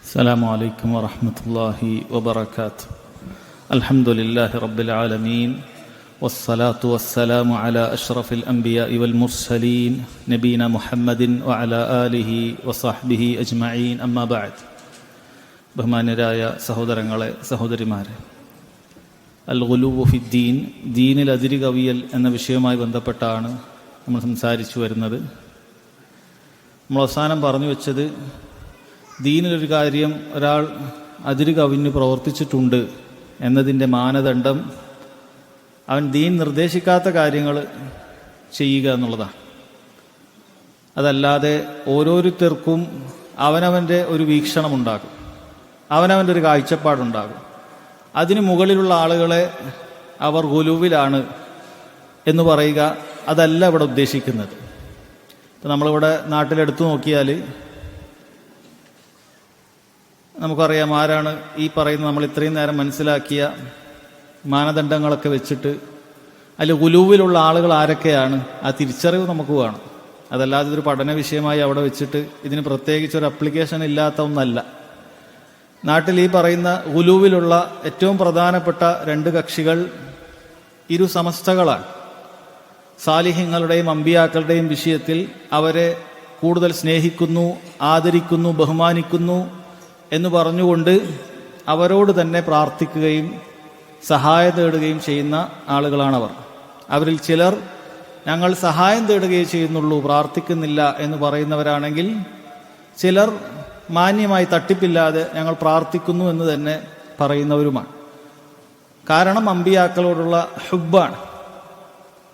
السلام عليكم ورحمة الله وبركاته. الحمد لله رب العالمين والصلاة والسلام على أشرف الأنبياء والمرسلين نبينا محمد وعلى آله وصحبه أجمعين أما بعد. ബഹുമാന്യരായ സഹോദരങ്ങളെ സഹോദരിമാരെ, അൽ ഗുലൂവു ഫിദ്ദീൻ, ദീനിൽ അതിര് കവിയൽ എന്ന വിഷയവുമായി ബന്ധപ്പെട്ടാണ് നമ്മൾ സംസാരിച്ചു വരുന്നത്. നമ്മൾ അവസാനം പറഞ്ഞു വെച്ചത്, ദീനിലൊരു കാര്യം ഒരാൾ അതിര് കവിഞ്ഞ് പ്രവർത്തിച്ചിട്ടുണ്ട് എന്നതിൻ്റെ മാനദണ്ഡം അവൻ ദീൻ നിർദ്ദേശിക്കാത്ത കാര്യങ്ങൾ ചെയ്യുക എന്നുള്ളതാണ്. അതല്ലാതെ ഓരോരുത്തർക്കും അവനവൻ്റെ ഒരു വീക്ഷണമുണ്ടാകും, അവനവൻ്റെ ഒരു കാഴ്ചപ്പാടുണ്ടാകും. അതിന് മുകളിലുള്ള ആളുകളെ അവർ ഗുലൂവിലാണ് എന്ന് പറയുക, അതല്ല ഇവിടെ ഉദ്ദേശിക്കുന്നത്. ഇപ്പം നമ്മളിവിടെ നാട്ടിലെടുത്തു നോക്കിയാൽ നമുക്കറിയാം ആരാണ് ഈ പറയുന്ന നമ്മൾ ഇത്രയും നേരം മനസ്സിലാക്കിയ മാനദണ്ഡങ്ങളൊക്കെ വെച്ചിട്ട് അതിൽ ഗുലൂവിലുള്ള ആളുകൾ ആരൊക്കെയാണ്, ആ തിരിച്ചറിവ് നമുക്ക് വേണം. അതല്ലാതെ ഇതൊരു പഠന വിഷയമായി അവിടെ വെച്ചിട്ട് ഇതിന് പ്രത്യേകിച്ചൊരു അപ്ലിക്കേഷൻ ഇല്ലാത്ത ഒന്നല്ല. നാട്ടിൽ ഈ പറയുന്ന ഗുലൂവിലുള്ള ഏറ്റവും പ്രധാനപ്പെട്ട രണ്ട് കക്ഷികൾ ഇരു സമസ്തകളാണ്. സാലിഹ്യങ്ങളുടെയും അമ്പിയാക്കളുടെയും വിഷയത്തിൽ അവരെ കൂടുതൽ സ്നേഹിക്കുന്നു, ആദരിക്കുന്നു, ബഹുമാനിക്കുന്നു എന്ന് പറഞ്ഞുകൊണ്ട് അവരോട് തന്നെ പ്രാർത്ഥിക്കുകയും സഹായം തേടുകയും ചെയ്യുന്ന ആളുകളാണവർ. അവരിൽ ചിലർ ഞങ്ങൾ സഹായം തേടുകയേ ചെയ്യുന്നുള്ളൂ, പ്രാർത്ഥിക്കുന്നില്ല എന്ന് പറയുന്നവരാണെങ്കിൽ, ചിലർ മാന്യമായി തട്ടിപ്പില്ലാതെ ഞങ്ങൾ പ്രാർത്ഥിക്കുന്നു എന്ന് തന്നെ പറയുന്നവരുമാണ്. കാരണം അമ്പിയാക്കളോടുള്ള ഹുബ്ബാണ്.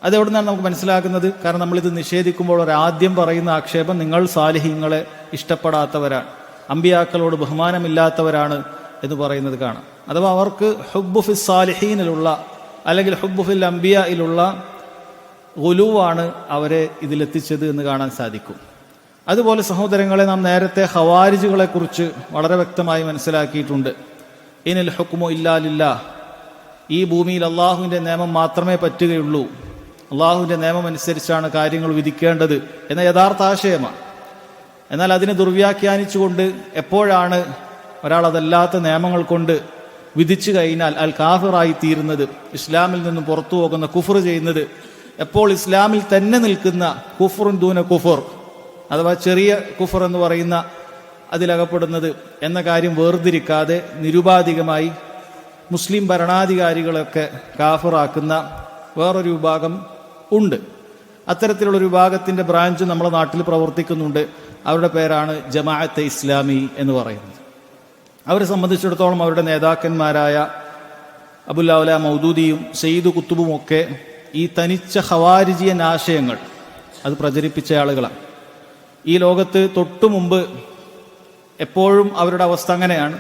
അതെവിടെ നിന്നാണ് നമുക്ക് മനസ്സിലാക്കുന്നത്? കാരണം നമ്മളിത് നിഷേധിക്കുമ്പോൾ ഒരാദ്യം പറയുന്ന ആക്ഷേപം, നിങ്ങൾ സാലിഹ്യങ്ങളെ ഇഷ്ടപ്പെടാത്തവരാണ്, അമ്പിയാക്കളോട് ബഹുമാനമില്ലാത്തവരാണ് എന്ന് പറയുന്നത് കാണാം. അഥവാ അവർക്ക് ഹുബ്ബു ഫിൽ സാലിഹീനിലുള്ള അല്ലെങ്കിൽ ഹുബ്ബു ഫിൽ അംബിയയിലുള്ള ഗുലൂവാണ് അവരെ ഇതിലെത്തിച്ചത് എന്ന് കാണാൻ സാധിക്കും. അതുപോലെ സഹോദരങ്ങളെ, നാം നേരത്തെ ഖവാരിജുകളെ കുറിച്ച് വളരെ വ്യക്തമായി മനസ്സിലാക്കിയിട്ടുണ്ട്. ഇനിൽ ഹുക്മു ഇല്ലാ ലില്ലാഹ്, ഈ ഭൂമിയിൽ അള്ളാഹുവിൻ്റെ നിയമം മാത്രമേ പറ്റുകയുള്ളൂ, അള്ളാഹുവിൻ്റെ നിയമം അനുസരിച്ചാണ് കാര്യങ്ങൾ വിധിക്കേണ്ടത് എന്ന യഥാർത്ഥ ആശയമാണ്. എന്നാൽ അതിനെ ദുർവ്യാഖ്യാനിച്ചുകൊണ്ട് എപ്പോഴാണ് ഒരാൾ അതല്ലാത്ത നിയമങ്ങൾ കൊണ്ട് വിധിച്ചു കഴിഞ്ഞാൽ അൽ കാഫിറായി തീരുന്നത്, ഇസ്ലാമിൽ നിന്നും പുറത്തു പോകുന്ന, കുഫർ ചെയ്യുന്നത്, എപ്പോൾ ഇസ്ലാമിൽ തന്നെ നിൽക്കുന്ന കുഫറുൻ ദൂന കുഫർ അഥവാ ചെറിയ കുഫർ എന്ന് പറയുന്ന അതിലകപ്പെടുന്നത് എന്ന കാര്യം വേർതിരിക്കാതെ നിരുപാധികമായി മുസ്ലിം ഭരണാധികാരികളൊക്കെ കാഫിറാക്കുന്ന വേറൊരു വിഭാഗം ഉണ്ട്. അത്തരത്തിലുള്ളൊരു വിഭാഗത്തിൻ്റെ ബ്രാഞ്ച് നമ്മുടെ നാട്ടിൽ പ്രവർത്തിക്കുന്നുണ്ട്. അവരുടെ പേരാണ് ജമാഅത്തെ ഇസ്ലാമി എന്ന് പറയുന്നത്. അവരെ സംബന്ധിച്ചിടത്തോളം അവരുടെ നേതാക്കന്മാരായ അബുൽ മൗദൂദിയും സയ്യിദ് കുത്തുബും ഒക്കെ ഈ തനിച്ച ഖവാരിജിയൻ ആശയങ്ങൾ അത് പ്രചരിപ്പിച്ച ആളുകളാണ്. ഈ ലോകത്ത് തൊട്ടു മുമ്പ് എപ്പോഴും അവരുടെ അവസ്ഥ അങ്ങനെയാണ്.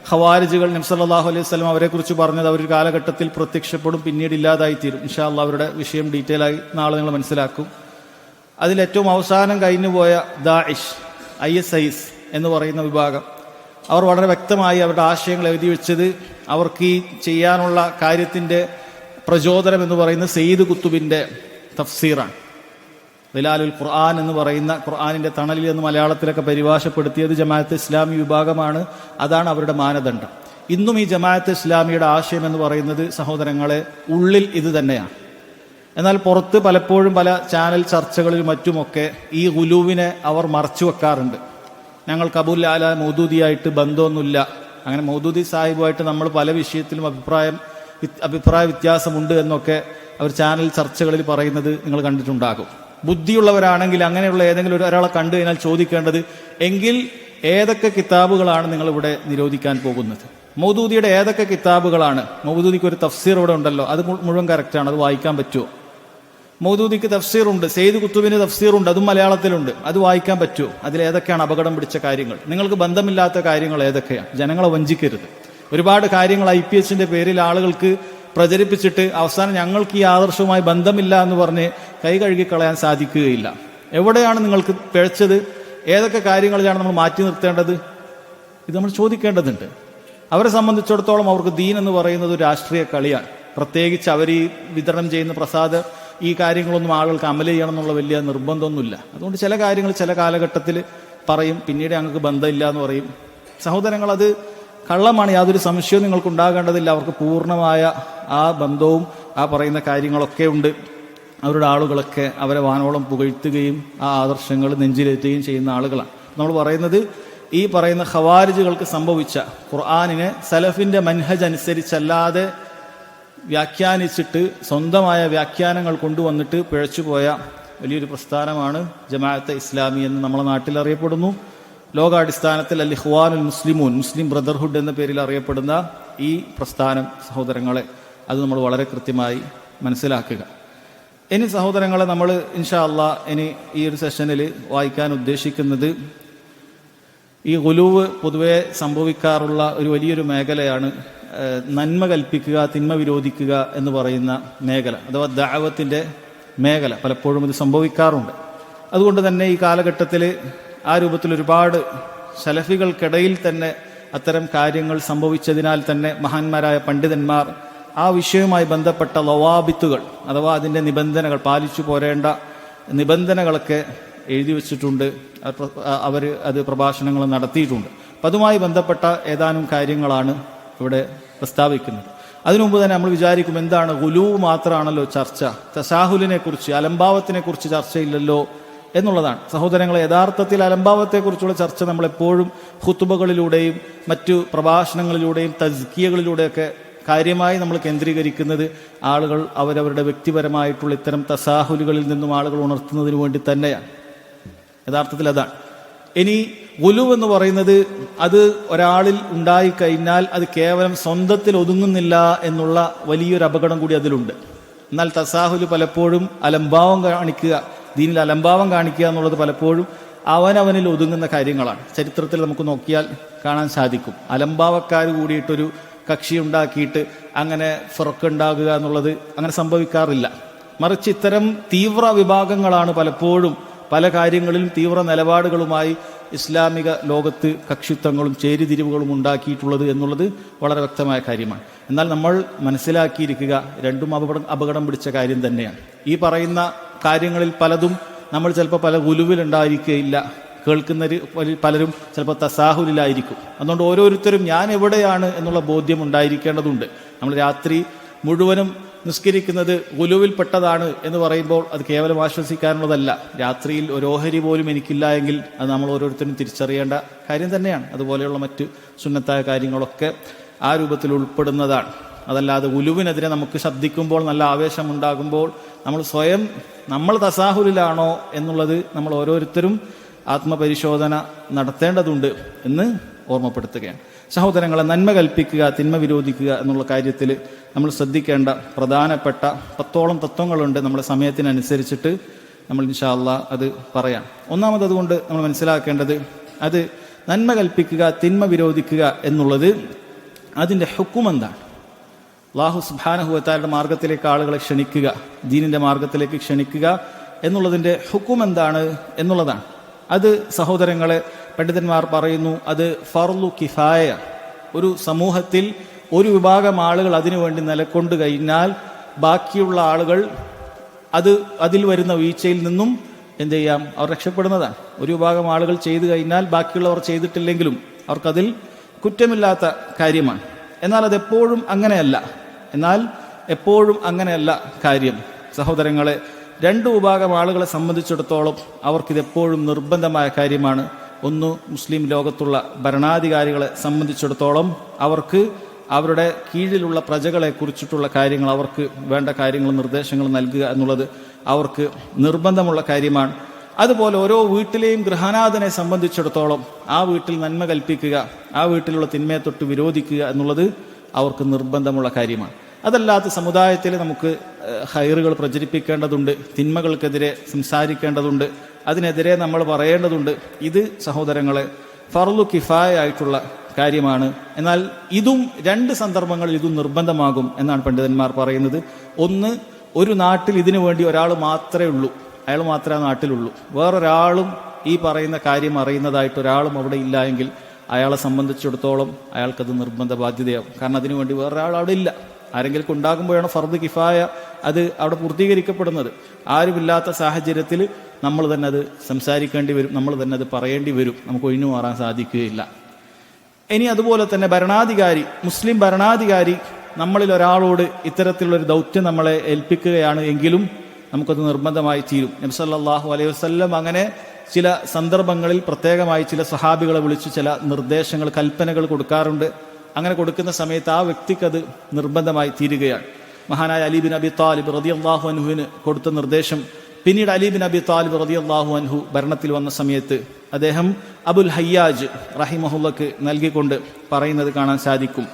ഖവാരിജുകൾ നബി സല്ലല്ലാഹു അലൈഹി വസല്ലം അവരെക്കുറിച്ച് പറഞ്ഞത് അവർ ഒരു കാലഘട്ടത്തിൽ പ്രത്യക്ഷപ്പെടും, പിന്നീട് ഇല്ലാതായിത്തീരും. ഇൻഷാ അല്ലാഹ് അവരുടെ വിഷയം ഡീറ്റെയിൽ ആയി നാളെ നിങ്ങൾ മനസ്സിലാക്കും. അതിലേറ്റവും അവസാനം കഴിഞ്ഞുപോയ ദാഇഷ്, ISIS എന്ന് പറയുന്ന വിഭാഗം, അവർ വളരെ വ്യക്തമായി അവരുടെ ആശയങ്ങൾ എഴുതി വെച്ചത് അവർക്ക് ഈ ചെയ്യാനുള്ള കാര്യത്തിൻ്റെ പ്രചോദനം എന്ന് പറയുന്ന സയ്യിദ് കുത്തുബിൻ്റെ തഫ്സീറാണ്. ദിലാലുൽ ഖുർആൻ എന്ന് പറയുന്ന ഖുർആനിൻ്റെ തണലിൽ എന്ന് മലയാളത്തിലൊക്കെ പരിഭാഷപ്പെടുത്തിയത് ജമാഅത്തെ ഇസ്ലാമി വിഭാഗമാണ്. അതാണ് അവരുടെ മാനദണ്ഡം. ഇന്നും ഈ ജമാഅത്തെ ഇസ്ലാമിയുടെ ആശയം എന്ന് പറയുന്നത് സഹോദരങ്ങളെ ഉള്ളിൽ ഇത് തന്നെയാണ്. എന്നാൽ പുറത്ത് പലപ്പോഴും പല ചാനൽ ചർച്ചകളിലും മറ്റുമൊക്കെ ഈ ഗുലൂവിനെ അവർ മറച്ചു വെക്കാറുണ്ട്. ഞങ്ങൾക്ക് അബുൽ ആല മൗദൂദിയായിട്ട് ബന്ധമൊന്നുമില്ല, അങ്ങനെ മൗദൂദി സാഹിബുമായിട്ട് നമ്മൾ പല വിഷയത്തിലും അഭിപ്രായ വ്യത്യാസമുണ്ട് എന്നൊക്കെ അവർ ചാനൽ ചർച്ചകളിൽ പറയുന്നത് നിങ്ങൾ കണ്ടിട്ടുണ്ടാകും. ബുദ്ധിയുള്ളവരാണെങ്കിൽ അങ്ങനെയുള്ള ഏതെങ്കിലും ഒരാളെ കണ്ടു കഴിഞ്ഞാൽ ചോദിക്കേണ്ടത്, എങ്കിൽ ഏതൊക്കെ കിതാബുകളാണ് നിങ്ങളിവിടെ നിരോധിക്കാൻ പോകുന്നത്? മൗദൂദിയുടെ ഏതൊക്കെ കിതാബുകളാണ്? മൗദൂദിക്ക് ഒരു തഫ്സീർ ഇവിടെ ഉണ്ടല്ലോ, അത് മുഴുവൻ കറക്റ്റാണ്, അത് വായിക്കാൻ പറ്റുമോ? മൗദൂദിക്ക് തഫ്സീറുണ്ട്, സെയ്ദ് കുത്തുബിന് തഫ്സീറുണ്ട്, അതും മലയാളത്തിലുണ്ട്, അത് വായിക്കാൻ പറ്റുമോ? അതിലേതൊക്കെയാണ് അപകടം പിടിച്ച കാര്യങ്ങൾ? നിങ്ങൾക്ക് ബന്ധമില്ലാത്ത കാര്യങ്ങൾ ഏതൊക്കെയാണ്? ജനങ്ങളെ വഞ്ചിക്കരുത്. ഒരുപാട് കാര്യങ്ങൾ IPHന്റെ പേരിൽ ആളുകൾക്ക് പ്രചരിപ്പിച്ചിട്ട് അവസാനം ഞങ്ങൾക്ക് ഈ ആദർശവുമായി ബന്ധമില്ല എന്ന് പറഞ്ഞ് കൈ കഴുകിക്കളയാൻ സാധിക്കുകയില്ല. എവിടെയാണ് നിങ്ങൾക്ക് പിഴച്ചത്? ഏതൊക്കെ കാര്യങ്ങളിലാണ് നമ്മൾ മാറ്റി നിർത്തേണ്ടത്? ഇത് നമ്മൾ ചോദിക്കേണ്ടതുണ്ട്. അവരെ സംബന്ധിച്ചിടത്തോളം അവർക്ക് ദീൻ എന്ന് പറയുന്നത് ഒരു രാഷ്ട്രീയ കളിയാണ്. പ്രത്യേകിച്ച് അവർ ഈ വിതരണം ചെയ്യുന്ന പ്രസാദ ഈ കാര്യങ്ങളൊന്നും ആളുകൾക്ക് അമൽ ചെയ്യണം എന്നുള്ള വലിയ നിർബന്ധമൊന്നുമില്ല. അതുകൊണ്ട് ചില കാര്യങ്ങൾ ചില കാലഘട്ടത്തിൽ പറയും, പിന്നീട് ഞങ്ങൾക്ക് ബന്ധമില്ല എന്ന് പറയും. സഹോദരങ്ങൾ, അത് കള്ളമാണ്, യാതൊരു സംശയവും നിങ്ങൾക്കുണ്ടാകേണ്ടതില്ല. അവർക്ക് പൂർണ്ണമായ ആ ബന്ധവും ആ പറയുന്ന കാര്യങ്ങളൊക്കെ ഉണ്ട്. അവരുടെ ആളുകളൊക്കെ അവരെ വാനോളം പുകഴ്ത്തുകയും ആ ആദർശങ്ങൾ നെഞ്ചിലേറ്റുകയും ചെയ്യുന്ന ആളുകളാണ്. നമ്മൾ പറയുന്നത് ഈ പറയുന്ന ഖവാരിജുകൾക്ക് സംഭവിച്ച ഖുർആനിനെ സലഫിന്റെ മൻഹജ് അനുസരിച്ചല്ലാതെ വ്യാഖ്യാനിച്ചിട്ട് സ്വന്തമായ വ്യാഖ്യാനങ്ങൾ കൊണ്ടുവന്നിട്ട് പിഴച്ചുപോയ വലിയൊരു പ്രസ്ഥാനമാണ് ജമാഅത്തെ ഇസ്ലാമി എന്ന് നമ്മളെ നാട്ടിൽ അറിയപ്പെടുന്നു. ലോകാടിസ്ഥാനത്തിൽ അൽ ഇഖ്വാനുൽ മുസ്ലിമൂൻ, മുസ്ലിം ബ്രദർഹുഡ് എന്ന പേരിൽ അറിയപ്പെടുന്ന ഈ പ്രസ്ഥാനം, സഹോദരങ്ങളെ, അത് നമ്മൾ വളരെ കൃത്യമായി മനസ്സിലാക്കുക. ഇനി സഹോദരങ്ങളെ, നമ്മൾ ഇൻഷാ അല്ലാഹ് ഇനി ഈ ഒരു സെഷനിൽ വായിക്കാൻ ഉദ്ദേശിക്കുന്നത് ഈ ഗുലൂവ് പൊതുവെ സംഭവിക്കാറുള്ള ഒരു വലിയൊരു മേഖലയാണ് നന്മ കൽപ്പിക്കുക, തിന്മ വിരോധിക്കുക എന്ന് പറയുന്ന മേഖല, അഥവാ ദഅവത്തിന്റെ മേഖല. പലപ്പോഴും ഇത് സംഭവിക്കാറുണ്ട്. അതുകൊണ്ട് തന്നെ ഈ കാലഘട്ടത്തിൽ ആ രൂപത്തിൽ ഒരുപാട് സലഫികൾക്കിടയിൽ തന്നെ അത്തരം കാര്യങ്ങൾ സംഭവിച്ചതിനാൽ തന്നെ മഹാന്മാരായ പണ്ഡിതന്മാർ ആ വിഷയവുമായി ബന്ധപ്പെട്ട ലവാബിത്തുകൾ, അഥവാ അതിൻ്റെ നിബന്ധനകൾ, പാലിച്ചു പോരേണ്ട നിബന്ധനകളൊക്കെ എഴുതി വച്ചിട്ടുണ്ട്. അവർ അത് പ്രഭാഷണങ്ങൾ നടത്തിയിട്ടുണ്ട്. അപ്പം അതുമായി ബന്ധപ്പെട്ട ഏതാനും കാര്യങ്ങളാണ് ഇവിടെ പ്രസ്താവിക്കുന്നത്. അതിനുമുമ്പ് തന്നെ നമ്മൾ വിചാരിക്കും, എന്താണ് ഗുലൂവ് മാത്രമാണല്ലോ ചർച്ച, തസാഹുലിനെ കുറിച്ച്, അലംഭാവത്തിനെ കുറിച്ച് ചർച്ചയില്ലല്ലോ എന്നുള്ളതാണ്. സഹോദരങ്ങളെ, യഥാർത്ഥത്തിൽ അലംഭാവത്തെക്കുറിച്ചുള്ള ചർച്ച നമ്മളെപ്പോഴും ഖുതുബകളിലൂടെയും മറ്റു പ്രഭാഷണങ്ങളിലൂടെയും തസ്കിയകളിലൂടെയൊക്കെ കാര്യമായി നമ്മൾ കേന്ദ്രീകരിക്കുന്നത് ആളുകൾ അവരവരുടെ വ്യക്തിപരമായിട്ടുള്ള ഇത്തരം തസാഹുലുകളിൽ നിന്നും ആളുകൾ ഉണർത്തുന്നതിന് വേണ്ടി തന്നെയാണ്. യഥാർത്ഥത്തിൽ അതാണ്. ഇനി ഗുലൂവ് എന്ന് പറയുന്നത് അത് ഒരാളിൽ ഉണ്ടായിക്കഴിഞ്ഞാൽ അത് കേവലം സ്വന്തത്തിൽ ഒതുങ്ങുന്നില്ല എന്നുള്ള വലിയൊരു അപകടം കൂടി അതിലുണ്ട്. എന്നാൽ തസാഹുല് പലപ്പോഴും അലംഭാവം കാണിക്കുക, ദീനിൽ അലംഭാവം കാണിക്കുക എന്നുള്ളത് പലപ്പോഴും അവനവനിൽ ഒതുങ്ങുന്ന കാര്യങ്ങളാണ്. ചരിത്രത്തിൽ നമുക്ക് നോക്കിയാൽ കാണാൻ സാധിക്കും. അലംഭാവക്കാർ കൂടിയിട്ടൊരു കക്ഷി ഉണ്ടാക്കിയിട്ട് അങ്ങനെ ഫിറക്കുണ്ടാകുക എന്നുള്ളത് അങ്ങനെ സംഭവിക്കാറില്ല. മറിച്ച് ഇത്തരം തീവ്ര വിഭാഗങ്ങളാണ് പലപ്പോഴും പല കാര്യങ്ങളിലും തീവ്ര നിലപാടുകളുമായി ഇസ്ലാമിക ലോകത്ത് കക്ഷിത്വങ്ങളും ചേരിതിരിവുകളും ഉണ്ടാക്കിയിട്ടുള്ളത് എന്നുള്ളത് വളരെ വ്യക്തമായ കാര്യമാണ്. എന്നാൽ നമ്മൾ മനസ്സിലാക്കിയിരിക്കുക, രണ്ടും അപകടം പിടിച്ച കാര്യം തന്നെയാണ്. ഈ പറയുന്ന കാര്യങ്ങളിൽ പലതും നമ്മൾ ചിലപ്പോൾ പല ഗുലുവിലുണ്ടായിരിക്കുകയില്ല, കേൾക്കുന്നവർ പലരും ചിലപ്പോൾ തസാഹുലിലായിരിക്കും. അതുകൊണ്ട് ഓരോരുത്തരും ഞാൻ എവിടെയാണ് എന്നുള്ള ബോധ്യം ഉണ്ടായിരിക്കേണ്ടതുണ്ട്. നമ്മൾ രാത്രി മുഴുവനും നിസ്കരിക്കുന്നത് ഗുലുവിൽപ്പെട്ടതാണ് എന്ന് പറയുമ്പോൾ അത് കേവലം ആശ്വസിക്കാനുള്ളതല്ല. രാത്രിയിൽ ഒരു ഓഹരി പോലും എനിക്കില്ല എങ്കിൽ അത് നമ്മൾ ഓരോരുത്തരും തിരിച്ചറിയേണ്ട കാര്യം തന്നെയാണ്. അതുപോലെയുള്ള മറ്റ് സുന്നത്തായ കാര്യങ്ങളൊക്കെ ആ രൂപത്തിൽ ഉൾപ്പെടുന്നതാണ്. അതല്ലാതെ ഗുലുവിനെതിരെ നമുക്ക് ശബ്ദിക്കുമ്പോൾ, നല്ല ആവേശമുണ്ടാകുമ്പോൾ നമ്മൾ തസാഹുലിലാണോ എന്നുള്ളത് നമ്മൾ ഓരോരുത്തരും ആത്മപരിശോധന നടത്തേണ്ടതുണ്ട് എന്ന് ഓർമ്മപ്പെടുത്തുകയാണ്. സഹോദരങ്ങളെ, നന്മ കൽപ്പിക്കുക, തിന്മ വിരോധിക്കുക എന്നുള്ള കാര്യത്തിൽ നമ്മൾ ശ്രദ്ധിക്കേണ്ട പ്രധാനപ്പെട്ട 10ഓളം തത്വങ്ങളുണ്ട്. നമ്മുടെ സമയത്തിനനുസരിച്ചിട്ട് നമ്മൾ ഇൻഷാ അല്ലാഹ് അത് പറയാം. ഒന്നാമത് അതുകൊണ്ട് നമ്മൾ മനസ്സിലാക്കേണ്ടത്, അത് നന്മ കൽപ്പിക്കുക, തിന്മ വിരോധിക്കുക എന്നുള്ളത് അതിൻ്റെ ഹുക്കും എന്താണ്? അല്ലാഹു സുബ്ഹാനഹു വ തആലയുടെ മാർഗത്തിലേക്ക് ആളുകളെ ക്ഷണിക്കുക, ദീനിൻ്റെ മാർഗത്തിലേക്ക് ക്ഷണിക്കുക എന്നുള്ളതിൻ്റെ ഹുക്കും എന്താണ് എന്നുള്ളതാണ്. അത് സഹോദരങ്ങളെ, പണ്ഡിതന്മാർ പറയുന്നു, അത് ഫർളു കിഫായ. ഒരു സമൂഹത്തിൽ ഒരു വിഭാഗം ആളുകൾ അതിനുവേണ്ടി നിലകൊണ്ട് കഴിഞ്ഞാൽ ബാക്കിയുള്ള ആളുകൾ അതിൽ വരുന്ന വീഴ്ചയിൽ നിന്നും എന്ത് ചെയ്യാം, അവർ രക്ഷപ്പെടുന്നതാണ്. ഒരു വിഭാഗം ആളുകൾ ചെയ്തു കഴിഞ്ഞാൽ ബാക്കിയുള്ളവർ ചെയ്തിട്ടില്ലെങ്കിലും അവർക്കതിൽ കുറ്റമില്ലാത്ത കാര്യമാണ്. എന്നാൽ അതെപ്പോഴും അങ്ങനെയല്ല കാര്യം. സഹോദരങ്ങളെ, രണ്ട് വിഭാഗം ആളുകളെ സംബന്ധിച്ചിടത്തോളം അവർക്കിതെപ്പോഴും നിർബന്ധമായ കാര്യമാണ്. ഒന്ന്, മുസ്ലിം ലോകത്തുള്ള ഭരണാധികാരികളെ സംബന്ധിച്ചിടത്തോളം അവർക്ക് അവരുടെ കീഴിലുള്ള പ്രജകളെ കുറിച്ചിട്ടുള്ള കാര്യങ്ങൾ, അവർക്ക് വേണ്ട കാര്യങ്ങൾ, നിർദ്ദേശങ്ങൾ നൽകുക എന്നുള്ളത് അവർക്ക് നിർബന്ധമുള്ള കാര്യമാണ്. അതുപോലെ ഓരോ വീട്ടിലെയും ഗൃഹനാഥനെ സംബന്ധിച്ചിടത്തോളം ആ വീട്ടിൽ നന്മ കൽപ്പിക്കുക, ആ വീട്ടിലുള്ള തിന്മയെ തൊട്ട് വിരോധിക്കുക എന്നുള്ളത് അവർക്ക് നിർബന്ധമുള്ള കാര്യമാണ്. അതല്ലാത്ത സമുദായത്തിൽ നമുക്ക് ഹൈറുകൾ പ്രചരിപ്പിക്കേണ്ടതുണ്ട്, തിന്മകൾക്കെതിരെ സംസാരിക്കേണ്ടതുണ്ട്, അതിനെതിരെ നമ്മൾ പറയേണ്ടതുണ്ട്. ഇത് സഹോദരങ്ങളെ ഫർളു കിഫായ ആയിട്ടുള്ള കാര്യമാണ്. എന്നാൽ ഇതും രണ്ട് സന്ദർഭങ്ങളിൽ ഇതും നിർബന്ധമാകും എന്നാണ് പണ്ഡിതന്മാർ പറയുന്നത്. ഒന്ന്, ഒരു നാട്ടിൽ ഇതിനു വേണ്ടി ഒരാൾ മാത്രമേ ഉള്ളൂ, അയാൾ മാത്രമേ ആ നാട്ടിലുള്ളൂ, വേറൊരാളും ഈ പറയുന്ന കാര്യം അറിയുന്നതായിട്ട് ഒരാളും അവിടെ ഇല്ല എങ്കിൽ അയാളെ സംബന്ധിച്ചിടത്തോളം അയാൾക്കത് നിർബന്ധ ബാധ്യതയാവും. കാരണം അതിനുവേണ്ടി വേറൊരാൾ അവിടെ ഇല്ല. ആരെങ്കിലും ഉണ്ടാകുമ്പോഴാണ് ഫർദ് കിഫായ അത് അവിടെ പൂർത്തീകരിക്കപ്പെടുന്നത്. ആരുമില്ലാത്ത സാഹചര്യത്തിൽ നമ്മൾ തന്നെ അത് സംസാരിക്കേണ്ടി വരും, നമ്മൾ തന്നെ അത് പറയേണ്ടി വരും, നമുക്ക് ഒഴിഞ്ഞു മാറാൻ സാധിക്കുകയില്ല. ഇനി അതുപോലെ തന്നെ ഭരണാധികാരി, മുസ്ലിം ഭരണാധികാരി നമ്മളിൽ ഒരാളോട് ഇത്തരത്തിലുള്ളൊരു ദൗത്യം നമ്മളെ ഏൽപ്പിക്കുകയാണ് എങ്കിലും നമുക്കത് നിർബന്ധമായി തീരും. നബി സല്ലല്ലാഹു അലൈഹി വസല്ലം അങ്ങനെ ചില സന്ദർഭങ്ങളിൽ പ്രത്യേകമായി ചില സ്വഹാബികളെ വിളിച്ച് ചില നിർദ്ദേശങ്ങൾ, കൽപ്പനകൾ കൊടുക്കാറുണ്ട്. അങ്ങനെ കൊടുക്കുന്ന സമയത്ത് ആ വ്യക്തിക്കത് നിർബന്ധമായി തീരുകയാണ്. മഹാനായ അലി ബിൻ അബി താലിബ് റളിയല്ലാഹു അൻഹുവിന് കൊടുത്ത നിർദ്ദേശം പിന്നീട് അലി ബിൻ അബി താലിബ് റളിയല്ലാഹു അൻഹു ഭരണത്തിൽ വന്ന സമയത്ത് അദ്ദേഹം അബുൽ ഹയ്യാജ് റഹിമഹുല്ലക്ക് നൽകിക്കൊണ്ട് പറയുന്നത് കാണാൻ സാധിക്കും.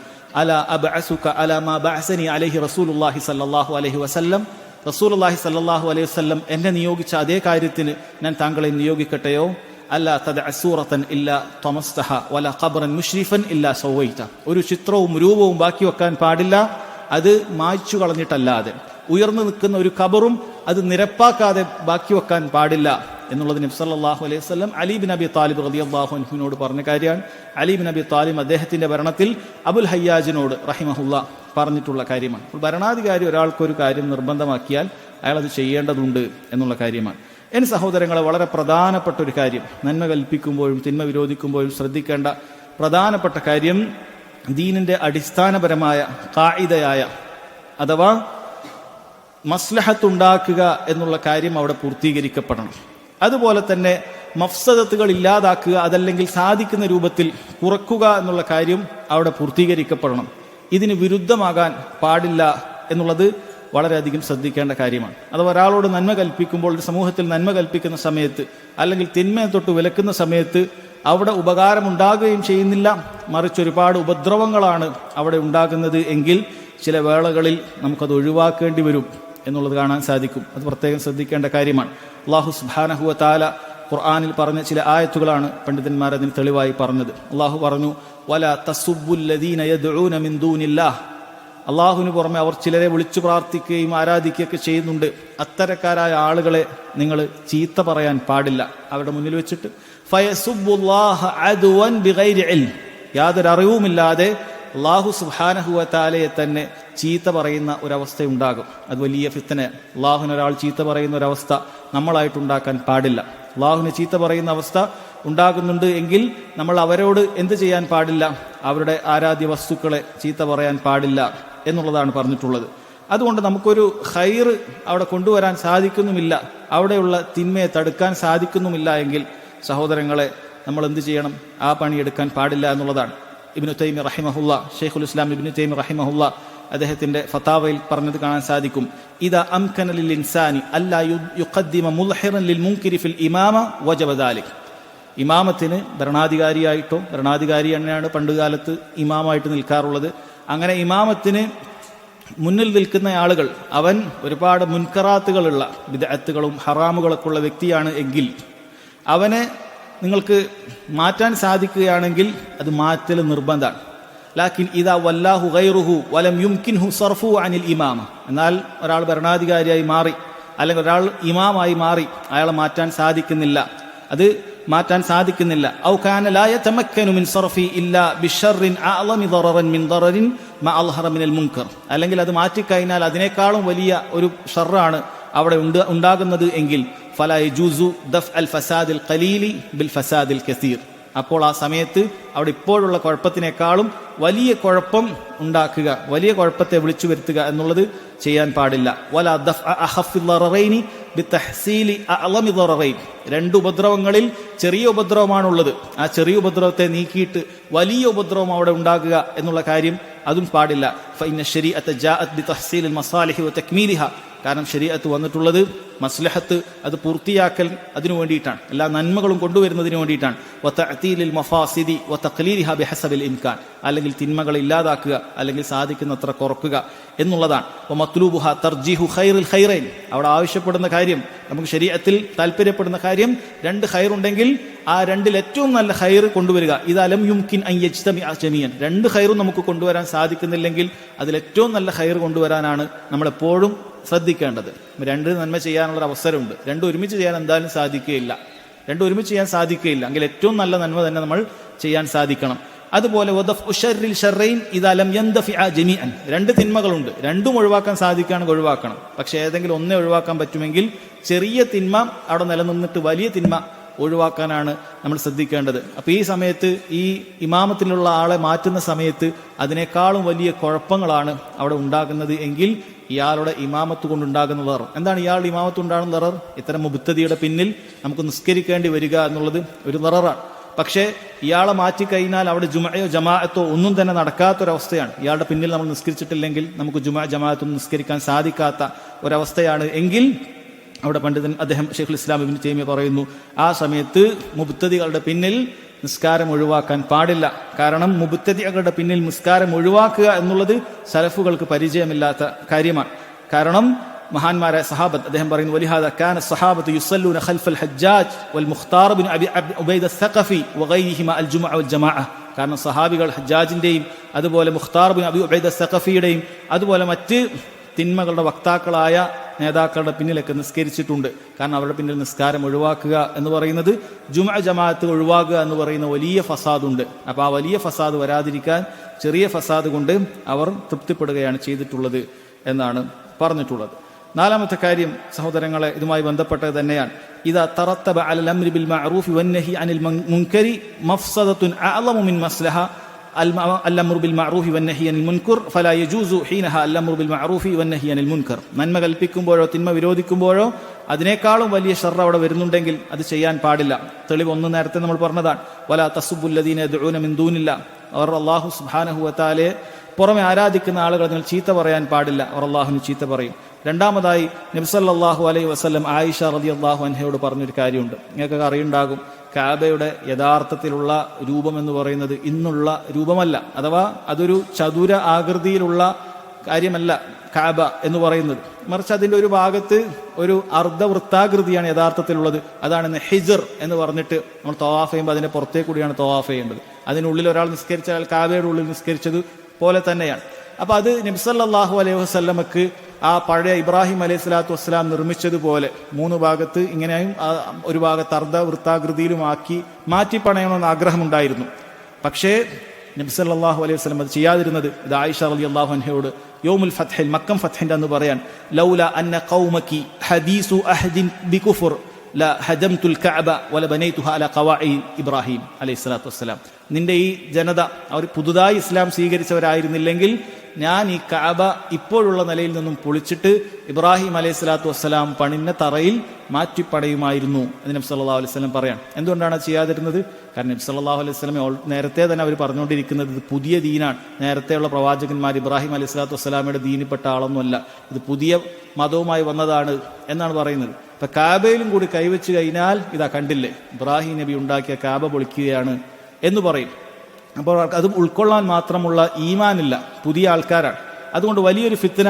അല അബ്അസുക അല മാ ബഅസനി അലൈഹി റസൂലുള്ളാഹി സ്വല്ലല്ലാഹു അലൈഹി വസല്ലം, റസൂലുള്ളാഹി സ്വല്ലല്ലാഹു അലൈഹി വസല്ലം എന്നെ നിയോഗിച്ച അതേ കാര്യത്തിന് ഞാൻ താങ്കളെ നിയോഗിക്കട്ടെയോ? അല്ല തദഅ സൂറത്തൻ ഇല്ല തമസ്തഹ വല ഖബ്റൻ മുശ്രിഫൻ ഇല്ല സവൈത, ഒരു ചിത്രവും രൂപവും ബാക്കി വെക്കാൻ പാടില്ല, അത് മായ്ച്ചു കളഞ്ഞിട്ടല്ലാതെ. ഉയർന്നു നിൽക്കുന്ന ഒരു ഖബറും അത് നിരപ്പാക്കാതെ ബാക്കി വെക്കാൻ പാടില്ല എന്നുള്ളത് നബി സല്ലല്ലാഹു അലൈഹി വസല്ലം അലി ബിൻ അബി താലിബ് റളിയല്ലാഹു അൻഹുവിനോട് പറഞ്ഞ കാര്യമാണ്. അലി ബിൻ അബി താലിബ് അദ്ദേഹത്തിന്റെ ഭരണത്തിൽ അബുൽ ഹയ്യാജിനോട് റഹിമഹുല്ല പറഞ്ഞിട്ടുള്ള കാര്യമാണ്. അപ്പോൾ ഭരണാധികാരി ഒരാൾക്കൊരു കാര്യം നിർബന്ധമാക്കിയാൽ അയാൾ അത് ചെയ്യേണ്ടതുണ്ട് എന്നുള്ള കാര്യമാണ്. എൻ സഹോദരങ്ങളെ, വളരെ പ്രധാനപ്പെട്ട ഒരു കാര്യം, നന്മ കൽപ്പിക്കുമ്പോഴും തിന്മ വിരോധിക്കുമ്പോഴും ശ്രദ്ധിക്കേണ്ട പ്രധാനപ്പെട്ട കാര്യം ദീനിന്റെ അടിസ്ഥാനപരമായ ഖാഇദയായ അഥവാ മസ്ലഹത്തുണ്ടാക്കുക എന്നുള്ള കാര്യം അവിടെ പൂർത്തീകരിക്കപ്പെടണം. അതുപോലെ തന്നെ മഫ്സദത്തുകൾ ഇല്ലാതാക്കുക, അതല്ലെങ്കിൽ സാധിക്കുന്ന രൂപത്തിൽ കുറക്കുക എന്നുള്ള കാര്യം അവിടെ പൂർത്തീകരിക്കപ്പെടണം. ഇതിന് വിരുദ്ധമാകാൻ പാടില്ല എന്നുള്ളത് വളരെയധികം ശ്രദ്ധിക്കേണ്ട കാര്യമാണ്. അഥവാ ഒരാളോട് നന്മ കൽപ്പിക്കുമ്പോൾ, ഒരു സമൂഹത്തിൽ നന്മ കൽപ്പിക്കുന്ന സമയത്ത് അല്ലെങ്കിൽ തിന്മയെ തൊട്ട് വിലക്കുന്ന സമയത്ത് അവിടെ ഉപകാരമുണ്ടാകുകയും ചെയ്യുന്നില്ല, മറിച്ച് ഒരുപാട് ഉപദ്രവങ്ങളാണ് അവിടെ ഉണ്ടാകുന്നത് എങ്കിൽ ചില വേളകളിൽ നമുക്കത് ഒഴിവാക്കേണ്ടി വരും എന്നുള്ളത് കാണാൻ സാധിക്കും. അത് പ്രത്യേകം ശ്രദ്ധിക്കേണ്ട കാര്യമാണ്. അല്ലാഹു സുബ്ഹാനഹു വ തആല ഖുർആനിൽ പറഞ്ഞ ചില ആയത്തുകളാണ് പണ്ഡിതന്മാർ അതിന് തെളിവായി പറഞ്ഞത്. അള്ളാഹു പറഞ്ഞു, വലാ തസുബ്ബുൽ ലദീന യദ്ഊന മിൻ ദൂനില്ലാഹ്, അള്ളാഹുവിന് പുറമെ അവർ ചിലരെ വിളിച്ചു പ്രാർത്ഥിക്കുകയും ആരാധിക്കുകയൊക്കെ ചെയ്യുന്നുണ്ട്. അത്തരക്കാരായ ആളുകളെ നിങ്ങൾ ചീത്ത പറയാൻ പാടില്ല അവരുടെ മുന്നിൽ വെച്ചിട്ട്. ഫയസുബ്ബുല്ലാഹ അദ്വൻ ബിഗൈരി ഇൽം, യാതൊരു അറിവുമില്ലാതെ അള്ളാഹു സുബ്ഹാനഹു വ തആലയെ തന്നെ ചീത്ത പറയുന്ന ഒരവസ്ഥ ഉണ്ടാകും. അത് വലിയ ഫിത്ന. അള്ളാഹുവിന് ഒരാൾ ചീത്ത പറയുന്ന ഒരവസ്ഥ നമ്മളായിട്ടുണ്ടാക്കാൻ പാടില്ല. അള്ളാഹുവിന് ചീത്ത പറയുന്ന അവസ്ഥ ഉണ്ടാകുന്നുണ്ട് എങ്കിൽ നമ്മൾ അവരോട് എന്ത് ചെയ്യാൻ പാടില്ല? അവരുടെ ആരാധ്യ വസ്തുക്കളെ ചീത്ത പറയാൻ പാടില്ല എന്നുള്ളതാണ് പറഞ്ഞിട്ടുള്ളത്. അതുകൊണ്ട് നമുക്കൊരു ഖൈർ അവിടെ കൊണ്ടുവരാൻ സാധിക്കുന്നുമില്ല, അവിടെയുള്ള തിന്മയെ തടുക്കാൻ സാധിക്കുന്നുമില്ല എങ്കിൽ സഹോദരങ്ങളെ നമ്മൾ എന്ത് ചെയ്യണം? ആ പണിയെടുക്കാൻ പാടില്ല എന്നുള്ളതാണ്. ഇബ്നു തൈമിയ്യ റഹിമഹുല്ല, ഷെയ്ഖുൽ ഇസ്ലാം ഇബ്നു തൈമിയ്യ റഹിമഹുല്ല അദ്ദേഹത്തിന്റെ ഫതാവയിൽ പറഞ്ഞത് കാണാൻ സാധിക്കും. ഇദാ അംകന ലിൽ ഇൻസാനി അല്ലാ യുഖദ്ദിമ മുൽഹിറൻ ലിൽ മുൻകിരി ഫിൽ ഇമാമ വജബ ദാലിക്. ഇമാമത്തിന് ഭരണാധികാരിയായിട്ടോ, ഭരണാധികാരി തന്നെയാണ് പണ്ടുകാലത്ത് ഇമാമായിട്ട് നിൽക്കാറുള്ളത്, അങ്ങനെ ഇമാമത്തിന് മുന്നിൽ നിൽക്കുന്ന ആളുകൾ അവൻ ഒരുപാട് മുൻകറാത്തുകളുള്ള ബിദ്അത്തുകളും ഹറാമുകളൊക്കെ ഉള്ള വ്യക്തിയാണ് എങ്കിൽ അവനെ നിങ്ങൾക്ക് മാറ്റാൻ സാധിക്കുകയാണെങ്കിൽ അത് മാറ്റൽ നിർബന്ധമാണ്. ലാക്കിൻ ഇദാ വല്ലാഹു ഗൈറുഹു വലം യുംകിൻഹു സർഫു അനിൽ ഇമാമ, എന്നാൽ ഒരാൾ ഭരണാധികാരിയായി മാറി അല്ലെങ്കിൽ ഒരാൾ ഇമാമായി മാറി അയാളെ മാറ്റാൻ സാധിക്കുന്നില്ല, അത് മാറ്റാൻ സാധിക്കുന്നില്ല. ഔ കാന ലാ യതമക്കനു മിൻ സർഫി ഇല്ലാ ബിശർറിൻ അഅളമി ദററൻ മിൻ ദററിൻ മാ അൽഹറ മിനൽ മുൻകർ, അല്ലെങ്കിൽ അത് മാറ്റിക്കഴിഞ്ഞാൽ അതിനേക്കാളും വലിയ ഒരു ഷർറാണ് അവിടെ ഉണ്ടാകുന്നത് എങ്കിൽ ഫലാ യജൂസു ദഫ് അൽ ഫസാദിൽ ഖലീലി ബിൽ ഫസാദിൽ കസീർ, അപ്പോൾ ആ സമയത്ത് അവിടെ ഇപ്പോഴുള്ള കുഴപ്പത്തിനേക്കാളും വലിയ കുഴപ്പം ഉണ്ടാക്കുക, വലിയ കുഴപ്പത്തെ വിളിച്ചു വരുത്തുക എന്നുള്ളത് ചെയ്യാൻ പാടില്ല. വലാ ദഫ് അഖഫിൽ ദററൈനി ബിതഹ്സീലി അഅളമി ദററൈൻ, രണ്ട് ഉപദ്രവങ്ങളിൽ ചെറിയ ഉപദ്രവമാണുള്ളത്, ആ ചെറിയ ഉപദ്രവത്തെ നീക്കിയിട്ട് വലിയ ഉപദ്രവം അവിടെ ഉണ്ടാകുക എന്നുള്ള കാര്യം അതും പാടില്ല. ഫഇന്ന ശരീഅത ജാഅത് ബിതഹ്സീലിൽ മസാലിഹി വതക്മീലിഹ, കാരണം ശരീഅത്ത് വന്നിട്ടുള്ളത് മസ്ലഹത്ത് അത് പൂർത്തിയാക്കൽ അതിനു വേണ്ടിയിട്ടാണ്, എല്ലാ നന്മകളും കൊണ്ടുവരുന്നതിന് വേണ്ടിയിട്ടാണ്. വതഅതീലിൽ മഫാസിദി വതഖ്ലീലിഹ ബിഹസബിൽ ഇംകാൻ, അല്ലെങ്കിൽ തിന്മകൾ ഇല്ലാതാക്കുക അല്ലെങ്കിൽ സാധിക്കുന്നത്ര കുറക്കുക എന്നുള്ളതാണ്. വമത്ലൂബുഹ തർജീഹു ഖൈറിൽ ഖൈറൈൻ, അവിടെ ആവശ്യപ്പെടുന്ന കാര്യം, നമുക്ക് ശരീഅത്തിൽ താല്പര്യപ്പെടുന്ന കാര്യം രണ്ട് ഖൈറുണ്ടെങ്കിൽ ആ രണ്ടിൽ ഏറ്റവും നല്ല ഖൈർ കൊണ്ടുവരിക. ഇദാ ലം യുംകിൻ അൻ യജ്തമിഅ ജമീഅൻ, രണ്ട് ഖൈറും നമുക്ക് കൊണ്ടുവരാൻ സാധിക്കുന്നില്ലെങ്കിൽ അതിൽ ഏറ്റവും നല്ല ഖൈർ കൊണ്ടുവരാനാണ് നമ്മളെപ്പോഴും ശ്രദ്ധിക്കേണ്ടത്. രണ്ട് നന്മ ചെയ്യാനുള്ള അവസരമുണ്ട്, രണ്ടും ഒരുമിച്ച് ചെയ്യാൻ എന്തായാലും സാധിക്കുകയില്ല, രണ്ടും ഒരുമിച്ച് ചെയ്യാൻ സാധിക്കുകയില്ല എങ്കിൽ ഏറ്റവും നല്ല നന്മ തന്നെ നമ്മൾ ചെയ്യാൻ സാധിക്കണം. അതുപോലെ രണ്ട് തിന്മകളുണ്ട്, രണ്ടും ഒഴിവാക്കാൻ സാധിക്കുകയാണെങ്കിൽ ഒഴിവാക്കണം. പക്ഷെ ഏതെങ്കിലും ഒന്നേ ഒഴിവാക്കാൻ പറ്റുമെങ്കിൽ ചെറിയ തിന്മ അവിടെ നിലനിന്നിട്ട് വലിയ തിന്മ ഒഴിവാക്കാനാണ് നമ്മൾ ശ്രദ്ധിക്കേണ്ടത്. അപ്പോൾ ഈ സമയത്ത് ഈ ഇമാമത്തിലുള്ള ആളെ മാറ്റുന്ന സമയത്ത് അതിനേക്കാളും വലിയ കുഴപ്പങ്ങളാണ് അവിടെ ഉണ്ടാകുന്നത് എങ്കിൽ ഇയാളുടെ ഇമാമത്ത് കൊണ്ടുണ്ടാകുന്ന ലറർ എന്താണ്? ഇയാളുടെ ഇമാമത്ത് ഉണ്ടാകുന്ന ലറർ ഇത്തരം മുബ്തദിയുടെ പിന്നിൽ നമുക്ക് നിസ്കരിക്കേണ്ടി വരിക എന്നുള്ളത് ഒരു ലററാണ്. പക്ഷേ ഇയാളെ മാറ്റിക്കഴിഞ്ഞാൽ അവിടെ ജുമയോ ജമാഅത്തോ ഒന്നും തന്നെ നടക്കാത്തൊരവസ്ഥയാണ്. ഇയാളുടെ പിന്നിൽ നമ്മൾ നിസ്കരിച്ചിട്ടില്ലെങ്കിൽ നമുക്ക് ജമാഅത്തൊന്നും നിസ്കരിക്കാൻ സാധിക്കാത്ത ഒരവസ്ഥയാണ് എങ്കിൽ അവിടെ പണ്ഡിതൻ അദ്ദേഹം ഷെയ്ഖുൽ ഇസ്ലാം ഇബ്നു തൈമിയ്യ പറയുന്നു, ആ സമയത്ത് മുബ്തദികളുടെ പിന്നിൽ നിസ്കാരം ഒഴിവാക്കാൻ പാടില്ല. കാരണം മുബ്തദികളുടെ പിന്നിൽ നിസ്കാരം ഒഴിവാക്കുക എന്നുള്ളത് സലഫുകൾക്ക് പരിചയമില്ലാത്ത കാര്യമാണ്. കാരണം മഹാന്മാരായ സഹാബത്ത് അദ്ദേഹം പറയുന്നു, വലിഹാദ കാന സഹാബത്ത് യുസല്ലൂന ഖൽഫൽ ഹജ്ജാജ് വൽ മുഖ്താർ ബിൻ അബി ഉബൈദ അസ്സഖഫി വഗൈരിഹിമ അൽ ജുമുഅ വൽ ജമാഅ. കാരണം സഹാബികൾ ഹജ്ജാജിന്റെയും അതുപോലെ മുഖ്താർ ബിൻ അബി ഉബൈദ അസ്സഖഫിയുടെയും അതുപോലെ മറ്റ് തിന്മകളുടെ വക്താക്കളായ നേതാക്കളുടെ പിന്നിലൊക്കെ നിസ്കരിച്ചിട്ടുണ്ട്. കാരണം അവരുടെ പിന്നിൽ നിസ്കാരം ഒഴിവാക്കുക എന്ന് പറയുന്നത് ജുമുഅ ജമാഅത്ത് ഒഴിവാക്കുക എന്ന് പറയുന്ന വലിയ ഫസാദുണ്ട്. അപ്പോൾ ആ വലിയ ഫസാദ് വരാതിരിക്കാൻ ചെറിയ ഫസാദ് കൊണ്ട് അവർ തൃപ്തിപ്പെടുകയാണ് ചെയ്തിട്ടുള്ളത് എന്നാണ് പറഞ്ഞിട്ടുള്ളത്. നാലാമത്തെ കാര്യം സഹോദരങ്ങളെ ഇതുമായി ബന്ധപ്പെട്ടത് തന്നെയാണ്. ഇദാ തറത്തബ അലൽ അംരി ബിൽ മഅറൂഫി വന്നഹി അനിൽ മുൻകരി മഫ്സദത്തുൻ അഅളമു മിൻ മസ്ലഹ അൽ-അംറു ബിൽ മഅറൂഫി വന്നഹി അനിൽ മുൻകർ ഫലാ യജൂസു ഹീനഹ അൽ-അംറു ബിൽ മഅറൂഫി വന്നഹി അനിൽ മുൻകർ. നന്മ കൽപ്പിക്കുമ്പോഴോ തിന്മ വിരോധിക്കുമ്പോഴോ അതിനേക്കാളും വലിയ ഷർറ് അവിടെ വരുന്നുണ്ടെങ്കിൽ അത് ചെയ്യാൻ പാടില്ല. തെളിവ് ഒന്ന് നേരത്തെ നമ്മൾ പറഞ്ഞതാണ്, വലാ തസുബ്ബുല്ലദീന യദ്ഊന മിൻ ദൂനില്ലാഹ്. അവർ അല്ലാഹു സുബ്ഹാനഹു വ തആലയെ പുറമെ ആരാധിക്കുന്ന ആളുകൾ നിങ്ങൾ ചീത്ത പറയാൻ പാടില്ല, അവർ അള്ളാഹുവിന് ചീത്ത പറയും. രണ്ടാമതായി നബി സല്ലല്ലാഹു അലൈഹി വസല്ലം ആയിഷ റളിയല്ലാഹു അൻഹയോട് പറഞ്ഞൊരു കാര്യമുണ്ട്. നിങ്ങൾക്കൊക്കെ അറിയുണ്ടാകും, കഅബയുടെ യഥാർത്ഥത്തിലുള്ള രൂപം എന്ന് പറയുന്നത് ഇന്നുള്ള രൂപമല്ല, അഥവാ അതൊരു ചതുര ആകൃതിയിലുള്ള കാര്യമല്ല കഅബ എന്ന് പറയുന്നത്. മറിച്ച് അതിൻ്റെ ഒരു ഭാഗത്ത് ഒരു അർദ്ധവൃത്താകൃതിയാണ് യഥാർത്ഥത്തിലുള്ളത്. അതാണ് ഹിജർ എന്ന് പറഞ്ഞിട്ട് നമ്മൾ തവാഫ് ചെയ്യുമ്പോൾ അതിൻ്റെ പുറത്തേ കൂടിയാണ് തവാഫ് ചെയ്യേണ്ടത്. അതിനുള്ളിൽ ഒരാൾ നിസ്കരിച്ചാൽ കഅബയുടെ ഉള്ളിൽ നിസ്കരിച്ചത് പോലെ തന്നെയാണ്. അപ്പോൾ അത് നബി സല്ലല്ലാഹു അലൈഹി വസല്ലമക്ക് ആ പഴയ ഇബ്രാഹിം അലൈഹി സ്വലാത്തു വസ്സലാം നിർമ്മിച്ചതുപോലെ മൂന്ന് ഭാഗത്ത് ഇങ്ങനെയും ഒരു ഭാഗത്ത് അർദ്ധവൃത്താകൃതിയിലുമാക്കി മാറ്റിപ്പണയണമെന്ന് ആഗ്രഹമുണ്ടായിരുന്നു. പക്ഷേ നബി സല്ലല്ലാഹു അലൈഹി വസല്ലം അത് ചെയ്യാതിരുന്നത് ഇത് ആയിഷ റളിയല്ലാഹു അൻഹയോട് യൗമുൽ ഫത്ഹിൽ മക്കം ഫത്ഹിന്റെ അന്ന് പറയാൻ, ലൗല അന്ന ഖൗമകി ഹദീസു അഹദിൻ ബികുഫർ ല ഹദംതുൽ കഅബ വല ബനൈതുഹ അല ഖവാഇ ഇബ്രാഹിം അലൈഹി സ്വലാത്തു വസ്സലാം. നിന്റെ ഈ ജനത അവർ പുതുതായി ഇസ്ലാം സ്വീകരിച്ചവരായിരുന്നില്ലെങ്കിൽ ഞാൻ ഈ കഅബ ഇപ്പോഴുള്ള നിലയിൽ നിന്നും പൊളിച്ചിട്ട് ഇബ്രാഹിം അലൈഹി സ്വലാത്തു വസ്സലാം പണിഞ്ഞ തറയിൽ മാറ്റിപ്പടയുമായിരുന്നു എന്ന് നബി സല്ലല്ലാഹു അലൈഹി വസല്ലം പറയാം. എന്തുകൊണ്ടാണ് ചെയ്യാതിരുന്നത്? കാരണം നബി സല്ലല്ലാഹു അലൈഹി വസല്ലം നേരത്തെ തന്നെ അവർ പറഞ്ഞുകൊണ്ടിരിക്കുന്നത് ഇത് പുതിയ ദീനാണ്. നേരത്തെയുള്ള പ്രവാചകന്മാർ ഇബ്രാഹിം അലൈഹി സ്വലാത്തു വസ്സലാമയുടെ ദീനിൽപ്പെട്ട ആളൊന്നുമല്ല, ഇത് പുതിയ മതവുമായി വന്നതാണ് എന്നാണ് പറയുന്നത്. ഇപ്പൊ കാബയിലും കൂടി കൈവച്ച് കഴിഞ്ഞാൽ ഇതാ കണ്ടില്ലേ, ഇബ്രാഹിം നബി ഉണ്ടാക്കിയ കാബ പൊളിക്കുകയാണ് എന്ന് പറയും. അപ്പോൾ അത് ഉൾക്കൊള്ളാൻ മാത്രമുള്ള ഈമാനില്ല, പുതിയ ആൾക്കാരാണ്. അതുകൊണ്ട് വലിയൊരു ഫിത്ന,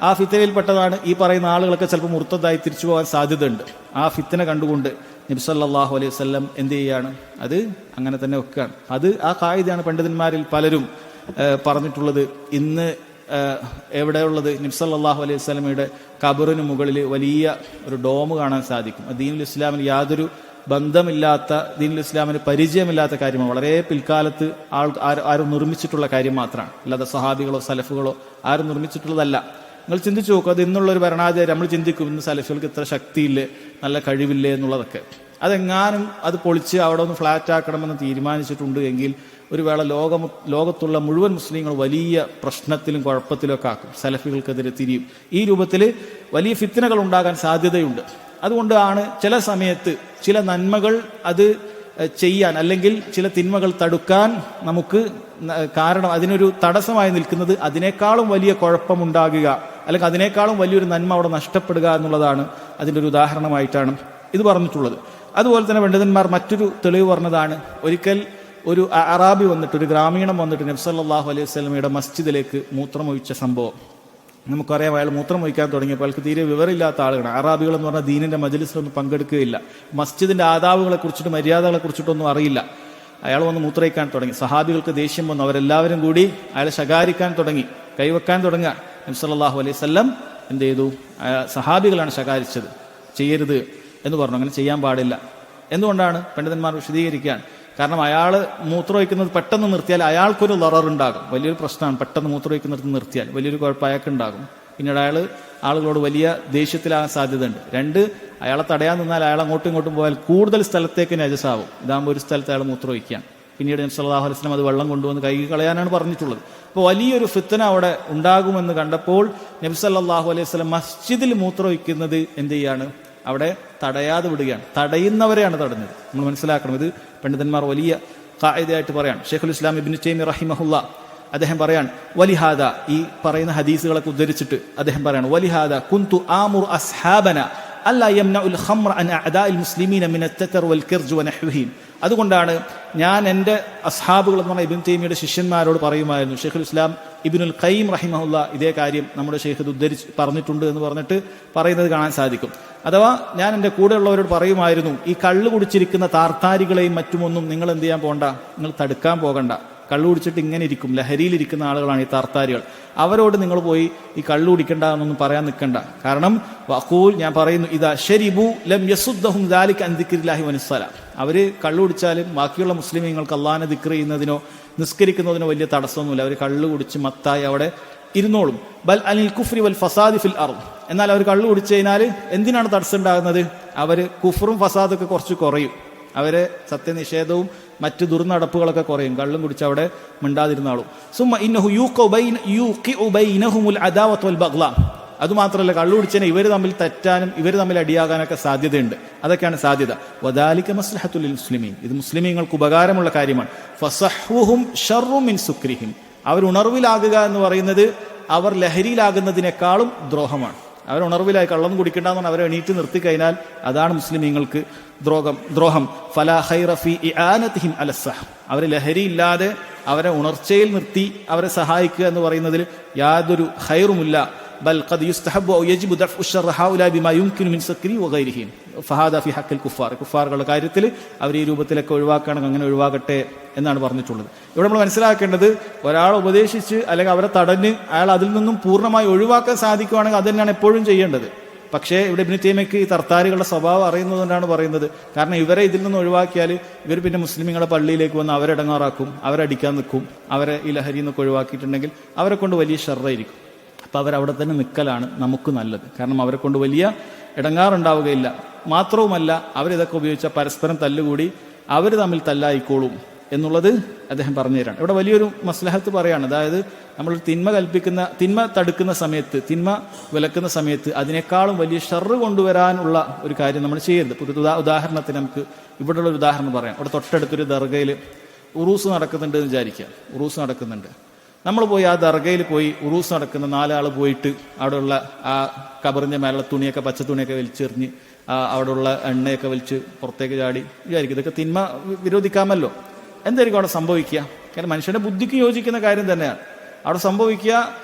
ആ ഫിത്നയിൽപ്പെട്ടതാണ് ഈ പറയുന്ന ആളുകളൊക്കെ ചിലപ്പോൾ മുർത്തദായി തിരിച്ചു പോകാൻ സാധ്യതയുണ്ട്. ആ ഫിത്ന കണ്ടുകൊണ്ട് നബി സല്ലല്ലാഹു അലൈഹി വസല്ലം എന്ത് ചെയ്യാണ്? അത് അങ്ങനെ തന്നെ വെക്കുകയാണ്. അത് ആ കായികയാണ് പണ്ഡിതന്മാരിൽ പലരും പറഞ്ഞിട്ടുള്ളത്. ഇന്ന് എവിടെയുള്ളത്? നബി സല്ലല്ലാഹു അലൈഹി വസല്ലമയുടെ ഖബറിന് മുകളിൽ വലിയ ഒരു ഡോം കാണാൻ സാധിക്കും. ദീനുൽ ഇസ്ലാമിന് യാതൊരു ബന്ധമില്ലാത്ത, ദീനുൽ ഇസ്ലാമിന് പരിചയമില്ലാത്ത കാര്യമാണ്. വളരെ പിൽക്കാലത്ത് ആരും നിർമ്മിച്ചിട്ടുള്ള കാര്യം മാത്രമാണ്, അല്ലാതെ സഹാബികളോ സലഫുകളോ ആരും നിർമ്മിച്ചിട്ടുള്ളതല്ല. നിങ്ങൾ ചിന്തിച്ചു നോക്കുക, അത് ഇന്നുള്ളൊരു ഭരണാധികാരി നമ്മൾ ചിന്തിക്കും ഇന്ന് സലഫുകൾക്ക് ഇത്ര ശക്തിയില്ലേ, നല്ല കഴിവില്ലേ എന്നുള്ളതൊക്കെ. അതെങ്ങാനും അത് പൊളിച്ച് അവിടെ ഒന്ന് ഫ്ലാറ്റ് ആക്കണമെന്ന് തീരുമാനിച്ചിട്ടുണ്ട് എങ്കിൽ ഒരു വേള ലോകത്തുള്ള മുഴുവൻ മുസ്ലിങ്ങൾ വലിയ പ്രശ്നത്തിലും കുഴപ്പത്തിലൊക്കെ ആക്കും, സലഫികൾക്കെതിരെ തിരിയും. ഈ രൂപത്തിൽ വലിയ ഫിത്നകൾ ഉണ്ടാകാൻ സാധ്യതയുണ്ട്. അതുകൊണ്ടാണ് ചില സമയത്ത് ചില നന്മകൾ അത് ചെയ്യാൻ അല്ലെങ്കിൽ ചില തിന്മകൾ തടുക്കാൻ നമുക്ക് കാരണം അതിനൊരു തടസ്സമായി നിൽക്കുന്നത് അതിനേക്കാളും വലിയ കുഴപ്പമുണ്ടാകുക അല്ലെങ്കിൽ അതിനേക്കാളും വലിയൊരു നന്മ അവിടെ നഷ്ടപ്പെടുക എന്നുള്ളതാണ് അതിൻ്റെ ഒരു ഉദാഹരണമായിട്ടാണ് ഇത് പറഞ്ഞിട്ടുള്ളത്. അതുപോലെ തന്നെ പണ്ഡിതന്മാർ മറ്റൊരു തെളിവ് പറഞ്ഞതാണ്, ഒരിക്കൽ ഒരു അറാബി വന്നിട്ട്, ഒരു ഗ്രാമീണം വന്നിട്ട് നബി സല്ലല്ലാഹു അലൈഹി വസല്ലമയുടെ മസ്ജിദിലേക്ക് മൂത്രമൊഴിച്ച സംഭവം നമുക്കറിയാം. അയാൾ മൂത്രമൊഴിക്കാൻ തുടങ്ങിയപ്പോൾ അയാൾക്ക് തീരെ വിവരമില്ലാത്ത ആളുകളാണ്. അറാബികൾ എന്ന് പറഞ്ഞാൽ ദീനിന്റെ മജ്ലിസിലൊന്നും പങ്കെടുക്കുകയില്ല, മസ്ജിദിന്റെ ആദാബുകളെ കുറിച്ചിട്ട് മര്യാദകളെ കുറിച്ചിട്ടൊന്നും അറിയില്ല. അയാൾ വന്ന് മൂത്രയിക്കാൻ തുടങ്ങി. സഹാബികൾക്ക് ദേഷ്യം വന്നു, അവരെല്ലാവരും കൂടി അയാളെ ശകാരിക്കാൻ തുടങ്ങി, കൈവെക്കാൻ തുടങ്ങുക. നബി സല്ലല്ലാഹു അലൈഹി വസല്ലം എന്ത് ചെയ്തു? സഹാബികളാണ് ശകാരിച്ചത്, ചെയ്യരുത് എന്ന് പറഞ്ഞു. അങ്ങനെ ചെയ്യാൻ പാടില്ല. എന്തുകൊണ്ടാണ്? പണ്ഡിതന്മാർ വിശദീകരിക്കുകയാണ്. കാരണം അയാൾ മൂത്രമൊഴിക്കുന്നത് പെട്ടെന്ന് നിർത്തിയാൽ അയാൾക്കൊരു ലററുണ്ടാകും, വലിയൊരു പ്രശ്നമാണ്. പെട്ടെന്ന് മൂത്രമൊഴിക്കുന്നിടത്ത് നിർത്തിയാൽ വലിയൊരു കുഴപ്പം അയാൾക്കുണ്ടാകും. പിന്നീട് അയാൾ ആളുകളോട് വലിയ ദേഷ്യത്തിലാകാൻ സാധ്യതയുണ്ട്. രണ്ട്, അയാളെ തടയാൻ നിന്നാൽ അയാൾ അങ്ങോട്ടും ഇങ്ങോട്ടും പോയാൽ കൂടുതൽ സ്ഥലത്തേക്ക് നജസാവും. ഇതാകുമ്പോൾ ഒരു സ്ഥലത്ത് അയാൾ മൂത്രമൊഴിക്കാൻ, പിന്നീട് നബി സല്ലല്ലാഹു അലൈഹി വസല്ലം അത് വെള്ളം കൊണ്ടുവന്ന് കഴുകി കളയാനാണ് പറഞ്ഞിട്ടുള്ളത്. അപ്പോൾ വലിയൊരു ഫിത്ന അവിടെ ഉണ്ടാകുമെന്ന് കണ്ടപ്പോൾ നബി സല്ലല്ലാഹു അലൈഹി വസല്ലം മസ്ജിദിൽ മൂത്രമൊഴിക്കുന്നത് എന്ത് ചെയ്യാണ്? അവിടെ തടയാതെ വിടുകയാണ്. തടയുന്നവരെയാണ് തടഞ്ഞത്. നമ്മൾ മനസ്സിലാക്കണം. ഇത് പണ്ഡിതന്മാർ വലിയ ഖായിദയായിട്ട് പറയാണ്. ഷെയ്ഖുൽ ഇസ്ലാം ഇബ്നു തൈമിയ്യ റഹിമഹുല്ലാ അദ്ദേഹം പറയാണ്, വലിഹാദ, ഈ പറയുന്ന ഹദീസുകളൊക്കെ ഉദ്ധരിച്ചിട്ട് അദ്ദേഹം പറയാണ്, വലിഹാദ കുന്തു ആമുർ അസ്ഹാബന അല്ലാ യംനഉൽ ഖംറ അൻ അഅദാഇൽ മുസ്ലിമീന മിന അത്തർ വൽ കിർജ് വനഹ്വിഹിം. അതുകൊണ്ടാണ് ഞാൻ എൻ്റെ അസ്ഹാബുകൾ എന്ന് പറഞ്ഞ ഇബ്നു തൈമിയ്യയുടെ ശിഷ്യന്മാരോട് പറയുമായിരുന്നു. ഷെയ്ഖുൽ ഇസ്ലാം ഇബ്നുൽ ഖയ്യിം റഹിമഹുല്ലാ ഇതേ കാര്യം നമ്മുടെ ഷെയ്ഖ് ഉദ്ധരിച്ച് പറഞ്ഞിട്ടുണ്ട് എന്ന് പറഞ്ഞിട്ട് പറയുന്നത് കാണാൻ സാധിക്കും. അഥവാ ഞാൻ എൻ്റെ കൂടെയുള്ളവരോട് പറയുമായിരുന്നു, ഈ കള്ളു കുടിച്ചിരിക്കുന്ന താർത്താരികളെയും മറ്റുമൊന്നും നിങ്ങൾ എന്ത് ചെയ്യാൻ പോകണ്ട, നിങ്ങൾ തടുക്കാൻ പോകണ്ട. കള്ളു കുടിച്ചിട്ട് ഇങ്ങനെ ഇരിക്കും, ലഹരിയിലിരിക്കുന്ന ആളുകളാണ് ഈ താർത്താരികൾ. അവരോട് നിങ്ങൾ പോയി ഈ കള്ളു കുടിക്കണ്ട എന്നൊന്നും പറയാൻ നിൽക്കണ്ട. കാരണം വഖൂൽ, ഞാൻ പറയുന്നു, ഇദാ ശരിബു ലം യസുദ്ദഹും ദാലിക അൻ ദിക്രില്ലാഹി വനിസ്സലാ. അവർ കള്ളു കുടിച്ചാലും ബാക്കിയുള്ള മുസ്ലിമീങ്ങൾക്ക് അള്ളാഹിനെ ദിക്ർ ചെയ്യുന്നതിനോ നിസ്കരിക്കുന്നതിനോ വലിയ തടസ്സമൊന്നുമില്ല. അവർ കള്ളു കുടിച്ച് മത്തായി അവിടെ ഇരുന്നോളും. ബൽ അനിൽ കുഫ്രി വൽ ഫസാദി ഫിൽ അർദ്. എന്നാൽ അവർ കള്ളു കുടിച്ചു കഴിഞ്ഞാൽ എന്തിനാണ് തടസ്സം ഉണ്ടാകുന്നത്? അവർ കുഫറും ഫസാദൊക്കെ കുറച്ച് കുറയും, അവരെ സത്യനിഷേധവും മറ്റ് ദുർനടപ്പുകളൊക്കെ കുറയും. കള്ളും കുടിച്ച് അവിടെ മിണ്ടാതിരുന്നാളും. സുമ്മ ഇന്നഹു യൂഖിഉ ബൈനഹുമുൽ അദാവത വൽ ബഗ്ള. അതുമാത്രമല്ല, കള്ളു കുടിച്ചതിനെ ഇവർ തമ്മിൽ തെറ്റാനും ഇവർ തമ്മിൽ അടിയാകാനൊക്കെ സാധ്യതയുണ്ട്. അതൊക്കെയാണ് സാധ്യത. വദാലിക മസ്ലഹത്തുൽ ലിൽ മുസ്ലിമീൻ. ഇത് മുസ്ലിമീങ്ങൾക്ക് ഉപകാരമുള്ള കാര്യമാണ്. ഫസഹ്വുഹും ശർറു മിൻ സുക്രിഹിം. അവർ ഉണർവിലാകുക എന്ന് പറയുന്നത് അവർ ലഹരിയിലാകുന്നതിനേക്കാളും ദ്രോഹമാണ്. അവർ ഉണർവിലായി കള്ളൊന്നും കുടിക്കേണ്ടെന്ന് അവരെ എണീറ്റ് നിർത്തി കഴിഞ്ഞാൽ അതാണ് മുസ്ലിമീങ്ങൾക്ക് ദ്രോഹം. ഫലാ ഖൈറ ഫീ ഇആനതിഹിം അലസ്സഹ്. അവർ ലഹരിയില്ലാതെ അവരെ ഉണർച്ചയിൽ നിർത്തി അവരെ സഹായിക്കുക എന്ന് പറയുന്നതിൽ യാതൊരു ഖൈറുമില്ല. ബൽ ഖദ് യുസ്തഹബ്ബു ഔ യജിബു ദഫ്ഉ ശർറ ഹൗലാ ബിമാ യുംകിനു മിൻ സക്രി വഗൈരിഹിം ഫഹാദ ഫി ഹഖിൽ കുഫാർ. കുഫാറുകളുടെ കാര്യത്തിൽ അവർ ഈ രൂപത്തിലൊക്കെ ഒഴിവാക്കുകയാണെങ്കിൽ അങ്ങനെ ഒഴിവാകട്ടെ എന്നാണ് പറഞ്ഞിട്ടുള്ളത്. ഇവിടെ നമ്മൾ മനസ്സിലാക്കേണ്ടത്, ഒരാൾ ഉപദേശിച്ച് അല്ലെങ്കിൽ അവരെ തടഞ്ഞ് അയാൾ അതിൽ നിന്നും പൂർണ്ണമായി ഒഴിവാക്കാൻ സാധിക്കുകയാണെങ്കിൽ അത് തന്നെയാണ് എപ്പോഴും ചെയ്യേണ്ടത്. പക്ഷേ ഇവിടെ ഇബ്നു തൈമിയ്യക്ക് ഈ തർത്താരികളുടെ സ്വഭാവം അറിയുന്നതുകൊണ്ടാണ് പറയുന്നത്. കാരണം ഇവരെ ഇതിൽ നിന്ന് ഒഴിവാക്കിയാൽ ഇവർ പിന്നെ മുസ്ലിമീങ്ങളുടെ പള്ളിയിലേക്ക് വന്ന് അവരെ ഇടങ്ങാറാക്കും, അവരടിക്കാൻ നിൽക്കും. അവരെ ഈ ലഹരിയിൽ നിന്നൊക്കെ ഒഴിവാക്കിയിട്ടുണ്ടെങ്കിൽ അവരെ കൊണ്ട് വലിയ ഷർറായിരിക്കും. അപ്പോൾ അവരവിടെ തന്നെ നിൽക്കലാണ് നമുക്ക് നല്ലത്. കാരണം അവരെ കൊണ്ട് വലിയ ഇടങ്ങാറുണ്ടാവുകയില്ല. മാത്രവുമല്ല, അവരിതൊക്കെ ഉപയോഗിച്ച പരസ്പരം തല്ലുകൂടി അവർ തമ്മിൽ തല്ലായിക്കോളും എന്നുള്ളത് അദ്ദേഹം പറഞ്ഞു തരാണ്. ഇവിടെ വലിയൊരു മസ്ലഹത്ത് പറയാണ്. അതായത് നമ്മൾ തിന്മ തടുക്കുന്ന സമയത്ത്, തിന്മ വിലക്കുന്ന സമയത്ത് അതിനേക്കാളും വലിയ ഷർറ് കൊണ്ടുവരാനുള്ള ഒരു കാര്യം നമ്മൾ ചെയ്യരുത്. ഒരു ഉദാഹരണത്തിന് നമുക്ക് ഇവിടെയുള്ള ഒരു ഉദാഹരണം പറയാം. ഇവിടെ തൊട്ടടുത്തൊരു ദർഗയിൽ ഉറൂസ് നടക്കുന്നുണ്ട് എന്ന് വിചാരിക്കുക. ഉറൂസ് നടക്കുന്നുണ്ട്. നമ്മൾ പോയി ആ ദർഗയിൽ പോയി ഉറൂസ് നടക്കുന്ന 4 ആൾ പോയിട്ട് അവിടെയുള്ള ആ കബറിൻ്റെ മേലുള്ള തുണിയൊക്കെ, പച്ച തുണിയൊക്കെ വലിച്ചെറിഞ്ഞ് അവിടെയുള്ള എണ്ണയൊക്കെ വലിച്ച് പുറത്തേക്ക് ചാടി വിചാരിക്കും. ഇതൊക്കെ തിന്മ വിരോധിക്കാമല്ലോ. എന്തായിരിക്കും അവിടെ സംഭവിക്കുക? കാരണം മനുഷ്യന്റെ ബുദ്ധിക്ക് യോജിക്കുന്ന കാര്യം തന്നെയാണ് അവിടെ സംഭവിക്കുക.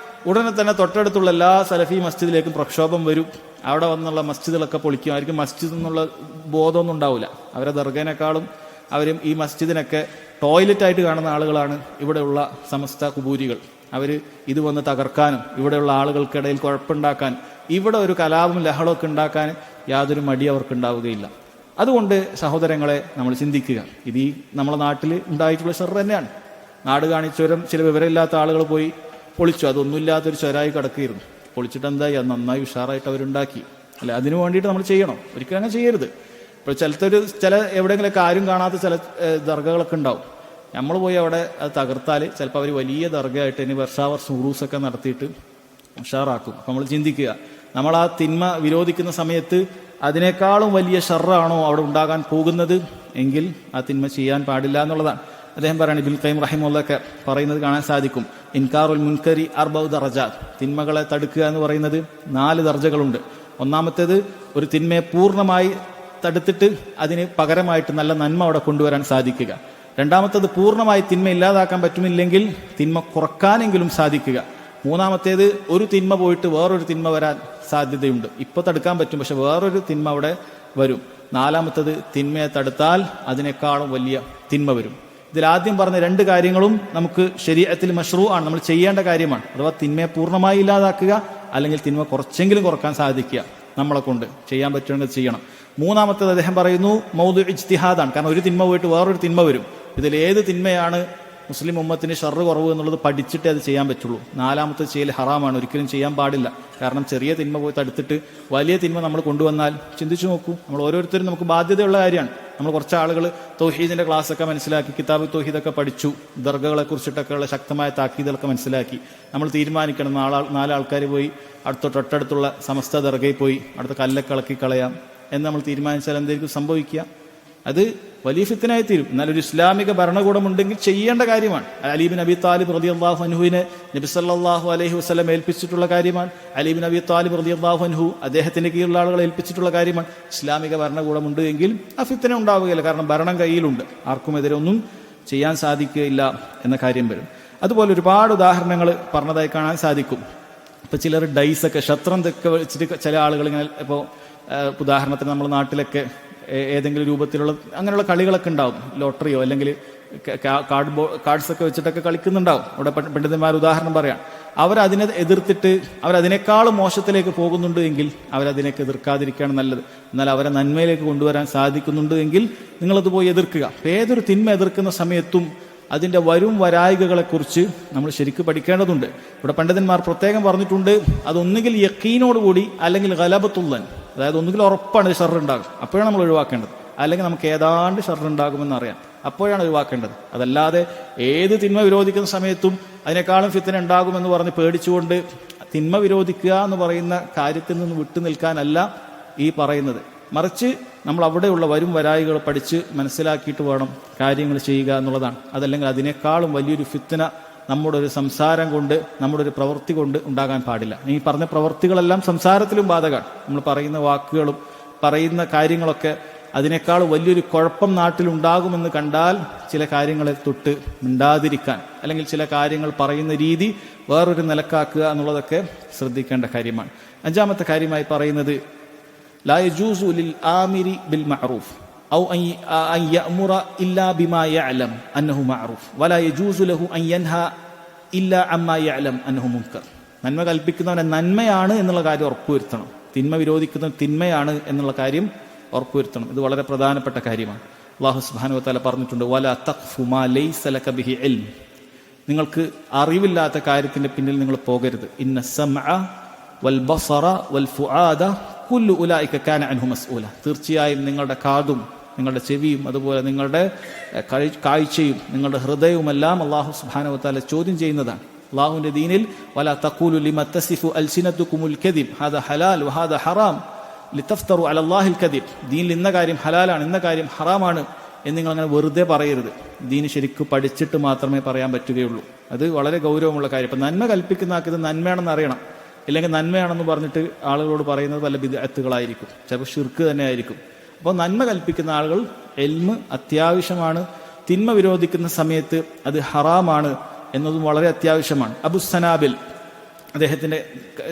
ഉടനെ തന്നെ തൊട്ടടുത്തുള്ള എല്ലാ സലഫി മസ്ജിദിലേക്കും പ്രക്ഷോഭം വരും. അവിടെ വന്നുള്ള മസ്ജിദുകളൊക്കെ പൊളിക്കും. അവർക്ക് മസ്ജിദ് എന്നുള്ള ബോധമൊന്നും ഉണ്ടാവില്ല. അവരെ ദർഗേനേക്കാളും അവരും ഈ മസ്ജിദിനൊക്കെ ടോയ്ലറ്റായിട്ട് കാണുന്ന ആളുകളാണ് ഇവിടെയുള്ള സമസ്ത കുബൂരികൾ. അവർ ഇത് വന്ന് തകർക്കാനും ഇവിടെയുള്ള ആളുകൾക്കിടയിൽ കുഴപ്പമുണ്ടാക്കാൻ, ഇവിടെ ഒരു കലാപം ലഹളമൊക്കെ ഉണ്ടാക്കാൻ യാതൊരു മടി അവർക്ക് ഉണ്ടാവുകയില്ല. അതുകൊണ്ട് സഹോദരങ്ങളെ, നമ്മൾ ചിന്തിക്കുക. ഇത് ഈ നമ്മളെ നാട്ടിൽ ഉണ്ടായിട്ടുള്ള ഷർറ് തന്നെയാണ്. നാട് കാണിച്ചവരും ചില വിവരമില്ലാത്ത ആളുകൾ പോയി പൊളിച്ചു. അതൊന്നുമില്ലാത്തൊരു ചൊരായി കിടക്കുകയായിരുന്നു. പൊളിച്ചിട്ട് എന്തായി? അത് നന്നായി ഉഷാറായിട്ട് അവരുണ്ടാക്കി. അല്ല, അതിനു വേണ്ടിയിട്ട് നമ്മൾ ചെയ്യണം. ഒരിക്കലും അങ്ങനെ ചെയ്യരുത്. ഇപ്പോൾ ചില എവിടെയെങ്കിലൊക്കെ ആരും കാണാത്ത ചില ദർഗകളൊക്കെ ഉണ്ടാവും. നമ്മൾ പോയി അവിടെ അത് തകർത്താൽ ചിലപ്പോൾ അവർ വലിയ ദർഗയായിട്ട് ഇനി വർഷാവർഷം ഉറൂസൊക്കെ നടത്തിയിട്ട് ഉഷാറാക്കും. അപ്പം നമ്മൾ ചിന്തിക്കുക, നമ്മൾ ആ തിന്മ വിരോധിക്കുന്ന സമയത്ത് അതിനേക്കാളും വലിയ ഷർറാണോ അവിടെ ഉണ്ടാകാൻ പോകുന്നത് എങ്കിൽ ആ തിന്മ ചെയ്യാൻ പാടില്ല എന്നുള്ളതാണ്. അദ്ദേഹം പറയുന്നത്, ഇബ്നുൽ ഖയ്യിം റഹിമഹുല്ലാഹ് പറയുന്നത് കാണാൻ സാധിക്കും. ഇൻകാറുൽ മുൻകരി 4 ദറജാത്ത്. തിന്മകളെ തടുക്കുക എന്ന് പറയുന്നത് 4 ദർജകളുണ്ട്. ഒന്നാമത്തേത്, ഒരു തിന്മയെ പൂർണ്ണമായി തടുത്തിട്ട് അതിന് പകരമായിട്ട് നല്ല നന്മ അവിടെ കൊണ്ടുവരാൻ സാധിക്കുക. രണ്ടാമത്തേത്, പൂർണ്ണമായി തിന്മ ഇല്ലാതാക്കാൻ പറ്റുന്നില്ലെങ്കിൽ തിന്മ കുറക്കാനെങ്കിലും സാധിക്കുക. മൂന്നാമത്തേത്, ഒരു തിന്മ പോയിട്ട് വേറൊരു തിന്മ വരാൻ സാധ്യതയുണ്ട്. ഇപ്പോൾ തടുക്കാൻ പറ്റും, പക്ഷെ വേറൊരു തിന്മ അവിടെ വരും. നാലാമത്തേത്, തിന്മയെ തടുത്താൽ അതിനേക്കാളും വലിയ തിന്മ വരും. ഇതിലാദ്യം പറഞ്ഞ 2 കാര്യങ്ങളും നമുക്ക് ശരീഅത്തിൽ മശ്റൂ ആണ്, നമ്മൾ ചെയ്യേണ്ട കാര്യമാണ്. അഥവാ തിന്മയെ പൂർണ്ണമായി ഇല്ലാതാക്കുക, അല്ലെങ്കിൽ തിന്മ കുറച്ചെങ്കിലും കുറക്കാൻ സാധിക്കുക. നമ്മളെ കൊണ്ട് ചെയ്യാൻ പറ്റുമെങ്കിൽ ചെയ്യണം. മൂന്നാമത്തേത് അദ്ദേഹം പറയുന്നു മൗദു ഇജ്തിഹാദാണ്. കാരണം ഒരു തിന്മ പോയിട്ട് വേറൊരു തിന്മ വരും. ഇതിലേത് തിന്മയാണ് മുസ്ലിം ഉമ്മത്തിന് ഷർറ് കുറവ് എന്നുള്ളത് പഠിച്ചിട്ടേ അത് ചെയ്യാൻ പറ്റുള്ളൂ. നാലാമത്തെ ചെയ്യൽ ഹറാമാണ്, ഒരിക്കലും ചെയ്യാൻ പാടില്ല. കാരണം ചെറിയ തിന്മ പോയി തടുത്തിട്ട് വലിയ തിന്മ നമ്മൾ കൊണ്ടുവന്നാൽ ചിന്തിച്ചു നോക്കൂ, നമ്മൾ ഓരോരുത്തരും നമുക്ക് ബാധ്യതയുള്ള കാര്യമാണ്. നമ്മൾ കുറച്ച് ആളുകൾ തൗഹീദിന്റെ ക്ലാസ്സൊക്കെ മനസ്സിലാക്കി, കിതാബ് തൗഹീദൊക്കെ പഠിച്ചു, ദർഗകളെ കുറിച്ചിട്ടൊക്കെയുള്ള ശക്തമായ താക്കീതുകളൊക്കെ മനസ്സിലാക്കി. നമ്മൾ തീരുമാനിക്കണം, നാലാൾക്കാർ പോയി തൊട്ടടുത്തുള്ള സമസ്ത ദർഗയിൽ പോയി അടുത്ത കല്ലൊക്കെ ഇളക്കി കളയാം എന്ന് നമ്മൾ തീരുമാനിച്ചാൽ എന്തായിരിക്കും സംഭവിക്കുക? അത് വലിയ ഫിത്നയായി തീരും. എന്നാൽ ഒരു ഇസ്ലാമിക ഭരണകൂടം ഉണ്ടെങ്കിൽ ചെയ്യേണ്ട കാര്യമാണ്. അലി ബിൻ അബി താലിബ് റളിയല്ലാഹു അൻഹുവിനെ നബി സല്ലല്ലാഹു അലൈഹി വസല്ലം ഏൽപ്പിച്ചിട്ടുള്ള കാര്യമാണ്. അലി ബിൻ അബി താലിബ് റളിയല്ലാഹു അൻഹു അദ്ദേഹത്തിന്റെ കീഴിലുള്ള ആളുകളെ ഏൽപ്പിച്ചിട്ടുള്ള കാര്യമാണ്. ഇസ്ലാമിക ഭരണകൂടം ഉണ്ട് എങ്കിൽ ആ ഫിത്ന ഉണ്ടാവുകയില്ല. കാരണം ഭരണം കയ്യിലുണ്ട്, ആർക്കുമെതിരെ ഒന്നും ചെയ്യാൻ സാധിക്കുകയില്ല എന്ന കാര്യം വരും. അതുപോലെ ഒരുപാട് ഉദാഹരണങ്ങൾ പറഞ്ഞതായി കാണാൻ സാധിക്കും. ഇപ്പൊ ചിലർ ഡൈസൊക്കെ ഷത്രന്തൊക്കെ വെച്ചിട്ട് ചില ആളുകൾ ഇങ്ങനെ, ഇപ്പോൾ ഉദാഹരണത്തിന് നമ്മുടെ നാട്ടിലൊക്കെ ഏതെങ്കിലും രൂപത്തിലുള്ള അങ്ങനെയുള്ള കളികളൊക്കെ ഉണ്ടാവും, ലോട്ടറിയോ അല്ലെങ്കിൽ കാർഡ്സൊക്കെ വെച്ചിട്ടൊക്കെ കളിക്കുന്നുണ്ടാവും. അവിടെ പണ്ഡിതന്മാർ ഉദാഹരണം പറയാം. അവരതിനെ എതിർത്തിട്ട് അവരതിനേക്കാളും മോശത്തിലേക്ക് പോകുന്നുണ്ട് എങ്കിൽ അവരതിനേക്ക് എതിർക്കാതിരിക്കുകയാണ് നല്ലത്. എന്നാൽ അവരെ നന്മയിലേക്ക് കൊണ്ടുവരാൻ സാധിക്കുന്നുണ്ട് എങ്കിൽ നിങ്ങളത് പോയി എതിർക്കുക. ഏതൊരു തിന്മ എതിർക്കുന്ന സമയത്തും അതിൻ്റെ വരും വരായികകളെക്കുറിച്ച് നമ്മൾ ശരിക്കും പഠിക്കേണ്ടതുണ്ട്. ഇവിടെ പണ്ഡിതന്മാർ പ്രത്യേകം പറഞ്ഞിട്ടുണ്ട്, അതൊന്നുകിൽ യക്കീനോടുകൂടി അല്ലെങ്കിൽ ഗലബത്തുള്ളൻ, അതായത് ഒന്നുകിൽ ഉറപ്പാണ് ഷർറുണ്ടാകും, അപ്പോഴാണ് നമ്മൾ ഒഴിവാക്കേണ്ടത്. അല്ലെങ്കിൽ നമുക്ക് ഏതാണ്ട് ഷർറുണ്ടാകുമെന്ന് അറിയാം, അപ്പോഴാണ് ഒഴിവാക്കേണ്ടത്. അതല്ലാതെ ഏത് തിന്മ വിരോധിക്കുന്ന സമയത്തും അതിനേക്കാളും ഫിത്ന ഉണ്ടാകുമെന്ന് പറഞ്ഞ് പേടിച്ചുകൊണ്ട് തിന്മ വിരോധിക്കുക എന്ന് പറയുന്ന കാര്യത്തിൽ നിന്ന് വിട്ടു നിൽക്കാനല്ല ഈ പറയുന്നത്. മറിച്ച് നമ്മൾ അവിടെയുള്ള വരും വരായികൾ പഠിച്ച് മനസ്സിലാക്കിയിട്ട് വേണം കാര്യങ്ങൾ ചെയ്യുക എന്നുള്ളതാണ്. അതല്ലെങ്കിൽ അതിനേക്കാളും വലിയൊരു ഫിത്ന നമ്മുടെ ഒരു സംസാരം കൊണ്ട്, നമ്മുടെ ഒരു പ്രവൃത്തി കൊണ്ട് ഉണ്ടാകാൻ പാടില്ല. ഈ പറഞ്ഞ പ്രവൃത്തികളെല്ലാം സംസാരത്തിലും ബാധകമാണ്. നമ്മൾ പറയുന്ന വാക്കുകളും പറയുന്ന കാര്യങ്ങളൊക്കെ അതിനേക്കാൾ വലിയൊരു കുഴപ്പം നാട്ടിലുണ്ടാകുമെന്ന് കണ്ടാൽ ചില കാര്യങ്ങളെ തൊട്ട് മിണ്ടാതിരിക്കാൻ, അല്ലെങ്കിൽ ചില കാര്യങ്ങൾ പറയുന്ന രീതി വേറൊരു നിലക്കാക്കുക എന്നുള്ളതൊക്കെ ശ്രദ്ധിക്കേണ്ട കാര്യമാണ്. അഞ്ചാമത്തെ കാര്യമായി പറയുന്നത് لا يجوز للآمر بالمعروف أو أن يأمر إلا بما يعلم أنه معروف ولا يجوز له أن ينهى إلا عما يعلم أنه منكر. നന്മ കൽപ്പിക്കുന്നവനെ നന്മയാണ് എന്നുള്ള കാര്യം ഉറപ്പുവരുത്തണം, തിന്മ വിരോധിക്കുന്നവൻ തിന്മയാണ് എന്നുള്ള കാര്യം ഉറപ്പുവരുത്തണം. ഇത് വളരെ പ്രധാനപ്പെട്ട കാര്യമാണ്. അല്ലാഹു സുബ്ഹാനഹു വ തആല പറഞ്ഞിട്ടുണ്ട്, വലാ തഖ്ഫു മാ ലൈസ ലക ബിഹി ഇൽം. നിങ്ങൾക്ക് അറിവില്ലാത്ത കാര്യത്തിന്റെ പിന്നിൽ നിങ്ങൾ പോകരുത്. ഇന്ന സമഅ വൽ ബസറ വൽ ഫുആദ കുല്ലു ഉലൈക കാന അൻഹു മസ്ഊല. തീർച്ചയായും നിങ്ങളുടെ കാതും നിങ്ങളുടെ ചെവിയും അതുപോലെ നിങ്ങളുടെ കാഴ്ചയും നിങ്ങളുടെ ഹൃദയവുമെല്ലാം അല്ലാഹു സുബ്ഹാനഹു വ തആല ചോദ്യം ചെയ്യുന്നതാണ്. അല്ലാഹുവിന്റെ ദീനിൽ വലാ തഖൂലു ലിമ തസിഫു അൽസിനതുകുമുൽ കദിബ് ഹാദാ ഹലാൽ വഹാദാ ഹറാം ലിതഫ്തറു അലല്ലാഹിൽ കദിബ്. ദീനിൽ ഇന്ന കാര്യം ഹലാലാണ്, ഇന്ന കാര്യം ഹറാമാണ് എന്ന് നിങ്ങൾ അങ്ങനെ വെറുതെ പറയരുത്. ദീന് ശരിക്കും പഠിച്ചിട്ട് മാത്രമേ പറയാൻ പറ്റുകയുള്ളൂ. അത് വളരെ ഗൗരവമുള്ള കാര്യം. ഇപ്പം നന്മ കൽപ്പിക്കുന്ന ആക്കിയത് നന്മയാണെന്ന് അറിയണം. ഇല്ലെങ്കിൽ നന്മയാണെന്ന് പറഞ്ഞിട്ട് ആളുകളോട് പറയുന്നത് പല ബിദ്അത്തുകളായിരിക്കും, ചിലപ്പോൾ ശിർക്ക് തന്നെ ആയിരിക്കും. അപ്പോൾ നന്മ കൽപ്പിക്കുന്ന ആളുകൾ ഇൽമ് അത്യാവശ്യമാണ്. തിന്മ വിരോധിക്കുന്ന സമയത്ത് അത് ഹറാമാണ് എന്നതും വളരെ അത്യാവശ്യമാണ്. അബുസ്സനാബിൽ അദ്ദേഹത്തിൻ്റെ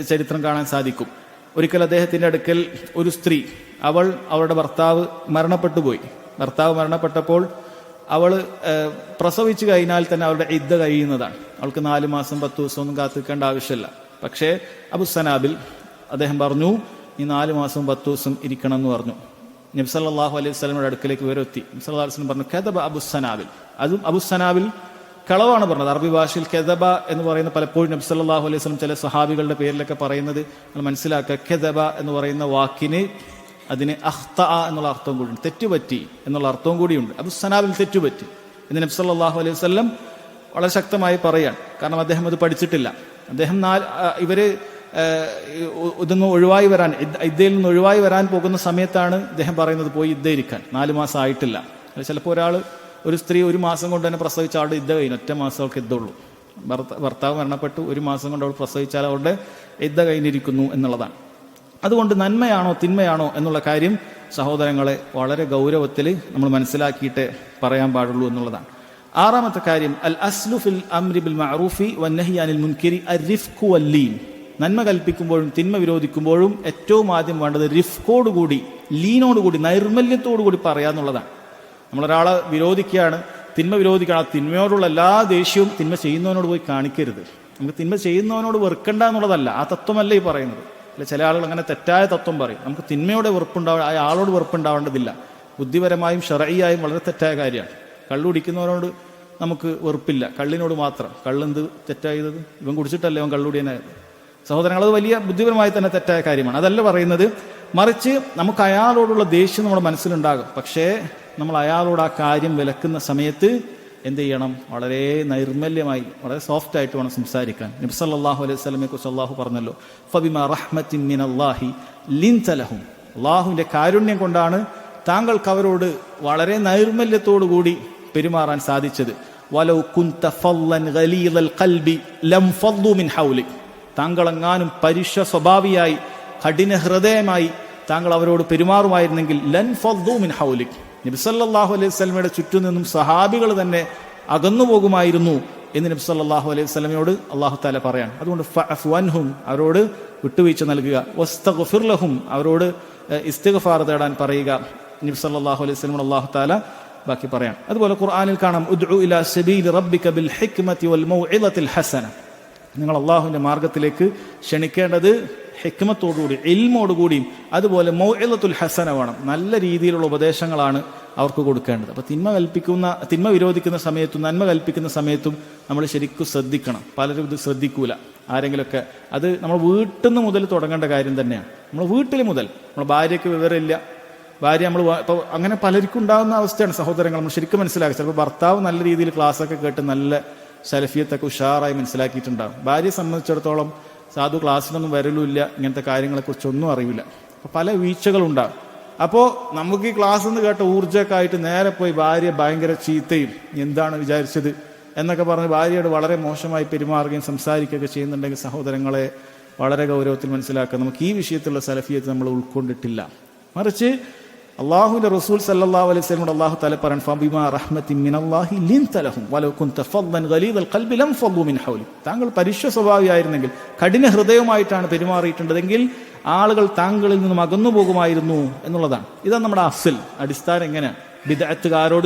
ചരിത്രം കാണാൻ സാധിക്കും. ഒരിക്കൽ അദ്ദേഹത്തിൻ്റെ അടുക്കൽ ഒരു സ്ത്രീ, അവളുടെ ഭർത്താവ് മരണപ്പെട്ടുപോയി. ഭർത്താവ് മരണപ്പെട്ടപ്പോൾ അവൾ പ്രസവിച്ചു കഴിഞ്ഞാൽ തന്നെ അവളുടെ ഇദ്ദ കഴിയുന്നതാണ്. അവൾക്ക് 4 മാസം 10 ദിവസം ഒന്നും കാത്തിരിക്കേണ്ട ആവശ്യമില്ല. പക്ഷേ അബുസ്സനാബിൽ അദ്ദേഹം പറഞ്ഞു, ഈ 4 മാസം 10 ദിവസം ഇരിക്കണം എന്ന് പറഞ്ഞു. നബി സല്ലല്ലാഹു അലൈഹി വസല്ലമയുടെ അടുക്കലേക്ക് വിവരമെത്തി. നബി സല്ലല്ലാഹു അലൈഹി വസല്ലം പറഞ്ഞു, കദബ അബുസ്സനാബിൽ. അതും അബുസ്സനാബിൽ കളവാണ് പറഞ്ഞത്. അറബി ഭാഷയിൽ കദബ എന്ന് പറയുന്ന പലപ്പോഴും നബി സല്ലല്ലാഹു അലൈഹി വസല്ലം ചില സഹാബികളുടെ പേരിലൊക്കെ പറയുന്നത് നമ്മൾ മനസ്സിലാക്കുക. കദബ എന്ന് പറയുന്ന വാക്കിന് അതിന് അഖ്തഅ എന്നുള്ള അർത്ഥം കൂടിയുണ്ട്, തെറ്റുപറ്റി എന്നുള്ള അർത്ഥവും കൂടിയുണ്ട്. അബുസ്സനാബിൽ തെറ്റുപറ്റി എന്ന് നബി സല്ലല്ലാഹു അലൈഹി വസല്ലം വളരെ ശക്തമായി പറയാൻ. കാരണം അദ്ദേഹം അത് പഠിച്ചിട്ടില്ല. അദ്ദേഹം ഇവര് ഇതൊന്നും ഒഴിവായി വരാൻ, ഇദ്ദയിൽ നിന്ന് ഒഴിവായി വരാൻ പോകുന്ന സമയത്താണ് ഇദ്ദേഹം പറയുന്നത് പോയി ഇദ്ദ ഇരിക്കാൻ. 4 മാസം ആയിട്ടില്ല. ചിലപ്പോൾ ഒരു സ്ത്രീ 1 മാസം കൊണ്ട് തന്നെ പ്രസവിച്ച ആളുടെ ഇദ്ദ കഴിഞ്ഞു. 1 മാസം അവൾക്ക് ഇദ്ദുള്ളൂ. ഭർത്താവ് മരണപ്പെട്ടു 1 മാസം കൊണ്ട് അവൾ പ്രസവിച്ചാൽ അവളുടെ ഇദ്ദ കഴിഞ്ഞിരിക്കുന്നു എന്നുള്ളതാണ്. അതുകൊണ്ട് നന്മയാണോ തിന്മയാണോ എന്നുള്ള കാര്യം സഹോദരങ്ങളെ വളരെ ഗൗരവത്തിൽ നമ്മൾ മനസ്സിലാക്കിയിട്ട് പറയാൻ പാടുള്ളൂ എന്നുള്ളതാണ്. 6ാമത്തെ കാര്യം അൽ അസ്ലു ഫിൽ അംരി ബിൽ മഅറൂഫി വന്നഹി അനിൽ മുൻകരി അർറിഫ്ഖു വല്ലീൻ. നന്മ കൽപ്പിക്കുമ്പോഴും തിന്മ വിരോധിക്കുമ്പോഴും ഏറ്റവും ആദ്യം വേണ്ടത് റിഫ്ഖോടുകൂടി, ലീനോടുകൂടി, നൈർമല്യത്തോടുകൂടി പറയാന്നുള്ളതാണ്. നമ്മളൊരാളെ വിരോധിക്കുകയാണ്, തിന്മ വിരോധിക്കുകയാണ്, ആ തിന്മയോടുള്ള എല്ലാ ദേഷ്യവും തിന്മ ചെയ്യുന്നവനോട് പോയി കാണിക്കരുത്. നമുക്ക് തിന്മ ചെയ്യുന്നവനോട് വെറുക്കണ്ട എന്നുള്ളതല്ല, ആ തത്വമല്ല ഈ പറയുന്നത്. അല്ല, ചില ആളുകൾ അങ്ങനെ തെറ്റായ തത്വം പറയും. നമുക്ക് തിന്മയോടെ ആ ആളോട് വെറുപ്പുണ്ടാവേണ്ടതില്ല. ബുദ്ധിപരമായും ശർഈയായും വളരെ തെറ്റായ കാര്യമാണ്. കള്ളുടിക്കുന്നവരോട് നമുക്ക് വെറുപ്പില്ല, കള്ളിനോട് മാത്രം. കള്ളെന്ത് തെറ്റായത്? ഇവൻ കുടിച്ചിട്ടല്ലേ അവൻ കള്ളുടിയനായത്? സഹോദരങ്ങൾ, അത് വലിയ ബുദ്ധിപരമായി തന്നെ തെറ്റായ കാര്യമാണ്. അതല്ല പറയുന്നത്. മറിച്ച് നമുക്ക് അയാളോടുള്ള ദേഷ്യം നമ്മുടെ മനസ്സിലുണ്ടാകും. പക്ഷേ നമ്മൾ അയാളോട് ആ കാര്യം വിലക്കുന്ന സമയത്ത് എന്ത് ചെയ്യണം? വളരെ നൈർമല്യമായി, വളരെ സോഫ്റ്റ് ആയിട്ട് വേണം സംസാരിക്കാൻ. നബി സല്ലല്ലാഹു അലൈഹി വസല്ലമയെ കുറിച്ച് അള്ളാഹു പറഞ്ഞല്ലോ, ഫബിമാ റഹ്മത്തിൻ മിനല്ലാഹി ലിൻത ലഹും. അള്ളാഹുവിൻ്റെ കാരുണ്യം കൊണ്ടാണ് താങ്കൾക്ക് അവരോട് വളരെ നൈർമല്യത്തോടു കൂടി പെരുമാറാൻ സാധിച്ചത്. വലൗ കുൻത ഫല്ലൻ ഗലീദൽ ഖൽബി ലം ഫദ്ദു മിൻ ഹൗലിക്. താങ്കളെങ്ങാനും പരുഷ സ്വഭാവിയായി, കഠിന ഹൃദയമായി താങ്കൾ അവരോട് പെരുമാറുമായിരുന്നെങ്കിൽ ലൻ ഫദ്ദു മിൻ ഹൗലിക്, നബി സല്ലല്ലാഹു അലൈഹി വസല്ലമയുടെ ചുറ്റും നിന്നും സഹാബികൾ തന്നെ അകന്നു പോകുമായിരുന്നു എന്ന് നബി സല്ലല്ലാഹു അലൈഹി വസല്ലമയോട് അല്ലാഹു തആല പറയാൻ. അതുകൊണ്ട് ഫഅഫു അൻഹും, അവരോട് വിട്ടുവീഴ്ച നൽകുക. വസ്തഗ്ഫിർ ലഹും, അവരോട് ഇസ്തിഗ്ഫാർ തേടാൻ പറയുക. നബി സല്ലല്ലാഹു അലൈഹി വസല്ലമയോട് അല്ലാഹു തആല ബാക്കി പറയാം. അതുപോലെ ഖുർആനിൽ കാണാം, ഉദ്ഉ ഇലാ സബീലി റബ്ബിക ബിൽ ഹിക്മതി വൽ മൗഇദത്തിൽ ഹസന. നിങ്ങൾ അള്ളാഹുവിൻ്റെ മാർഗത്തിലേക്ക് ക്ഷണിക്കേണ്ടത് ഹിക്മത്തോടുകൂടി, ഇൽമോടുകൂടിയും അതുപോലെ മൗഇദത്തുൽ ഹസന വേണം. നല്ല രീതിയിലുള്ള ഉപദേശങ്ങളാണ് അവർക്ക് കൊടുക്കേണ്ടത്. അപ്പോൾ തിന്മ വിരോധിക്കുന്ന സമയത്തും നന്മ കൽപ്പിക്കുന്ന സമയത്തും നമ്മൾ ശരിക്കും ശ്രദ്ധിക്കണം. പലരും ഇത് ശ്രദ്ധിക്കൂല. ആരെങ്കിലുമൊക്കെ അത് നമ്മൾ വീട്ടിൽ നിന്ന് മുതൽ തുടങ്ങേണ്ട കാര്യം തന്നെയാണ്. നമ്മൾ വീട്ടിൽ മുതൽ, നമ്മൾ ഭാര്യയ്ക്ക് വിവരമില്ല, ഭാര്യ നമ്മൾ ഇപ്പോൾ അങ്ങനെ പലർക്കും ഉണ്ടാകുന്ന അവസ്ഥയാണ് സഹോദരങ്ങൾ. നമ്മൾ ശരിക്കും മനസ്സിലാക്കുക. ചിലപ്പോൾ ഭർത്താവ് നല്ല രീതിയിൽ ക്ലാസ്സൊക്കെ കേട്ട് നല്ല സലഫിയത്തൊക്കെ ഉഷാറായി മനസ്സിലാക്കിയിട്ടുണ്ടാകും. ഭാര്യയെ സംബന്ധിച്ചിടത്തോളം സാധു ക്ലാസ്സിലൊന്നും വരലുമില്ല, ഇങ്ങനത്തെ കാര്യങ്ങളെക്കുറിച്ചൊന്നും അറിയില്ല. അപ്പോൾ പല വീഴ്ചകളുണ്ടാകും. അപ്പോൾ നമുക്ക് ഈ ക്ലാസ് എന്ന് കേട്ട ഊർജ്ജമൊക്കെ ആയിട്ട് നേരെ പോയി ഭാര്യ ഭയങ്കര ചീത്തയും എന്താണ് വിചാരിച്ചത് എന്നൊക്കെ പറഞ്ഞ് ഭാര്യയോട് വളരെ മോശമായി പെരുമാറുകയും സംസാരിക്കുകയൊക്കെ ചെയ്യുന്നുണ്ടെങ്കിൽ സഹോദരങ്ങളെ വളരെ ഗൗരവത്തിൽ മനസ്സിലാക്കുക. നമുക്ക് ഈ വിഷയത്തിലുള്ള സലഫിയത്ത് നമ്മൾ ഉൾക്കൊണ്ടിട്ടില്ല. മറിച്ച് അള്ളാഹുവിൻ്റെ റസൂൽ സല്ലല്ലാഹു അലൈഹി വസല്ലം അള്ളാഹു തആല പറയാൻ, ഫബിമാ റഹ്മത്തിൻ മിനല്ലാഹി ലിൻത ലഹും വലൗ കുൻത ഫദ്ദൻ ഗലീദൽ ഖൽബി ലം ഫദ്ദു മിൻ ഹൗലി. താങ്കൾ പരുഷ സ്വഭാവിയായിരുന്നെങ്കിൽ, കഠിന ഹൃദയമായിട്ടാണ് പെരുമാറിയിട്ടുണ്ടെങ്കിൽ ആളുകൾ താങ്കളിൽ നിന്നും അകന്നു പോകുമായിരുന്നു എന്നുള്ളതാണ്. ഇതാണ് നമ്മുടെ അസ്ൽ അടിസ്ഥാനം. എങ്ങനെയാണ്? ബിദ്അത്തുകാരോട്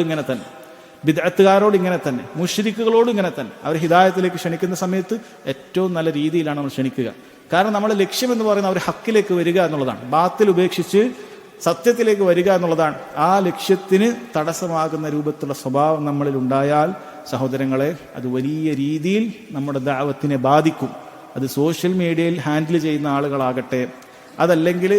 ഇങ്ങനെ തന്നെ, മുശ്രിക്കുകളോട് ഇങ്ങനെ തന്നെ. അവർ ഹിദായത്തിലേക്ക് ക്ഷണിക്കുന്ന സമയത്ത് ഏറ്റവും നല്ല രീതിയിലാണ് നമ്മൾ ക്ഷണിക്കുക. കാരണം നമ്മുടെ ലക്ഷ്യം എന്ന് പറയുന്നത് അവർ ഹക്കിലേക്ക് വരിക എന്നുള്ളതാണ്. ബാത്തിൽ ഉപേക്ഷിച്ച് സത്യത്തിലേക്ക് വരിക എന്നുള്ളതാണ്. ആ ലക്ഷ്യത്തിന് തടസ്സമാകുന്ന രൂപത്തിലുള്ള സ്വഭാവം നമ്മളിൽ ഉണ്ടായാൽ സഹോദരങ്ങളെ, അത് വലിയ രീതിയിൽ നമ്മുടെ ദഅവത്തിനെ ബാധിക്കും. അത് സോഷ്യൽ മീഡിയയിൽ ഹാൻഡിൽ ചെയ്യുന്ന ആളുകളാകട്ടെ, അതല്ലെങ്കിൽ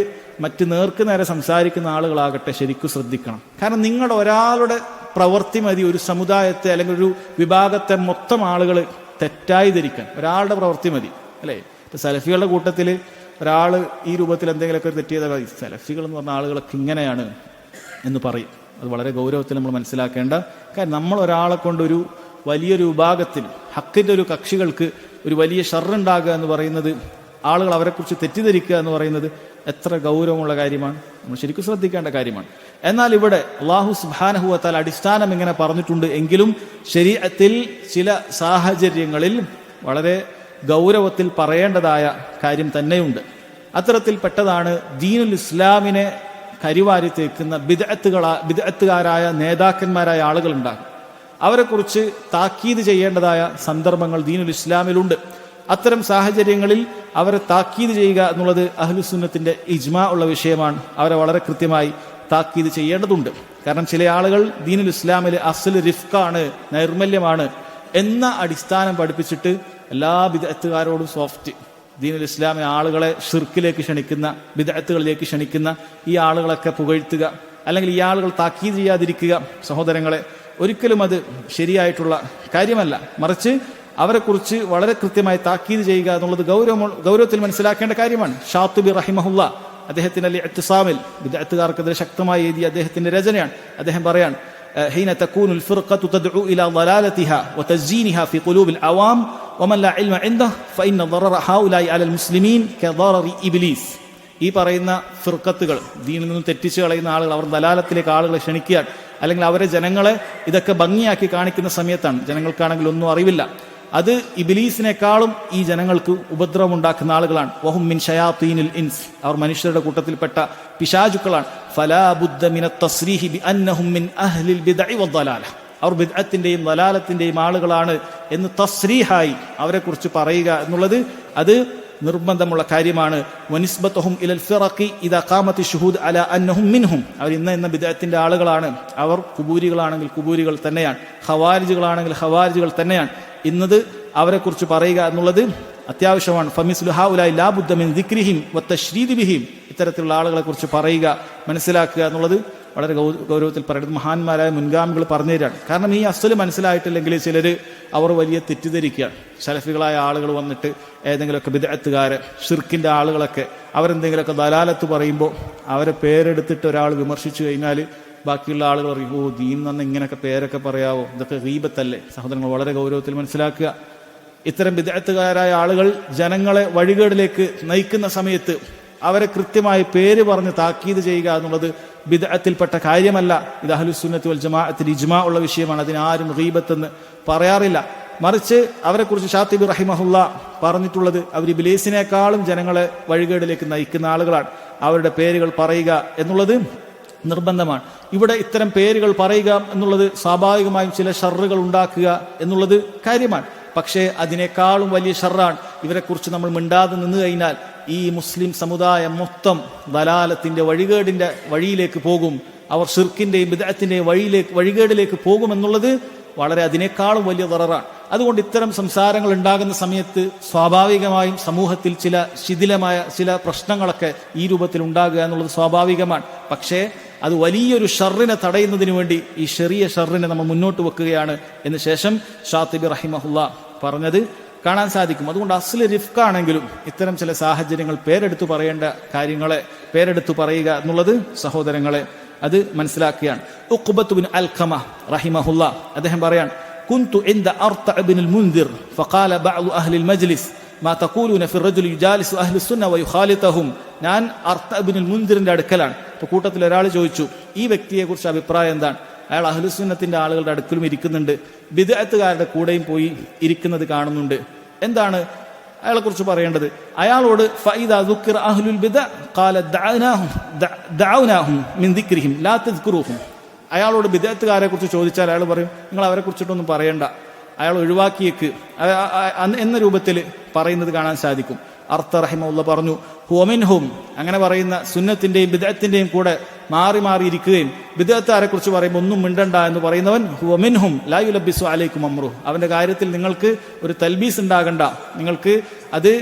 മറ്റ് നേർക്ക് നേരെ സംസാരിക്കുന്ന ആളുകളാകട്ടെ, ശരിക്കും ശ്രദ്ധിക്കണം. കാരണം നിങ്ങളുടെ ഒരാളുടെ പ്രവൃത്തി മതി ഒരു സമുദായത്തെ അല്ലെങ്കിൽ ഒരു വിഭാഗത്തെ മൊത്തം ആളുകൾ തെറ്റായി ധരിക്കാൻ. ഒരാളുടെ പ്രവൃത്തി മതി, അല്ലേ? ഇപ്പം സലഫികളുടെ കൂട്ടത്തിൽ ഒരാൾ ഈ രൂപത്തിൽ എന്തെങ്കിലുമൊക്കെ ഒരു തെറ്റ് ചെയ്താൽ സലഫികൾ എന്ന് പറഞ്ഞ ആളുകളൊക്കെ ഇങ്ങനെയാണ് എന്ന് പറയും. അത് വളരെ ഗൗരവത്തിൽ നമ്മൾ മനസ്സിലാക്കേണ്ട കാര്യം. നമ്മൾ ഒരാളെ കൊണ്ടൊരു വലിയൊരു വിഭാഗത്തിന്, ഹക്കിൻ്റെ ഒരു കക്ഷികൾക്ക് ഒരു വലിയ ഷർറുണ്ടാകുക എന്ന് പറയുന്നത്, ആളുകൾ അവരെക്കുറിച്ച് തെറ്റിദ്ധരിക്കുക എന്ന് പറയുന്നത് എത്ര ഗൗരവമുള്ള കാര്യമാണ്. നമ്മൾ ശരിക്കും ശ്രദ്ധിക്കേണ്ട കാര്യമാണ്. എന്നാൽ ഇവിടെ അല്ലാഹു സുബ്ഹാനഹു വ തആല അടിസ്ഥാനം ഇങ്ങനെ പറഞ്ഞിട്ടുണ്ട് എങ്കിലും ശരീഅത്തിൽ ചില സാഹചര്യങ്ങളിൽ വളരെ ഗൗരവത്തിൽ പറയേണ്ടതായ കാര്യം തന്നെയുണ്ട്. അത്തരത്തിൽപ്പെട്ടതാണ് ദീനുൽ ഇസ്ലാമിനെ കരിവാരി തേക്കുന്ന ബിദ്അത്തുകാരായ നേതാക്കന്മാരായ ആളുകളുണ്ടാകും. അവരെക്കുറിച്ച് താക്കീത് ചെയ്യേണ്ടതായ സന്ദർഭങ്ങൾ ദീനുൽ ഇസ്ലാമിലുണ്ട്. അത്തരം സാഹചര്യങ്ങളിൽ അവരെ താക്കീത് ചെയ്യുക എന്നുള്ളത് അഹ്ലുസുന്നത്തിന്റെ ഇജ്മാ ഉള്ള വിഷയമാണ്. അവരെ വളരെ കൃത്യമായി താക്കീത് ചെയ്യേണ്ടതുണ്ട്. കാരണം ചില ആളുകൾ ദീനുൽ ഇസ്ലാമിലെ അസ്ൽ റിഫ്ഖാണ്, നൈർമല്യമാണ് എന്ന അടിസ്ഥാനം പഠിപ്പിച്ചിട്ട് എല്ലാ ബിദ്അത്തുകാരോടും സോഫ്റ്റ്, ദീനുൽ ഇസ്ലാമിലെ ആളുകളെ ഷിർക്കിലേക്ക് ക്ഷണിക്കുന്ന, ബിദ്അത്തുകളിലേക്ക് ക്ഷണിക്കുന്ന ഈ ആളുകളൊക്കെ പുകഴ്ത്തുക, അല്ലെങ്കിൽ ഈ ആളുകൾ താക്കീത് ചെയ്യാതിരിക്കുക, സഹോദരങ്ങളെ ഒരിക്കലും അത് ശരിയായിട്ടുള്ള കാര്യമല്ല. മറിച്ച് അവരെക്കുറിച്ച് വളരെ കൃത്യമായി താക്കീത് ചെയ്യുക എന്നുള്ളത് ഗൗരവത്തിൽ മനസ്സിലാക്കേണ്ട കാര്യമാണ്. ഷാത്തിബി റഹിമഹുല്ല അദ്ദേഹത്തിന്റെ ഇഅ്തിസാമിൽ ബിദ്അത്തുകാർക്കെതിരെ ശക്തമായി എഴുതിയ അദ്ദേഹത്തിന്റെ രചനയാണ്. അദ്ദേഹം പറയാൻ, حين تكون الفرقة تدعو إلى ضلالتها وتزيينها في قلوب العوام ومن لا علم عنده فإن ضرر هؤلاء على المسلمين كضرر إبليس. ഈ പറയുന്ന ഫിർഖത്തുകൾ, ദീനിൽ നിന്ന് തെറ്റിച്ച് കളയുന്ന ആളുകൾ, അവർ ദലാലത്തിലേക്ക് ആളുകളെ ക്ഷണിക്കുക, അല്ലെങ്കിൽ അവരെ ജനങ്ങളെ ഇതൊക്കെ ഭംഗിയാക്കി കാണിക്കുന്ന സമയത്താണ്, ജനങ്ങൾക്കാണെങ്കിൽ ഒന്നും അറിവില്ല, അത് ഇബ്ലീസിനേക്കാളും ഈ ജനങ്ങൾക്ക് ഉപദ്രവം ഉണ്ടാക്കുന്ന ആളുകളാണ്. വഹും മിൻ ശയാത്തീനിൽ ഇൻസ്, അവർ മനുഷ്യരുടെ കൂട്ടത്തിൽപ്പെട്ട പിശാചുക്കളാണ്. ഫലാ ബുദ്ദ മിനത്ത് തസ്രീഹി ബിഅന്നഹും മിൻ അഹ്ലിൽ ബിദ്അ വദ്ദലാല, അവർ ബിദ്അത്തിന്റെയും ദലാലത്തിന്റെയും ആളുകളാണ് എന്ന് തസ്രീഹായി അവരെക്കുറിച്ച് പറയുക എന്നുള്ളത് അത് നിർബന്ധമുള്ള കാര്യമാണ്. വനിസ്ബത്തുഹും ഇലൽ ഫിറഖി ഇദാ ഖാമത്തി ശുഹൂദ് അലാ അന്നഹും മിൻഹും. അവർ ഇന്ന ബിദ്അത്തിന്റെ ആളുകളാണ്, അവർ കുബൂരികളാണെങ്കിൽ കുബൂരികൾ തന്നെയാണ്, ഖവാരിജുകളാണെങ്കിൽ ഖവാരിജുകൾ തന്നെയാണ്. ഇന്നത് അവരെക്കുറിച്ച് പറയുക എന്നുള്ളത് അത്യാവശ്യമാണ്. ഫമിസ്ലു ഹൗലാഇ ലാ ബുദ്ദ മിൻ ദിക്രിഹിം വതശ്രീദി ബിഹിം. ഇത്തരത്തിലുള്ള ആളുകളെ കുറിച്ച് പറയുക, മനസ്സിലാക്കുക എന്നുള്ളത് വളരെ ഗൗരവത്തിൽ പറയുന്നത് മഹാന്മാരായ മുൻഗാമികൾ പറഞ്ഞു തരാണ്. കാരണം ഈ അസ്സല് മനസ്സിലായിട്ടില്ലെങ്കിൽ ചിലർ അവർ വലിയ തെറ്റിദ്ധരിക്കുകയാണ്. സലഫികളായ ആളുകൾ വന്നിട്ട് ഏതെങ്കിലുമൊക്കെ ബിദ്അത്തുകാര്, ഷിർക്കിന്റെ ആളുകളൊക്കെ അവരെന്തെങ്കിലുമൊക്കെ ദലാലത്ത് പറയുമ്പോൾ അവരെ പേരെടുത്തിട്ട് ഒരാൾ വിമർശിച്ചു കഴിഞ്ഞാൽ ബാക്കിയുള്ള ആളുകൾ പറയും, ഓ ദീൻ എന്ന് ഇങ്ങനെയൊക്കെ പേരൊക്കെ പറയാവോ, ഇതൊക്കെ ഗീബത്തല്ലേ. സഹോദരങ്ങൾ വളരെ ഗൗരവത്തിൽ മനസ്സിലാക്കുക. ഇത്തരം ബിദ്അത്തുകാരായ ആളുകൾ ജനങ്ങളെ വഴികേടിലേക്ക് നയിക്കുന്ന സമയത്ത് അവരെ കൃത്യമായി പേര് പറഞ്ഞ് താക്കീത് ചെയ്യുക എന്നുള്ളത് ബിദ്അത്തിൽപ്പെട്ട കാര്യമല്ല. ഇത് അഹ്ലുസുന്നത്തി വൽ ജമാഅത്തിൽ ഇജ്മാ ഉള്ള വിഷയമാണ്. അതിനാരും ഗീബത്തെന്ന് പറയാറില്ല. മറിച്ച് അവരെക്കുറിച്ച് ഷാത്തിബി റഹിമഹുല്ല പറഞ്ഞിട്ടുള്ളത് അവർ ഇബ്ലീസിനേക്കാളും ജനങ്ങളെ വഴികേടിലേക്ക് നയിക്കുന്ന ആളുകളാണ്. അവരുടെ പേരുകൾ പറയുക എന്നുള്ളത് നിർബന്ധമാണ്. ഇവിടെ ഇത്തരം പേരുകൾ പറയുക എന്നുള്ളത് സ്വാഭാവികമായും ചില ഷർറുകൾ ഉണ്ടാക്കുക എന്നുള്ളത് കാര്യമാണ്. പക്ഷേ അതിനേക്കാളും വലിയ ഷർറാണ് ഇവരെക്കുറിച്ച് നമ്മൾ മിണ്ടാതെ നിന്ന് കഴിഞ്ഞാൽ ഈ മുസ്ലിം സമുദായം മൊത്തം ദലാലത്തിന്റെ വഴികേടിന്റെ വഴിയിലേക്ക് പോകും. അവർ ഷിർക്കിന്റെയും ബിദ്അത്തിന്റെയും വഴികേടിലേക്ക് പോകുമെന്നുള്ളത് വളരെ അതിനേക്കാളും വലിയ ദററാണ്. അതുകൊണ്ട് ഇത്തരം സംസാരങ്ങൾ ഉണ്ടാകുന്ന സമയത്ത് സ്വാഭാവികമായും സമൂഹത്തിൽ ചില ശിഥിലമായ ചില പ്രശ്നങ്ങളൊക്കെ ഈ രൂപത്തിൽ ഉണ്ടാകുക എന്നുള്ളത് സ്വാഭാവികമാണ്. പക്ഷേ അത് വലിയൊരു ഷർറിനെ തടയുന്നതിന് വേണ്ടി ഈ ചെറിയ ഷർറിനെ നമ്മൾ മുന്നോട്ട് വെക്കുകയാണ് എന്ന് ശേഷം ഷാത്തിബി റഹിമഹുല്ല പറഞ്ഞത് കാണാൻ സാധിക്കും. അതുകൊണ്ട് അസ്ല് റിഫ്കാണെങ്കിലും ഇത്തരം ചില സാഹചര്യങ്ങൾ പേരെടുത്തു പറയേണ്ട കാര്യങ്ങളെ പേരെടുത്തു പറയുക എന്നുള്ളത് സഹോദരങ്ങളെ അത് മനസ്സിലാക്കുകയാണ്. ഉഖ്ബത്ത് ബിൻ അൽഖമ റഹിമഹുല്ല അദ്ദേഹം പറയാൻ, കുന്തു ഇൻദ അർതഅ ബിൻ മുൻദിർ ഫഖാല ബഅദു അഹ്ലി മജ്ലിസ് മാ തഖൂലൂന ഫി റജുലി യുജാലിസു അഹ്ലി സുന്ന വയുഖാലിതഹും. ഞാൻ അർതഅ ബിൻ മുൻദിറിന്റെ അടുക്കലാണ്. അപ്പോൾ കൂട്ടത്തിൽ ഒരാൾ ചോദിച്ചു, ഈ വ്യക്തിയെക്കുറിച്ച് അഭിപ്രായം എന്താണ്? അയാൾ അഹ്ലുസുന്നത്തിന്റെ ആളുകളുടെ അടുക്കലും ഇരിക്കുന്നുണ്ട്, ബിദ്അത്തുകാരുടെ കൂടെയും പോയി ഇരിക്കുന്നത് കാണുന്നുണ്ട്. എന്താണ് അയാളെ കുറിച്ച് പറയേണ്ടത്? അയാളോട് ഫഇദാ ദുക്കിറ അഹ്ലുൽ ബിദ്അ ഖാല ദഅനാഹും മിൻ ദിക്രിഹിം ലാ തദ്കുറുഹും. അയാളോട് ബിദ്അത്തുകാരെ കുറിച്ച് ചോദിച്ചാൽ അയാൾ പറയും, നിങ്ങൾ അവരെ കുറിച്ചിട്ടൊന്നും പറയണ്ട, അയാൾ ഒഴിവാക്കിയേക്ക് എന്ന രൂപത്തിൽ പറയുന്നത് കാണാൻ സാധിക്കും. അർത്ത റഹിമഹുല്ല പറഞ്ഞു, ഹുവമിൻഹും, അങ്ങനെ പറയുന്ന സുന്നത്തിന്റെയും ബിദ്അത്തിന്റെയും കൂടെ മാറി മാറിയിരിക്കുകയും ബിദ്അത്തുകാരെ കുറിച്ച് പറയുമ്പോൾ ഒന്നും മിണ്ടണ്ട എന്ന് പറയുന്നവൻ ഹുവമിൻഹും ലാ യുലബ്ബിസു അലൈക്കും അംറു. അവന്റെ കാര്യത്തിൽ നിങ്ങൾക്ക് ഒരു തൽബീസ് ഉണ്ടാകണ്ട, നിങ്ങൾക്ക് അത്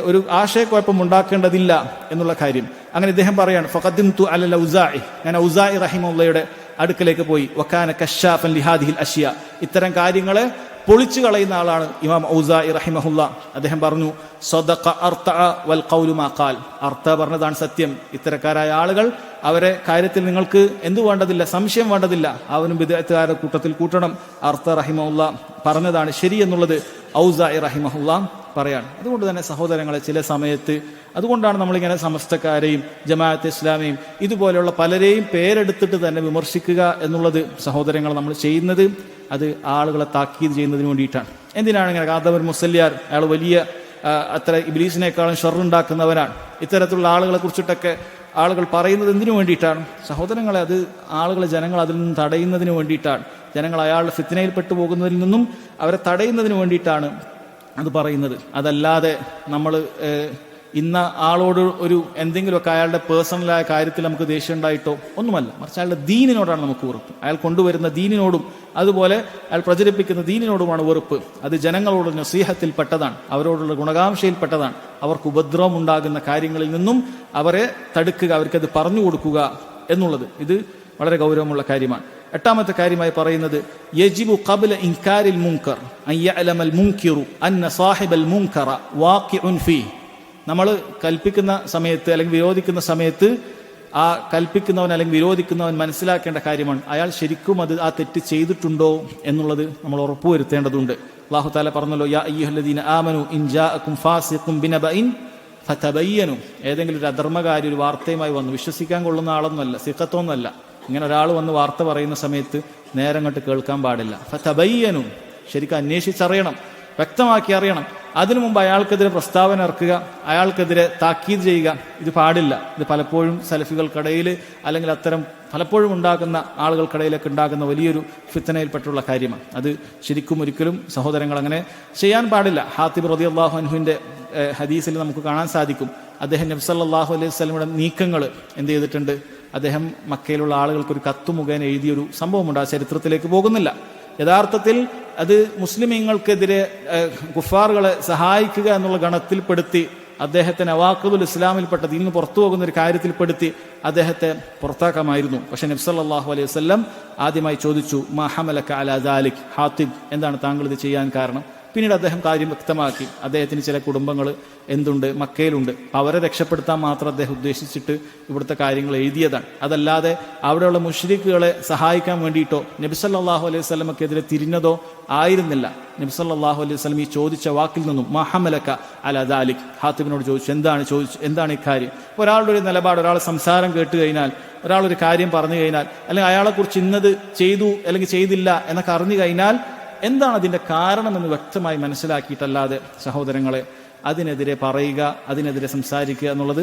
ഒരു ആശയക്കുഴപ്പം ഉണ്ടാക്കേണ്ടതില്ല എന്നുള്ള കാര്യം. അങ്ങനെ ഇദ്ദേഹം പറയാണ്, ഫഖദ്ദിംതു അലൽ ഔസാഇ, ഞാൻ ഔസാഇ റഹിമഹുല്ലയുടെ അടുക്കലേക്ക് പോയി. വകാന കശാഫൻ ലിഹാദിഹിൽ അഷ്യ, ഇത്തരം കാര്യങ്ങളെ പൊളിച്ചു കളയുന്ന ആളാണ് ഇമാം ഔസാഇ റഹിമഹുല്ല. അദ്ദേഹം പറഞ്ഞു, സദഖ അർതഅ വൽ ഖൗലു മാ ഖാൽ. അർത പറഞ്ഞതാണ് സത്യം. ഇത്തരക്കാരായ ആളുകൾ അവരെ കാര്യത്തിൽ നിങ്ങൾക്ക് എന്തു വേണ്ടതില്ല, സംശയം വേണ്ടതില്ല, അവനും ബിദ്അത്തുകാരുടെ കൂട്ടത്തിൽ കൂട്ടണം. അർത റഹിമഹുല്ല പറഞ്ഞതാണ് ശരി എന്നുള്ളത് ഔസാഇ റഹിമഹുല്ല പറയാണ്. അതുകൊണ്ട് തന്നെ സഹോദരങ്ങളെ, ചില സമയത്ത് അതുകൊണ്ടാണ് നമ്മളിങ്ങനെ സമസ്തക്കാരെയും ജമാഅത്തെ ഇസ്ലാമിയും ഇതുപോലെയുള്ള പലരെയും പേരെടുത്തിട്ട് തന്നെ വിമർശിക്കുക എന്നുള്ളത് സഹോദരങ്ങൾ നമ്മൾ ചെയ്യുന്നത്. അത് ആളുകളെ താക്കീത് ചെയ്യുന്നതിന് വേണ്ടിയിട്ടാണ്. എന്തിനാണ് ഇങ്ങനെ? കാദബർ മുസല്യാർ, അയാൾ വലിയ അത്ര ഇബ്ലീസിനേക്കാളും ഷർറുണ്ടാക്കുന്നവരാണ്. ഇത്തരത്തിലുള്ള ആളുകളെ കുറിച്ചിട്ടൊക്കെ ആളുകൾ പറയുന്നത് എന്തിനു വേണ്ടിയിട്ടാണ്? സഹോദരങ്ങളെ, അത് ജനങ്ങൾ അതിൽ നിന്നും തടയുന്നതിന് വേണ്ടിയിട്ടാണ്. ജനങ്ങൾ അയാളുടെ ഫിത്നയിൽപ്പെട്ടു പോകുന്നതിൽ നിന്നും അവരെ തടയുന്നതിന് വേണ്ടിയിട്ടാണ് അത് പറയുന്നത്. അതല്ലാതെ നമ്മൾ ഇന്ന ആളോട് ഒരു എന്തെങ്കിലുമൊക്കെ അയാളുടെ പേഴ്സണലായ കാര്യത്തിൽ നമുക്ക് ദേഷ്യം ഉണ്ടായിട്ടോ ഒന്നുമല്ല, മറിച്ച് അയാളുടെ ദീനിനോടാണ് നമുക്ക് വെറുപ്പ്. അയാൾ കൊണ്ടുവരുന്ന ദീനിനോടും അതുപോലെ അയാൾ പ്രചരിപ്പിക്കുന്ന ദീനിനോടുമാണ് വെറുപ്പ്. അത് ജനങ്ങളോട് നസീഹത്തിൽപ്പെട്ടതാണ്, അവരോടുള്ള ഗുണകാംക്ഷയിൽപ്പെട്ടതാണ്. അവർക്ക് ഉപദ്രവം ഉണ്ടാകുന്ന കാര്യങ്ങളിൽ നിന്നും അവരെ തടുക്കുക, അവർക്കത് പറഞ്ഞു കൊടുക്കുക എന്നുള്ളത് ഇത് വളരെ ഗൗരവമുള്ള കാര്യമാണ്. എട്ടാമത്തെ കാര്യമായി പറയുന്നത്, യജിബു ഖബ്ല ഇൻകാരിൽ മുൻകർ അൻ യഅലമൽ മുൻകിറു അന്ന സാഹിബൽ മുൻകറ വാഖിഉൻ ഫീ. നമ്മൾ കൽപ്പിക്കുന്ന സമയത്ത് അല്ലെങ്കിൽ വിരോധിക്കുന്ന സമയത്ത് ആ കൽപ്പിക്കുന്നവൻ അല്ലെങ്കിൽ വിരോധിക്കുന്നവൻ മനസ്സിലാക്കേണ്ട കാര്യമാണ്, അയാൾ ശരിക്കും ആ തെറ്റ് ചെയ്തിട്ടുണ്ടോ എന്നുള്ളത് നമ്മൾ ഉറപ്പുവരുത്തേണ്ടതുണ്ട്. അല്ലാഹു തആല പറഞ്ഞല്ലോ, യാ അയ്യുഹല്ലദീന ആമനു ഇൻ ജാഅകും ഫാസിഖുൻ ബിനബഇൻ ഫതബയ്യനു. ഏതെങ്കിലും ഒരു അധർമ്മകാരി ഒരു വാർത്തയുമായി വന്നു, വിശ്വസിക്കാൻ കൊള്ളുന്ന ആളൊന്നുമല്ല, സിഖത്തൊന്നുമല്ല, ഇങ്ങനെ ഒരാൾ വന്ന് വാർത്ത പറയുന്ന സമയത്ത് നേരങ്ങോട്ട് കേൾക്കാൻ പാടില്ല. ഫതബയ്യനു, ശരിക്കും അന്വേഷിച്ചറിയണം, വ്യക്തമാക്കി അറിയണം. അതിനു മുമ്പ് അയാൾക്കെതിരെ പ്രസ്താവന ഇറക്കുക, അയാൾക്കെതിരെ താക്കീത് ചെയ്യുക, ഇത് പാടില്ല. ഇത് പലപ്പോഴും സലഫികൾക്കിടയിൽ അല്ലെങ്കിൽ അത്തരം പലപ്പോഴും ഉണ്ടാകുന്ന ആളുകൾക്കിടയിലൊക്കെ ഉണ്ടാകുന്ന വലിയൊരു ഫിത്നയിൽപ്പെട്ടുള്ള കാര്യമാണ്. അത് ശരിക്കും ഒരിക്കലും സഹോദരങ്ങൾ അങ്ങനെ ചെയ്യാൻ പാടില്ല. ഹാത്തിബ് റളിയല്ലാഹു അൻഹുവിന്റെ ഹദീസിൽ നമുക്ക് കാണാൻ സാധിക്കും. അദ്ദേഹം നബി സല്ലല്ലാഹു അലൈഹി വസല്ലമയുടെ നീക്കങ്ങൾ എന്ത് ചെയ്തിട്ടുണ്ട്? അദ്ദേഹം മക്കയിലുള്ള ആളുകൾക്ക് ഒരു കത്ത് മുഖേന എഴുതിയൊരു സംഭവമുണ്ട്. ആ ചരിത്രത്തിലേക്ക് പോകുന്നില്ല. യഥാർത്ഥത്തിൽ അത് മുസ്ലിമീങ്ങൾക്കെതിരെ കുഫാറുകളെ സഹായിക്കുക എന്നുള്ള ഗണത്തിൽപ്പെടുത്തി അദ്ദേഹത്തെ നവാഖിദുൽ ഇസ്ലാമിൽപ്പെട്ട ദീനിൽ നിന്ന് പുറത്തു പോകുന്ന ഒരു കാര്യത്തിൽപ്പെടുത്തി അദ്ദേഹത്തെ പുറത്താക്കാമായിരുന്നു. പക്ഷെ നബി സല്ലല്ലാഹു അലൈഹി വസല്ലം ആദ്യമായി ചോദിച്ചു, മാ ഹമലക അലാ ദാലിക് ഹാത്തിബ്, എന്താണ് താങ്കൾ ഇത് ചെയ്യാൻ കാരണം? പിന്നീട് അദ്ദേഹം കാര്യം വ്യക്തമാക്കി. അദ്ദേഹത്തിന് ചില കുടുംബങ്ങൾ എന്തുണ്ട്, മക്കയിലുണ്ട്. അവരെ രക്ഷപ്പെടുത്താൻ മാത്രം അദ്ദേഹം ഉദ്ദേശിച്ചിട്ട് ഇവിടുത്തെ കാര്യങ്ങൾ എഴുതിയതാണ്. അതല്ലാതെ അവിടെയുള്ള മുശ്രിക്കുകളെ സഹായിക്കാൻ വേണ്ടിയിട്ടോ നബി സല്ലല്ലാഹു അലൈഹി വസല്ലമക്കെതിരെ തിരിഞ്ഞതോ ആയിരുന്നില്ല. നബി സല്ലല്ലാഹു അലൈഹി വസല്ലം ഈ ചോദിച്ച വാക്കിൽ നിന്നും മാ ഹമലക അലാ ദാലിക്, ഹാത്തിബിനോട് ചോദിച്ചു, എന്താണ് ഈ കാര്യം? ഒരാളുടെ ഒരു നിലപാട്, ഒരാൾ സംസാരം കേട്ട് കഴിഞ്ഞാൽ, ഒരാളൊരു കാര്യം പറഞ്ഞു കഴിഞ്ഞാൽ, അല്ലെങ്കിൽ അയാളെക്കുറിച്ച് ഇന്നത് ചെയ്തു അല്ലെങ്കിൽ ചെയ്തില്ല എന്നൊക്കെ അറിഞ്ഞു കഴിഞ്ഞാൽ എന്താണ് അതിൻ്റെ കാരണമെന്ന് വ്യക്തമായി മനസ്സിലാക്കിയിട്ടല്ലാതെ സഹോദരങ്ങളെ അതിനെതിരെ പറയുക, അതിനെതിരെ സംസാരിക്കുക എന്നുള്ളത്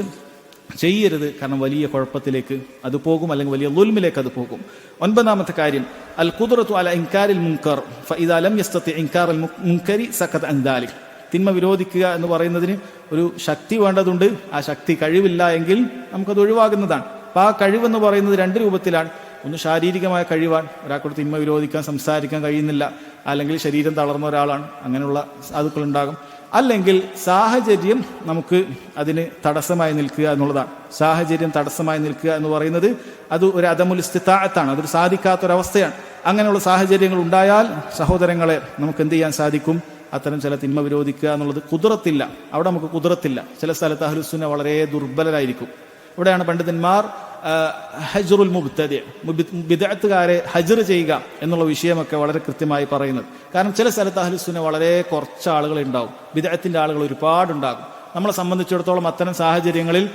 ചെയ്യരുത്. കാരണം വലിയ കുഴപ്പത്തിലേക്ക് അത് പോകും, അല്ലെങ്കിൽ വലിയ ളുൽമിലേക്ക് അത് പോകും. 9ാമത്തെ കാര്യം, അൽ ഖുദ്റത്തു അല ഇൻകാരിൽ മുൻകർ ഫഇദാ ലം യസ്തതി ഇൻകാറൽ മുൻകരി സഖത അൻ ദാലിക്. തിന്മ വിരോധിക്കുക എന്ന് പറയുന്നതിന് ഒരു ശക്തി വേണ്ടതുണ്ട്. ആ ശക്തി കഴിവില്ല എങ്കിൽ നമുക്കത് ഒഴിവാകുന്നതാണ്. അപ്പോൾ ആ കഴിവെന്ന് പറയുന്നത് 2 രൂപത്തിലാണ്. ഒന്ന് ശാരീരികമായ കഴിവാണ്, ഒരാൾക്കൊരു തിന്മ വിരോധിക്കാൻ സംസാരിക്കാൻ കഴിയുന്നില്ല, അല്ലെങ്കിൽ ശരീരം തളർന്ന ഒരാളാണ്, അങ്ങനെയുള്ള സാധുക്കളുണ്ടാകും. അല്ലെങ്കിൽ സാഹചര്യം നമുക്ക് അതിന് തടസ്സമായി നിൽക്കുക എന്നുള്ളതാണ്. സാഹചര്യം തടസ്സമായി നിൽക്കുക എന്ന് പറയുന്നത് അത് ഒരു അദമുൽ ഇസ്തിതാഅത്താണ്, അതൊരു സാധിക്കാത്തൊരവസ്ഥയാണ്. അങ്ങനെയുള്ള സാഹചര്യങ്ങൾ ഉണ്ടായാൽ സഹോദരങ്ങളെ നമുക്ക് എന്ത് ചെയ്യാൻ സാധിക്കും? അത്തരം ചില തിന്മ വിരോധിക്കുക എന്നുള്ളത് ഖുദ്റത്തില്ല, അവിടെ നമുക്ക് ഖുദ്റത്തില്ല. ചില സ്ഥലത്ത് അഹ്ലുസുന്ന വളരെ ദുർബലരായിരിക്കും. ഇവിടെയാണ് പണ്ഡിതന്മാർ ഹജ്റുൽ മുബ്തദി, ബിദ്അത്തുകാരെ ഹജ്ർ ചെയ്യുക എന്നുള്ള വിഷയമൊക്കെ വളരെ കൃത്യമായി പറയുന്നത്. കാരണം ചില സ്ഥലത്ത് അഹ്ലുസുന്ന വളരെ കുറച്ച് ആളുകൾ ഉണ്ടാവും, ബിദ്അത്തിന്റെ ആളുകൾ ഒരുപാടുണ്ടാകും. നമ്മളെ സംബന്ധിച്ചിടത്തോളം അത്തരം സാഹചര്യങ്ങളിൽ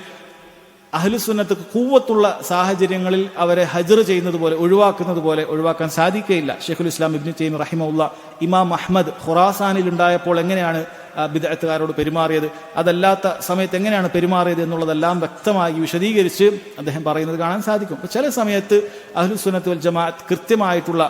അഹ്ലുസുന്നത്ത് ഖുവ്വത്തുള്ള സാഹചര്യങ്ങളിൽ അവരെ ഹജ്ർ ചെയ്യുന്നത് പോലെ ഒഴിവാക്കാൻ സാധിക്കുകയില്ല. ഷെയ്ഖുൽ ഇസ്ലാം ഇബ്നു തൈമിയ്യ റഹിമഹുല്ലാ ഇമാം അഹ്മദ് ഖുറാസാനിൽ ഉണ്ടായപ്പോൾ എങ്ങനെയാണ് ബിദ്അത്തുകാരോട് പെരുമാറിയത്, അതല്ലാത്ത സമയത്ത് എങ്ങനെയാണ് പെരുമാറിയത് എന്നുള്ളതെല്ലാം വ്യക്തമായി വിശദീകരിച്ച് അദ്ദേഹം പറയുന്നത് കാണാൻ സാധിക്കും. അപ്പോൾ ചില സമയത്ത് അഹ്ലുസുന്നത്ത് വൽ ജമാഅത്ത് കൃത്യമായിട്ടുള്ള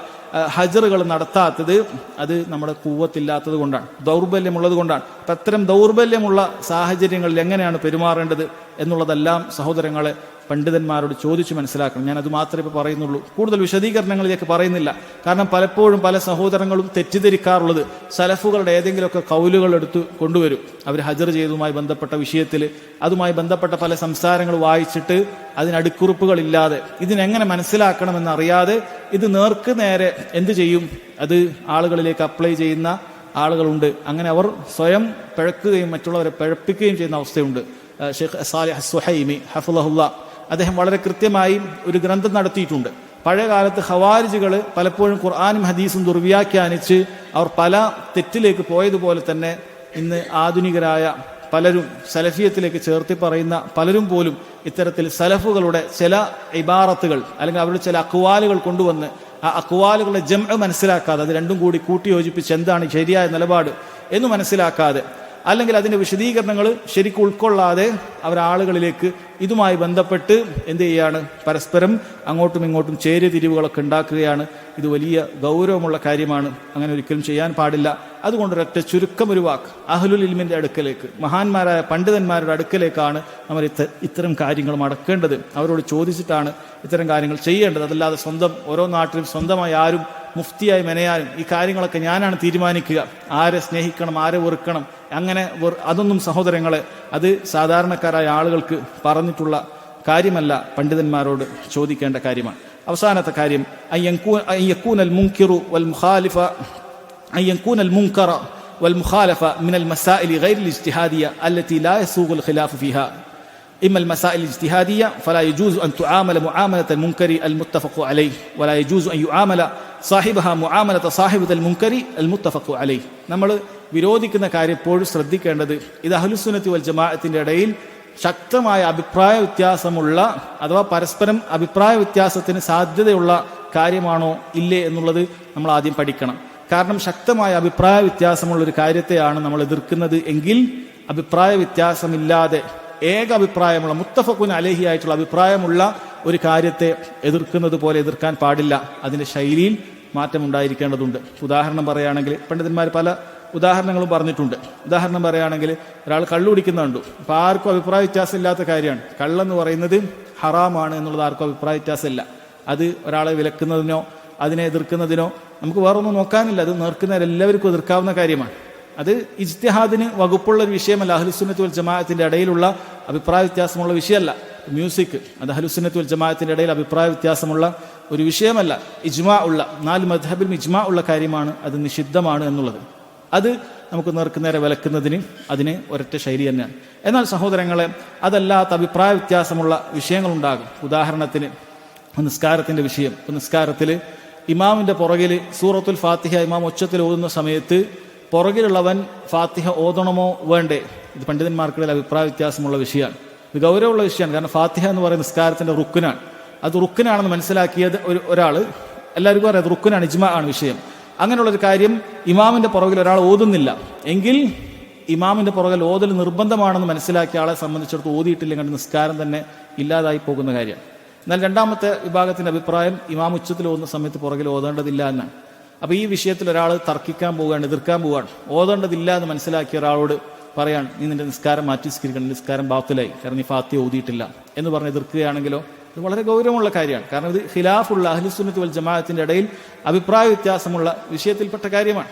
ഹജ്റുകൾ നടത്താത്തത് അത് നമ്മുടെ ഖുവ്വത്തില്ലാത്തത് കൊണ്ടാണ്, ദൗർബല്യമുള്ളത് കൊണ്ടാണ്. അപ്പം അത്തരം ദൗർബല്യമുള്ള സാഹചര്യങ്ങളിൽ എങ്ങനെയാണ് പെരുമാറേണ്ടത് എന്നുള്ളതെല്ലാം സഹോദരങ്ങളെ പണ്ഡിതന്മാരോട് ചോദിച്ച് മനസ്സിലാക്കണം. ഞാനത് മാത്രമേ ഇപ്പോൾ പറയുന്നുള്ളൂ, കൂടുതൽ വിശദീകരണങ്ങളിലേക്ക് പറയുന്നില്ല. കാരണം പലപ്പോഴും പല സഹോദരങ്ങളും തെറ്റിദ്ധരിക്കാറുള്ളത് സലഫുകളുടെ ഏതെങ്കിലുമൊക്കെ കൗലുകൾ എടുത്ത് കൊണ്ടുവരും. അവർ ഹജ്ർ ചെയ്തതുമായി ബന്ധപ്പെട്ട വിഷയത്തിൽ അതുമായി ബന്ധപ്പെട്ട പല സംസാരങ്ങൾ വായിച്ചിട്ട് അതിനടിക്കുറിപ്പുകളില്ലാതെ ഇതിനെങ്ങനെ മനസ്സിലാക്കണമെന്നറിയാതെ ഇത് നേർക്ക് നേരെ എന്ത് ചെയ്യും, അത് ആളുകളിലേക്ക് അപ്ലൈ ചെയ്യുന്ന ആളുകളുണ്ട്. അങ്ങനെ അവർ സ്വയം പിഴക്കുകയും മറ്റുള്ളവരെ പിഴപ്പിക്കുകയും ചെയ്യുന്ന അവസ്ഥയുണ്ട്. ഷെയ്ഖ് സാലിഹ് സുഹൈമി ഹഫ്ളഹുല്ലാ അദ്ദേഹം വളരെ കൃത്യമായി ഒരു ഗ്രന്ഥം നടത്തിയിട്ടുണ്ട്. പഴയകാലത്ത് ഖവാരിജുകൾ പലപ്പോഴും ഖുർആനും ഹദീസും ദുർവ്യാഖ്യാനിച്ച് അവർ പല തെറ്റിലേക്ക് പോയതുപോലെ തന്നെ ഇന്ന് ആധുനികരായ പലരും സലഫിയത്തിലേക്ക് ചേർത്തി പറയുന്ന പലരും പോലും ഇത്തരത്തിൽ സലഫുകളുടെ ചില ഇബാറത്തുകൾ അല്ലെങ്കിൽ അവരുടെ ചില അക്വാലുകൾ കൊണ്ടുവന്ന് ആ അക്വാലുകളുടെ ജംഅ് മനസ്സിലാക്കാതെ അത് രണ്ടും കൂടി കൂട്ടിയോജിപ്പിച്ച് എന്താണ് ശരിയായ നിലപാട് എന്ന് മനസ്സിലാക്കാതെ അല്ലെങ്കിൽ അതിൻ്റെ വിശദീകരണങ്ങൾ ശരിക്കും ഉൾക്കൊള്ളാതെ അവരാളുകളിലേക്ക് ഇതുമായി ബന്ധപ്പെട്ട് എന്ത് ചെയ്യാണ്, പരസ്പരം അങ്ങോട്ടും ഇങ്ങോട്ടും ചേരിതിരിവുകളൊക്കെ ഉണ്ടാക്കുകയാണ്. ഇത് വലിയ ഗൗരവമുള്ള കാര്യമാണ്, അങ്ങനെ ഒരിക്കലും ചെയ്യാൻ പാടില്ല. അതുകൊണ്ടൊരൊറ്റ ചുരുക്കം ഒരു വാക്ക്, അഹ്ലുൽ ഇൽമിൻ്റെ അടുക്കലേക്ക്, മഹാന്മാരായ പണ്ഡിതന്മാരുടെ അടുക്കലേക്കാണ് നമ്മൾ ഇത്തരം കാര്യങ്ങൾ മടക്കേണ്ടത്. അവരോട് ചോദിച്ചിട്ടാണ് ഇത്തരം കാര്യങ്ങൾ ചെയ്യേണ്ടത്. അതല്ലാതെ സ്വന്തം ഓരോ നാട്ടിലും സ്വന്തമായി ആരും മുഫ്തിയായി മെനയാനും ഈ കാര്യങ്ങളൊക്കെ ഞാനാണ് തീരുമാനിക്കുക, ആരെ സ്നേഹിക്കണം ആരെ വെറുക്കണം, അങ്ങനെ അതൊന്നും സഹോദരങ്ങളെ അത് സാധാരണക്കാരായ ആളുകൾക്ക് പറഞ്ഞിട്ടുള്ള കാര്യമല്ല, പണ്ഡിതന്മാരോട് ചോദിക്കേണ്ട കാര്യമാണ്. അവസാനത്തെ കാര്യം അയ്യക്കൂനൽ മുൻകിറു വൽ മുഖാലിഫ അയ്യക്കൂനൽ മുൻകറ വൽ മുഖാലഫ മിനൽ മസാഇലി ഗൈറിൽ ഇജ്തിഹാദിയ അല്ലതി ലാ യസൂഗുൽ ഖിലാഫു ഫീഹാ. إما المسائل الاجتهادية فلا يجوز أن تعامل معاملة المنكر المتفق عليه ولا يجوز أن يعامل صاحبها معاملة صاحبة المنكر المتفق عليه. നമ്മൾ വിരോധിക്കുന്ന കാര്യം എപ്പോഴും ശ്രദ്ധിക്കേണ്ടത് ഇത് അഹ്ലുസുന്നത്തി വൽ ജമാഅത്തിന്റെ ഇടയിൽ ശക്തമായ അഭിപ്രായ വ്യത്യാസമുള്ള അഥവാ പരസ്പരം അഭിപ്രായ വ്യത്യാസത്തിന് സാധ്യതയുള്ള കാര്യമാണോ ഇല്ലേ എന്നുള്ളത് നമ്മൾ ആദ്യം പഠിക്കണം. കാരണം ശക്തമായ അഭിപ്രായ വ്യത്യാസമുള്ള ഒരു കാര്യത്തെയാണ് നമ്മൾ എതിർക്കുന്നത് എങ്കിൽ അഭിപ്രായ വ്യത്യാസമില്ലാതെ ഏക അഭിപ്രായമുള്ള മുത്തഫഖുൻ അലൈഹി ആയിട്ടുള്ള അഭിപ്രായമുള്ള ഒരു കാര്യത്തെ എതിർക്കുന്നത് പോലെ എതിർക്കാൻ പാടില്ല. അതിൻ്റെ ശൈലിയിൽ മാറ്റമുണ്ടായിരിക്കേണ്ടതുണ്ട്. ഉദാഹരണം പറയുകയാണെങ്കിൽ പണ്ഡിതന്മാർ പല ഉദാഹരണങ്ങളും പറഞ്ഞിട്ടുണ്ട്. ഉദാഹരണം പറയുകയാണെങ്കിൽ ഒരാൾ കള്ളു കുടിക്കുന്നുണ്ട്. അപ്പോൾ ആർക്കും അഭിപ്രായ വ്യത്യാസം ഇല്ലാത്ത കാര്യമാണ്. കള്ളെന്ന് പറയുന്നത് ഹറാമാണ് എന്നുള്ളത് ആർക്കും അഭിപ്രായ വ്യത്യാസമില്ല. അത് ഒരാളെ വിലക്കുന്നതിനോ അതിനെ എതിർക്കുന്നതിനോ നമുക്ക് വേറൊന്നും നോക്കാനില്ല. അത് നേർക്കുന്നവരെല്ലാവർക്കും എതിർക്കാവുന്ന കാര്യമാണ്. അത് ഇജ്തിഹാദിന് വകുപ്പുള്ള ഒരു വിഷയമല്ല. അഹ്ലുസുന്നത്ത് വൽ ജമാഅത്തിന്റെ ഇടയിലുള്ള അഭിപ്രായ വ്യത്യാസമുള്ള വിഷയമല്ല. മ്യൂസിക് അത് അഹ്ലുസുന്നത്ത് വൽ ജമാഅത്തിന്റെ ഇടയിൽ അഭിപ്രായ വ്യത്യാസമുള്ള ഒരു വിഷയമല്ല. ഇജ്മാ ഉള്ള 4 മദ്ഹബിലും ഇജ്മാ ഉള്ള കാര്യമാണ്. അത് നിഷിദ്ധമാണ് എന്നുള്ളത്. അത് നമുക്ക് നേർക്കുനേരെ വിലക്കുന്നതിന് അതിന് ഒരൊറ്റ ശൈലി തന്നെയാണ്. എന്നാൽ സഹോദരങ്ങളെ, അതല്ലാത്ത അഭിപ്രായ വ്യത്യാസമുള്ള വിഷയങ്ങളുണ്ടാകും. ഉദാഹരണത്തിന് നിസ്കാരത്തിന്റെ വിഷയം. നിസ്കാരത്തിൽ ഇമാമിന്റെ പുറകിൽ സൂറത്തുൽ ഫാത്തിഹ ഇമാം ഒച്ചത്തിൽ ഓതുന്ന സമയത്ത് പുറകിലുള്ളവൻ ഫാത്തിഹ ഓതണമോ വേണ്ടേ? ഇത് പണ്ഡിതന്മാർക്കിടയിൽ അഭിപ്രായ വ്യത്യാസമുള്ള വിഷയമാണ്. ഇത് ഗൗരവമുള്ള വിഷയമാണ്. കാരണം ഫാത്തിഹ എന്ന് പറയുന്ന നിസ്കാരത്തിന്റെ റുക്കിനാണ്. അത് റുക്കിനാണെന്ന് മനസ്സിലാക്കിയത് ഒരാൾ, എല്ലാവർക്കും അറിയാം അത് റുക്കിനാണ്, ഇജ്മാ ആണ് വിഷയം. അങ്ങനെയുള്ളൊരു കാര്യം ഇമാമിന്റെ പുറകിൽ ഒരാൾ ഓതുന്നില്ല എങ്കിൽ ഇമാമിന്റെ പുറകിൽ ഓതൽ നിർബന്ധമാണെന്ന് മനസ്സിലാക്കിയ ആളെ സംബന്ധിച്ചിടത്ത് ഓതിയിട്ടില്ലെങ്കിൽ നിസ്കാരം തന്നെ ഇല്ലാതായി പോകുന്ന കാര്യമാണ്. എന്നാൽ രണ്ടാമത്തെ വിഭാഗത്തിന്റെ അഭിപ്രായം ഇമാം ഉച്ചത്തിൽ ഓതുന്ന സമയത്ത് പുറകിൽ ഓതേണ്ടതില്ല എന്നാണ്. അപ്പോൾ ഈ വിഷയത്തിൽ ഒരാൾ തർക്കിക്കാൻ പോവുകയാണ്, എതിർക്കാൻ പോവുകയാണ്. ഓതേണ്ടതില്ല എന്ന് മനസ്സിലാക്കിയ ഒരാളോട് പറയാണ്, നീ നിന്റെ നിസ്കാരം മാറ്റി നിസ്കരിക്കണം, നിസ്കാരം ബാത്തിലായി, കാരണം നീ ഫാത്തിഹ ഓതിയിട്ടില്ല എന്ന് പറഞ്ഞ് എതിർക്കുകയാണെങ്കിലോ ഇത് വളരെ ഗൗരവമുള്ള കാര്യമാണ്. കാരണം ഇത് ഖിലാഫുള്ള അഹ്ലുസുന്നത്ത് വൽ ജമാഅത്തിന്റെ ഇടയിൽ അഭിപ്രായ വ്യത്യാസമുള്ള വിഷയത്തിൽപ്പെട്ട കാര്യമാണ്.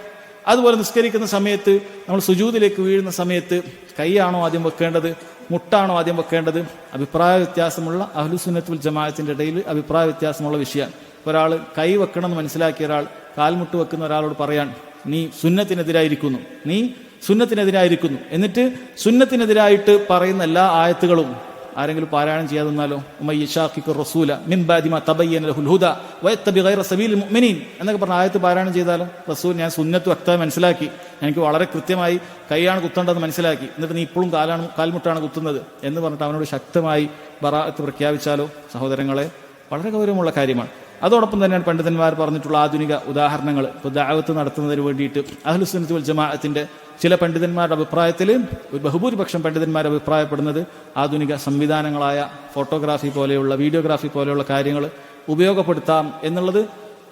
അതുപോലെ നിസ്കരിക്കുന്ന സമയത്ത് നമ്മൾ സുജൂദിലേക്ക് വീഴുന്ന സമയത്ത് കൈയാണോ ആദ്യം വെക്കേണ്ടത്, മുട്ടാണോ ആദ്യം വെക്കേണ്ടത്? അഭിപ്രായ വ്യത്യാസമുള്ള അഹ്ലുസുന്നത്ത് വൽ ജമാഅത്തിന്റെ ഇടയിൽ അഭിപ്രായ വ്യത്യാസമുള്ള വിഷയമാണ്. ഒരാൾ കൈ വെക്കണം എന്ന് മനസ്സിലാക്കിയ ഒരാൾ കാൽമുട്ട് വെക്കുന്ന ഒരാളോട് പറയാൻ, നീ സുന്നത്തിനെതിരായിരിക്കുന്നു, നീ സുന്നത്തിനെതിരായിരിക്കുന്നു. എന്നിട്ട് സുന്നത്തിനെതിരായിട്ട് പറയുന്ന എല്ലാ ആയത്തുകളും ആരെങ്കിലും പാരായണം ചെയ്യാതെന്നാലോ, എന്നൊക്കെ പറഞ്ഞ ആയത്ത് പാരായണം ചെയ്താലോ, റസൂൽ ഞാൻ സുന്നത്ത് വ്യക്തമായി മനസ്സിലാക്കി, എനിക്ക് വളരെ കൃത്യമായി കൈയാണ് കുത്തേണ്ടതെന്ന് മനസ്സിലാക്കി, എന്നിട്ട് നീ ഇപ്പോഴും കാൽമുട്ടാണ് കുത്തുന്നത് എന്ന് പറഞ്ഞിട്ട് അവനോട് ശക്തമായി ബറാഅത്ത് പ്രഖ്യാപിച്ചാലോ, സഹോദരങ്ങളെ വളരെ ഗൗരവമുള്ള കാര്യമാണ്. അതോടൊപ്പം തന്നെയാണ് പണ്ഡിതന്മാർ പറഞ്ഞിട്ടുള്ള ആധുനിക ഉദാഹരണങ്ങൾ. ഇപ്പോൾ ദഅവത്ത് നടത്തുന്നതിന് വേണ്ടിയിട്ട് അഹ്ലുസുന്നത്ത് വൽ ജമാഅത്തിന്റെ ചില പണ്ഡിതന്മാരുടെ അഭിപ്രായത്തിൽ, ഒരു ബഹുഭൂരിപക്ഷം പണ്ഡിതന്മാർ അഭിപ്രായപ്പെടുന്നത് ആധുനിക സംവിധാനങ്ങളായ ഫോട്ടോഗ്രാഫി പോലെയുള്ള വീഡിയോഗ്രാഫി പോലെയുള്ള കാര്യങ്ങൾ ഉപയോഗപ്പെടുത്താം എന്നുള്ളത്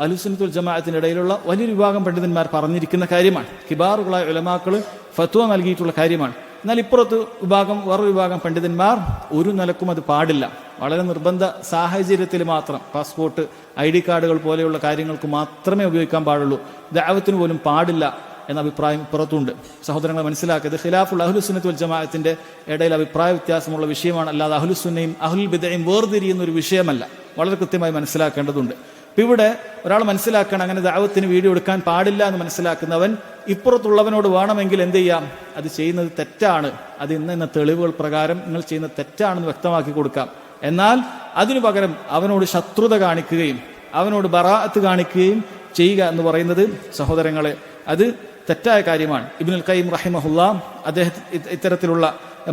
അഹ്ലുസുന്നത്ത് വൽ ജമാഅത്തിന്റെ ഇടയിലുള്ള വലിയൊരു വിഭാഗം പണ്ഡിതന്മാർ പറഞ്ഞിരിക്കുന്ന കാര്യമാണ്. കിബാറുകളായ ഉലമാക്കൾ ഫത്വ നൽകിയിട്ടുള്ള കാര്യമാണ്. എന്നാൽ ഇപ്പുറത്ത് വേറൊരു വിഭാഗം പണ്ഡിതന്മാർ ഒരു നിലക്കും അത് പാടില്ല, വളരെ നിർബന്ധ സാഹചര്യത്തിൽ മാത്രം, പാസ്പോർട്ട്, ID കാർഡുകൾ പോലെയുള്ള കാര്യങ്ങൾക്ക് മാത്രമേ ഉപയോഗിക്കാൻ പാടുള്ളൂ, ദഅവത്തിന് പോലും പാടില്ല എന്ന അഭിപ്രായം പുറത്തുണ്ട്. സഹോദരങ്ങളെ മനസ്സിലാക്കിയത് ഖിലാഫുൽ അഹ്ലുസുന്നത്ത് വൽ ജമാഅത്തിന്റെ ഇടയിൽ അഭിപ്രായ വ്യത്യാസമുള്ള വിഷയമാണ്, അല്ലാതെ അഹ്ലുസുന്നയും അഹ്ലുൽ ബിദ്അയും വേർതിരിയുന്ന ഒരു വിഷയമല്ല. വളരെ കൃത്യമായി മനസ്സിലാക്കേണ്ടതുണ്ട്. ഇപ്പം ഇവിടെ ഒരാൾ മനസ്സിലാക്കണം, അങ്ങനെ ദഅവത്തിന് വീഡിയോ എടുക്കാൻ പാടില്ല എന്ന് മനസ്സിലാക്കുന്നവൻ ഇപ്പുറത്തുള്ളവനോട് വേണമെങ്കിൽ എന്ത് ചെയ്യാം, അത് ചെയ്യുന്നത് തെറ്റാണ്, അത് ഇന്ന തെളിവുകൾ പ്രകാരം നിങ്ങൾ ചെയ്യുന്നത് തെറ്റാണെന്ന് വ്യക്തമാക്കി കൊടുക്കാം. എന്നാൽ അതിനു പകരം അവനോട് ശത്രുത കാണിക്കുകയും അവനോട് ബറാഅത്ത് കാണിക്കുകയും ചെയ്യുക എന്ന് പറയുന്നത് സഹോദരങ്ങളെ അത് തെറ്റായ കാര്യമാണ്. ഇബ്നുൽ ഖയ്യിം റഹിമഹുല്ലാ അദ്ദേഹം ഇത്തരത്തിലുള്ള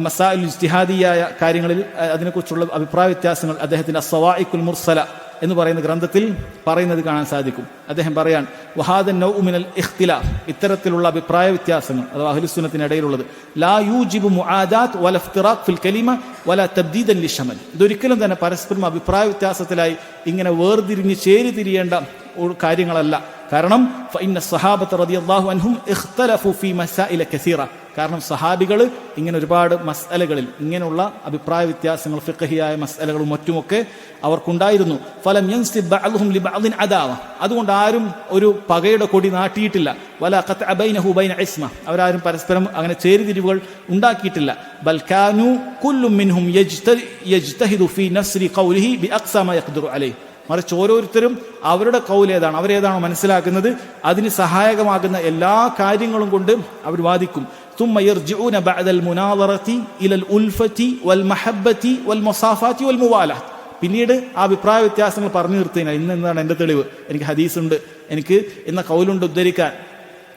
മസാഇൽ ഇജ്തിഹാദിയായ കാര്യങ്ങളിൽ അതിനെക്കുറിച്ചുള്ള അഭിപ്രായ വ്യത്യാസങ്ങൾ അദ്ദേഹത്തിന്റെ അസ്സവാഇഖുൽ മുർസല എന്ന് പറയുന്ന ഗ്രന്ഥത്തിൽ പറയുന്നത് കാണാൻ സാധിക്കും. അദ്ദേഹം പറയാൻ, വഹാദൻ നൗഉ മിനൽ ഇഖ്തിലാഫ്, ഇത്തരത്തിലുള്ള അഭിപ്രായ വ്യത്യാസങ്ങൾ അഥവാ അഹ്ലുസുന്നത്തിനിടയിലുള്ളത്, ലാ യൂജിബു മുആദാത്ത് വല ഇഫ്തിറാഖ് ഫിൽ കലിമ വല തബ്ദീദൻ ലിശമൽ, ഇതൊരിക്കലും തന്നെ പരസ്പരം അഭിപ്രായ വ്യത്യാസത്തിലായി ഇങ്ങനെ വേർതിരിഞ്ഞ് ചേരിതിരിയേണ്ട കാര്യങ്ങളല്ല. കാരണം ഫഇന്ന സ്വഹാബത റളിയല്ലാഹു അൻഹും ഇഖ്തലഫു ഫീ മസാഇല കസീറ, കാരണം സഹാബികൾ ഇങ്ങനെ ഒരുപാട് മസ്അലകളിൽ ഇങ്ങനെയുള്ള അഭിപ്രായ വ്യത്യാസങ്ങൾ ഫിഖഹിയായ മസ്അലകളും മറ്റുമൊക്കെ അവർക്കുണ്ടായിരുന്നു. ഫലം യൻസിബ് ബഅ്ദുഹും ലിബഅ്ദിൻ അദാവ, അതുകൊണ്ട് ആരും ഒരു പകയുടെ കൊടി നാട്ടിയിട്ടില്ല. വല ഖത്അ ബൈനഹു ബൈന ഇസ്മ, അവരാരും പരസ്പരം അങ്ങനെ ചേരിതിരിവുകൾ ഉണ്ടാക്കിയിട്ടില്ല. ബൽ കാനു കുല്ലു മിൻഹും യജ്തഹിദു ഫീ നസ്രി ഖൗലിഹി ബിഅഖ്സാ മാ യഖ്ദിറു അലൈഹി, മറിച്ച് ഓരോരുത്തരും അവരുടെ കൗലേതാണ്, അവരേതാണോ മനസ്സിലാക്കുന്നത് അതിന് സഹായകമാകുന്ന എല്ലാ കാര്യങ്ങളും കൊണ്ട് അവർ വാദിക്കും. ثم يرجعون بعد المناظرة إلى الألفة والمحبة والمصافات والموالاة, പിന്നീട് ആ അഭിപ്രായ വ്യത്യാസങ്ങൾ പറഞ്ഞു നിർത്തുകയാണ്. എന്താണ് എൻ്റെ തെളിവ്, എനിക്ക് ഹദീസുണ്ട്, എനിക്ക് എന്ന കൗലുണ്ട് ഉദ്ധരിക്കാൻ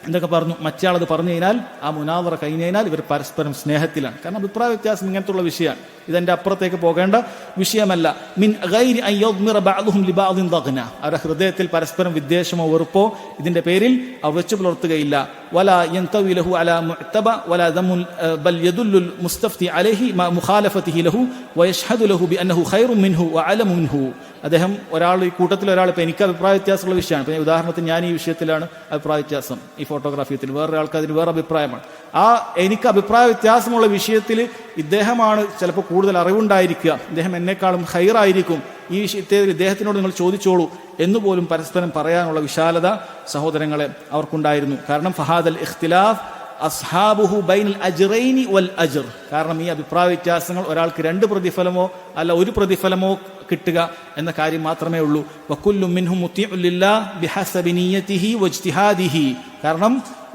എന്തൊക്കെ പറഞ്ഞു. മറ്റയാളത് പറഞ്ഞു കഴിഞ്ഞാൽ ആ മുനാദറ കഴിഞ്ഞു കഴിഞ്ഞാൽ ഇവർ പരസ്പരം സ്നേഹത്തിലാണ്. കാരണം അഭിപ്രായ വ്യത്യാസം ഇങ്ങനത്തുള്ള വിഷയമാണ്, ഇതെൻ്റെ അപ്പുറത്തേക്ക് പോകേണ്ട വിഷയമല്ല. മിൻ ഗൈരി അൻ യദ്മിറ ബഅ്ദുഹും ലിബഅ്ദിൻ ദഗ്ന, അവരുടെ ഹൃദയത്തിൽ പരസ്പരം വിദ്വേഷമോ വെറുപ്പോ ഇതിന്റെ പേരിൽ അവർ വെച്ചു പുലർത്തുകയില്ല. വലാ യൻതവി ലഹു അലാ മുഅ്തബ വലാ ദമുൻ ബൽ യദുല്ലുൽ മുസ്തഫ്തി അലൈഹി മാ മുഖാലഫതിഹി ലഹു വയഷ്ഹദു ലഹു ബിഅന്നഹു ഖൈറുൻ മിൻഹു വഅലമു മിൻഹു. അദ്ദേഹം ഒരാൾ, ഈ കൂട്ടത്തിൽ ഒരാൾ, ഇപ്പോൾ എനിക്ക് അഭിപ്രായ വ്യത്യാസമുള്ള വിഷയമാണ്, ഇപ്പോൾ ഉദാഹരണത്തിന് ഞാൻ ഈ വിഷയത്തിലാണ് അഭിപ്രായ വ്യത്യാസം, ഈ ഫോട്ടോഗ്രാഫിയത്തിന്, വേറൊരാൾക്ക് അതിന് വേറെ അഭിപ്രായമാണ്. എനിക്ക് അഭിപ്രായ വ്യത്യാസമുള്ള വിഷയത്തിൽ ഇദ്ദേഹമാണ് ചിലപ്പോൾ കൂടുതൽ അറിവുണ്ടായിരിക്കുക, ഇദ്ദേഹം എന്നെക്കാളും ഹൈറായിരിക്കും, ഈ വിഷയത്തിൽ ഇദ്ദേഹത്തിനോട് നിങ്ങൾ ചോദിച്ചോളൂ എന്നുപോലും പരസ്പരം പറയാനുള്ള വിശാലത സഹോദരങ്ങളെ അവർക്കുണ്ടായിരുന്നു. കാരണം ഫഹാദൽ ഇഖ്തിലാഫ് അസ്ഹാബുഹു ബൈനൽ അജ്റൈനി വൽ അജ്ർ, കാരണം ഈ അഭിപ്രായ വ്യത്യാസങ്ങൾ ഒരാൾക്ക് 2 പ്രതിഫലമോ അല്ല 1 പ്രതിഫലമോ കിട്ടുക എന്ന കാര്യം മാത്രമേ ഉള്ളൂ. വകുല്ലു മിൻഹും മുതീഉൻ ലില്ലാഹ് ബിഹസബി നിയ്യതിഹി വജ്തിഹാദിഹി, കാരണം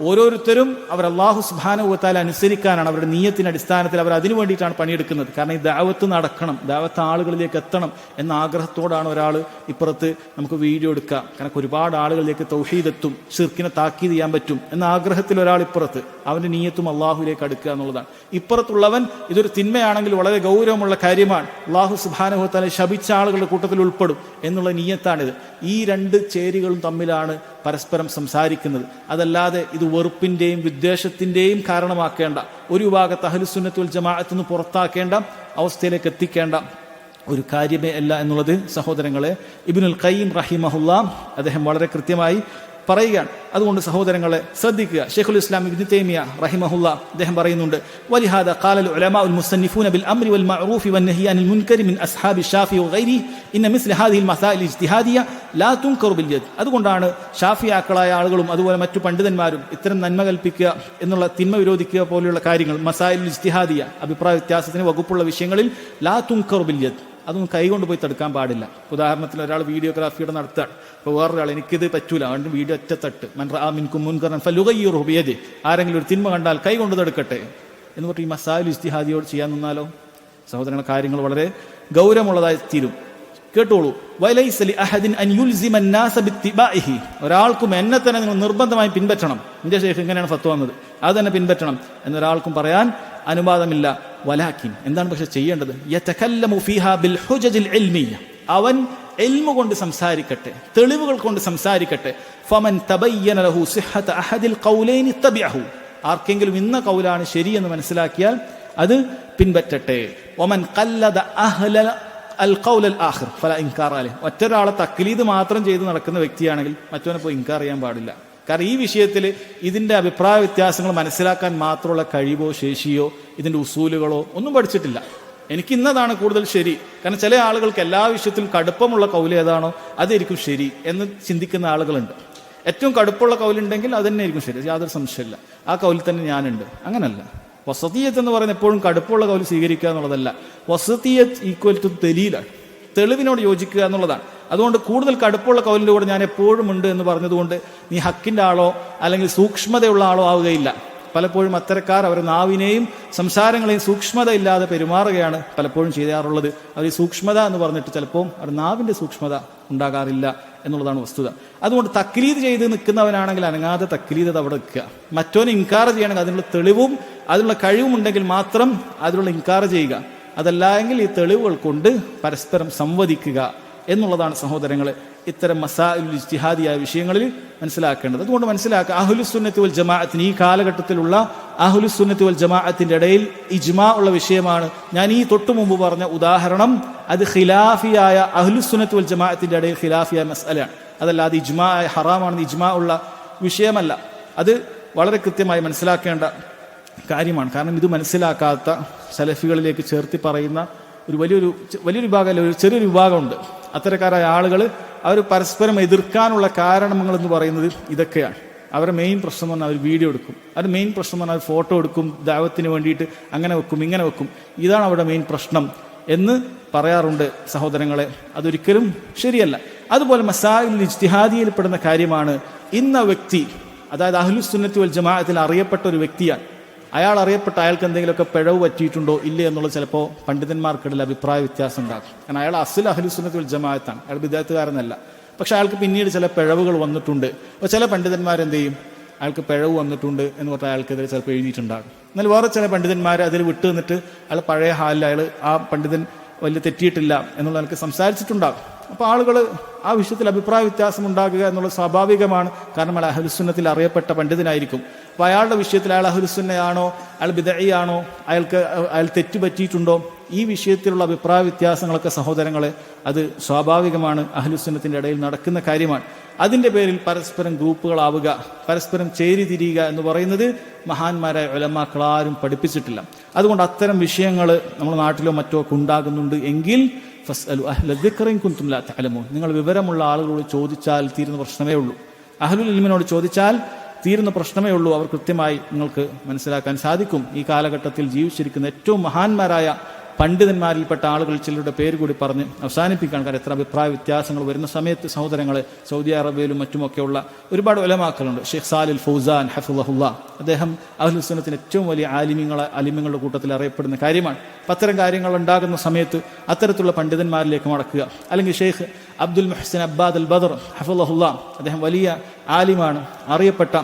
ഓരോരുത്തരും അവർ അല്ലാഹു സുബ്ഹാനഹു വ തആല അനുസരിക്കാനാണ്, അവരുടെ നിയ്യത്തിന്റെ അടിസ്ഥാനത്തിൽ അവർ അതിനു വേണ്ടിയിട്ടാണ് പണിയെടുക്കുന്നത്. കാരണം ഈ ദഅവത്ത് നടക്കണം, ദഅവത്ത് ആളുകളിലേക്ക് എത്തണം എന്ന ആഗ്രഹത്തോടാണ് ഒരാൾ ഇപ്പുറത്ത് നമുക്ക് വീഡിയോ എടുക്കുക, കാരണം ഒരുപാട് ആളുകളിലേക്ക് തൗഹീദ് എത്തും, ശിർക്കിനെ താക്കീത് ചെയ്യാൻ പറ്റും എന്ന ആഗ്രഹത്തിൽ ഒരാൾ ഇപ്പുറത്ത് അവന്റെ നിയ്യത്തും അള്ളാഹുവിലേക്ക് അടുക്കുക എന്നുള്ളതാണ്. ഇപ്പുറത്തുള്ളവൻ ഇതൊരു തിന്മയാണെങ്കിൽ വളരെ ഗൗരവമുള്ള കാര്യമാണ്, അല്ലാഹു സുബ്ഹാനഹു വ തആല ശപിച്ച ആളുകളുടെ കൂട്ടത്തിൽ ഉൾപ്പെടും എന്നുള്ള നിയ്യത്താണിത്. ഈ 2 ചേരികളും തമ്മിലാണ് പരസ്പരം സംസാരിക്കുന്നത്. അതല്ലാതെ ഇത് വെറുപ്പിന്റെയും വിദ്വേഷത്തിന്റെയും കാരണമാക്കേണ്ട, ഒരു വിഭാഗത്ത് അഹ്ലുസുന്നത്ത് വൽ ജമാഅത്ത് നിന്ന് പുറത്താക്കേണ്ട അവസ്ഥയിലേക്ക് എത്തിക്കേണ്ട ഒരു കാര്യമേ അല്ല എന്നുള്ളത് സഹോദരങ്ങളെ ഇബ്നുൽ ഖയ്യിം റഹിമഹുല്ലാഹ് അദ്ദേഹം വളരെ കൃത്യമായി പറയുകയാണ്. അതുകൊണ്ട് സഹോദരങ്ങളെ ശ്രദ്ധിക്കുക. ശൈഖുൽ ഇസ്ലാം ഇബ്നു തൈമിയ റഹിമഹുല്ലാഹ് അദ്ദേഹം പറയുന്നുണ്ട്, വലിഹാദ ഖാലൽ ഉലമാഉൽ മുസന്നിഫൂന ബിൽ അംരി വൽ മഅറൂഫി വൻ നഹി അനിൽ മുൻകരി മിൻ അസ്ഹാബി ഷാഫി വഗൈരി ഇന്ന മിസ്ല ഹാദിഹിൽ മസാഇൽ ഇജ്തിഹാദിയ ലാ തുൻകറു ബിൽ യദ്. അതുകൊണ്ടാണ് ഷാഫിയാക്കളായ ആളുകളും അതുപോലെ മറ്റു പണ്ഡിതന്മാരും ഇത്തരം നന്മ കൽപ്പിക്കുക എന്നുള്ള തിന്മ വിരോധിക്കുക പോലെയുള്ള കാര്യങ്ങൾ, മസാഇൽ ഇജ്തിഹാദിയ അഭിപ്രായ വ്യത്യാസത്തിന് വകുപ്പുള്ള വിഷയങ്ങളിൽ ലാ തുൻകറു ബിൽ യദ്, അതൊന്നും കൈകൊണ്ട് പോയി തടുക്കാൻ പാടില്ല. ഉദാഹരണത്തിന് ഒരാൾ വീഡിയോഗ്രാഫിയുടെ നടത്തുകയാണ്, ഇപ്പോൾ വേറൊരാൾ എനിക്കിത് പറ്റൂല, അതുകൊണ്ട് വീഡിയോ ഒറ്റത്തട്ട് ആരെങ്കിലും ഒരു തിന്മ കണ്ടാൽ കൈ കൊണ്ട് തടുക്കട്ടെ എന്ന് പറഞ്ഞിട്ട് ഈ മസായിൽ ഇജ്തിഹാദിയോട് ചെയ്യാൻ നിന്നാലോ സഹോദരങ്ങളുടെ കാര്യങ്ങൾ വളരെ ഗൗരവമുള്ളതായി തീരും. കേട്ടോളൂ, ഒരാൾക്കും എന്നെ തന്നെ നിങ്ങൾ നിർബന്ധമായി പിൻപറ്റണം, എന്റെ ശേഖ് ഇങ്ങനെയാണ് ഫത്വ വന്നത് അത് തന്നെ പിൻപറ്റണം എന്നൊരാൾക്കും പറയാൻ അനുവാദമില്ല. വലാക്കിൻ എന്താണ് പക്ഷെ ചെയ്യേണ്ടത്, യതകല്ലമു ഫീഹാ ബിൽ ഹുജജിൽ ഇൽമിയ്യ, അവൻ ഇൽമു കൊണ്ട് സംസാരിക്കട്ടെ, തെളിവുകൾ കൊണ്ട് സംസാരിക്കട്ടെ. ഫമൻ തബയ്യന ലഹു സിഹ്ഹത അഹദിൽ ഖൗലൈനി തബിഅഹു, ആർക്കെങ്കിലും ഇന്ന കൗലാണ് ശരിയെന്ന് മനസ്സിലാക്കിയാൽ അത് പിൻപറ്റട്ടെ. വമൻ ഖല്ലദ അഹ്ല അൽ ഖൗൽ അൽ ആഖിർ ഫലാ ഇൻകാർ അലൈഹി, ഒറ്റൊരാളെ തക്ലീദ് മാത്രം ചെയ്ത് നടക്കുന്ന വ്യക്തിയാണെങ്കിൽ മറ്റവനെ പോയി ഇൻകാർ ചെയ്യാൻ പാടില്ല. കാരണം ഈ വിഷയത്തിൽ ഇതിന്റെ അഭിപ്രായ വ്യത്യാസങ്ങൾ മനസ്സിലാക്കാൻ മാത്രമുള്ള കഴിവോ ശേഷിയോ ഇതിന്റെ ഉസൂലുകളോ ഒന്നും പഠിച്ചിട്ടില്ല. എനിക്ക് ഇന്നതാണ് കൂടുതൽ ശരി, കാരണം ചില ആളുകൾക്ക് എല്ലാ വിഷയത്തിലും കടുപ്പമുള്ള കൗല് ഏതാണോ അതായിരിക്കും ശരി എന്ന് ചിന്തിക്കുന്ന ആളുകളുണ്ട്. ഏറ്റവും കടുപ്പമുള്ള കൗലുണ്ടെങ്കിൽ അത് തന്നെ ആയിരിക്കും ശരി, യാതൊരു സംശയമില്ല, ആ കൗലിൽ തന്നെ ഞാനുണ്ട്. അങ്ങനല്ല. വസതിയത്ത് എന്ന് പറയുന്നത് എപ്പോഴും കടുപ്പമുള്ള കൗല് സ്വീകരിക്കുക എന്നുള്ളതല്ല. വസതിയത്ത് ഈക്വൽ ടു ദലീലാണ്, തെളിവിനോട് യോജിക്കുക എന്നുള്ളതാണ്. അതുകൊണ്ട് കൂടുതൽ കടുപ്പുള്ള കൗലിൻ്റെ കൂടെ ഞാൻ എപ്പോഴും ഉണ്ട് എന്ന് പറഞ്ഞതുകൊണ്ട് നീ ഹക്കിൻ്റെ ആളോ അല്ലെങ്കിൽ സൂക്ഷ്മതയുള്ള ആളോ ആവുകയില്ല. പലപ്പോഴും അത്തരക്കാർ അവരുടെ നാവിനെയും സംസാരങ്ങളെയും സൂക്ഷ്മത ഇല്ലാതെ പെരുമാറുകയാണ് പലപ്പോഴും ചെയ്യാറുള്ളത്. അവർ ഈ സൂക്ഷ്മത എന്ന് പറഞ്ഞിട്ട് ചിലപ്പോൾ അവരുടെ നാവിൻ്റെ സൂക്ഷ്മത ഉണ്ടാകാറില്ല എന്നുള്ളതാണ് വസ്തുത. അതുകൊണ്ട് തക്ലീദ് ചെയ്ത് നിൽക്കുന്നവനാണെങ്കിൽ അനങ്ങാതെ തക്ലീദ് അവിടെ നിൽക്കുക. മറ്റോനെ ഇൻകാർ ചെയ്യണമെങ്കിൽ അതിനുള്ള തെളിവും അതിനുള്ള കഴിവും ഉണ്ടെങ്കിൽ മാത്രം അതിനുള്ള ഇൻകാർ ചെയ്യുക. അതല്ല എങ്കിൽ ഈ തെളിവുകൾ കൊണ്ട് പരസ്പരം സംവദിക്കുക എന്നുള്ളതാണ് സഹോദരങ്ങളെ ഇത്തരം മസാഇലുൽ ഇജ്തിഹാദിയായ വിഷയങ്ങളിൽ മനസ്സിലാക്കേണ്ടത്. അതുകൊണ്ട് മനസ്സിലാക്കുക, അഹ്ലുസുന്നത്തി വൽ ജമാഅത്തിന് ഈ കാലഘട്ടത്തിലുള്ള അഹ്ലുസുന്നത്തി വൽ ജമാഅത്തിന്റെ ഇടയിൽ ഇജ്മാ ഉള്ള വിഷയമാണ്. ഞാൻ ഈ തൊട്ടു മുമ്പ് പറഞ്ഞ ഉദാഹരണം അത് ഖിലാഫിയായ അഹ്ലുസുന്നത്തി വൽ ജമാഅത്തിന്റെ ഇടയിൽ ഖിലാഫിയായ മസ്അലയാണ്. അതല്ലാതെ ഇജ്മാ ഹറാമാണെന്ന് ഇജ്മാ ഉള്ള വിഷയമല്ല. അത് വളരെ കൃത്യമായി മനസ്സിലാക്കേണ്ട കാര്യമാണ്. കാരണം ഇത് മനസ്സിലാക്കാത്ത സലഫികളിലേക്ക് ചേർത്തി പറയുന്ന ഒരു വലിയൊരു വിഭാഗം, ഒരു ചെറിയൊരു വിഭാഗമുണ്ട്. അത്തരക്കാരായ ആളുകൾ അവർ പരസ്പരം എതിർക്കാനുള്ള കാരണങ്ങൾ എന്ന് പറയുന്നത് ഇതൊക്കെയാണ്. അവരുടെ മെയിൻ പ്രശ്നം എന്ന് പറഞ്ഞാൽ അവർ വീഡിയോ എടുക്കും, അവരുടെ മെയിൻ പ്രശ്നം എന്ന് പറഞ്ഞാൽ അവർ ഫോട്ടോ എടുക്കും, ദഅവത്തിന് വേണ്ടിയിട്ട് അങ്ങനെ വെക്കും ഇങ്ങനെ വെക്കും, ഇതാണ് അവരുടെ മെയിൻ പ്രശ്നം എന്ന് പറയാറുണ്ട് സഹോദരങ്ങളെ. അതൊരിക്കലും ശരിയല്ല. അതുപോലെ മസാഇലുൽ ഇജ്തിഹാദിയിൽ പെടുന്ന കാര്യമാണ് ഇന്ന വ്യക്തി, അതായത് അഹ്ലുസുന്നത്തി വൽ ജമാഅത്തിൽ അറിയപ്പെട്ട ഒരു വ്യക്തിയാണ്, അയാൾ അറിയപ്പെട്ട അയാൾക്ക് എന്തെങ്കിലുമൊക്കെ പിഴവ് പറ്റിയിട്ടുണ്ടോ ഇല്ലേ എന്നുള്ളത് ചിലപ്പോൾ പണ്ഡിതന്മാർക്കിടയിൽ അഭിപ്രായ വ്യത്യാസം ഉണ്ടാകും. കാരണം അയാൾ അസ്ൽ അഹ്ലുസുന്നത്തി വൽ ജമാഅത്താണ്, അയാൾ ബിദ്അത്തുകാരനല്ല. പക്ഷെ അയാൾക്ക് പിന്നീട് ചില പിഴവുകൾ വന്നിട്ടുണ്ട്. അപ്പോൾ ചില പണ്ഡിതന്മാരെന്ത് ചെയ്യും, അയാൾക്ക് പിഴവ് വന്നിട്ടുണ്ട് എന്ന് പറഞ്ഞാൽ അയാൾക്കെതിരെ ചിലപ്പോൾ എഴുതിയിട്ടുണ്ടാകും. എന്നാൽ വേറെ ചില പണ്ഡിതന്മാർ അതിൽ വിട്ടു നിന്നിട്ട് അയാൾ പഴയ ഹാലിൽ അയാൾ ആ പണ്ഡിതൻ വലിയ തെറ്റിയിട്ടില്ല എന്നുള്ള അയാൾക്ക് സംസാരിച്ചിട്ടുണ്ടാകും. അപ്പോൾ ആളുകൾ ആ വിഷയത്തിൽ അഭിപ്രായ വ്യത്യാസം ഉണ്ടാകുക എന്നുള്ളത് സ്വാഭാവികമാണ്. കാരണം അയാൾ അഹ്ലുസുന്നത്തിൽ അറിയപ്പെട്ട പണ്ഡിതനായിരിക്കും. അപ്പോൾ അയാളുടെ വിഷയത്തിൽ അയാൾ അഹ്ലുസുന്നയാണോ അയാൾ ബിദ്അഇയാണോ, അയാൾ തെറ്റ് പറ്റിയിട്ടുണ്ടോ ഈ വിഷയത്തിലുള്ള അഭിപ്രായ വ്യത്യാസങ്ങളൊക്കെ സഹോദരങ്ങളെ അത് സ്വാഭാവികമാണ്, അഹ്ലുസുന്നത്തിന്റെ ഇടയിൽ നടക്കുന്ന കാര്യമാണ്. അതിന്റെ പേരിൽ പരസ്പരം ഗ്രൂപ്പുകളാവുക, പരസ്പരം ചേരിതിരിയുക എന്ന് പറയുന്നത് മഹാന്മാരായ ഉലമാക്കൾ ആരും പഠിപ്പിച്ചിട്ടില്ല. അതുകൊണ്ട് അത്തരം വിഷയങ്ങൾ നമ്മുടെ നാട്ടിലോ മറ്റോ ഒക്കെ ഉണ്ടാകുന്നുണ്ട് എങ്കിൽ ഫസ്അലു അഹ്ല ദിക്രി ഇൻ കുൻതും ലാ തഅലമൂൻ, നിങ്ങൾ വിവരമുള്ള ആളുകളോട് ചോദിച്ചാൽ തീരുന്ന പ്രശ്നമേ ഉള്ളൂ. അഹ്ലുൽ ഇൽമിനോട് ചോദിച്ചാൽ തീരുന്ന പ്രശ്നമേ ഉള്ളൂ. അവർ കൃത്യമായി നിങ്ങൾക്ക് മനസ്സിലാക്കാൻ സാധിക്കും. ഈ കാലഘട്ടത്തിൽ ജീവിച്ചിരിക്കുന്ന ഏറ്റവും മഹാന്മാരായ പണ്ഡിതന്മാരിൽപ്പെട്ട ആളുകൾ ചിലരുടെ പേര് കൂടി പറഞ്ഞ് അവസാനിപ്പിക്കാൻ. കാരണം എത്ര അഭിപ്രായ വ്യത്യാസങ്ങൾ വരുന്ന സമയത്ത് സഹോദരങ്ങളെ സൗദി അറേബ്യയിലും മറ്റുമൊക്കെയുള്ള ഒരുപാട് ഉലമാക്കളുണ്ട്. ഷെയ്ഖ് സാലിൽ ഫൗസാൻ ഹഫിളഹുല്ലാ, അദ്ദേഹം അഹ്ലുസ് സുന്നത്തിന് ഏറ്റവും വലിയ ആലിമ്യങ്ങളുടെ കൂട്ടത്തിൽ അറിയപ്പെടുന്ന കാര്യമാണ്. അത്തരം കാര്യങ്ങൾ ഉണ്ടാകുന്ന സമയത്ത് അത്തരത്തിലുള്ള പണ്ഡിതന്മാരിലേക്ക് മടക്കുക. അല്ലെങ്കിൽ ഷെയ്ഖ് അബ്ദുൽ മുഹ്സിൻ അബ്ബാദ് അൽ ബദർ ഹഫിളഹുല്ലാ, അദ്ദേഹം വലിയ ആലിമാണ്, അറിയപ്പെട്ട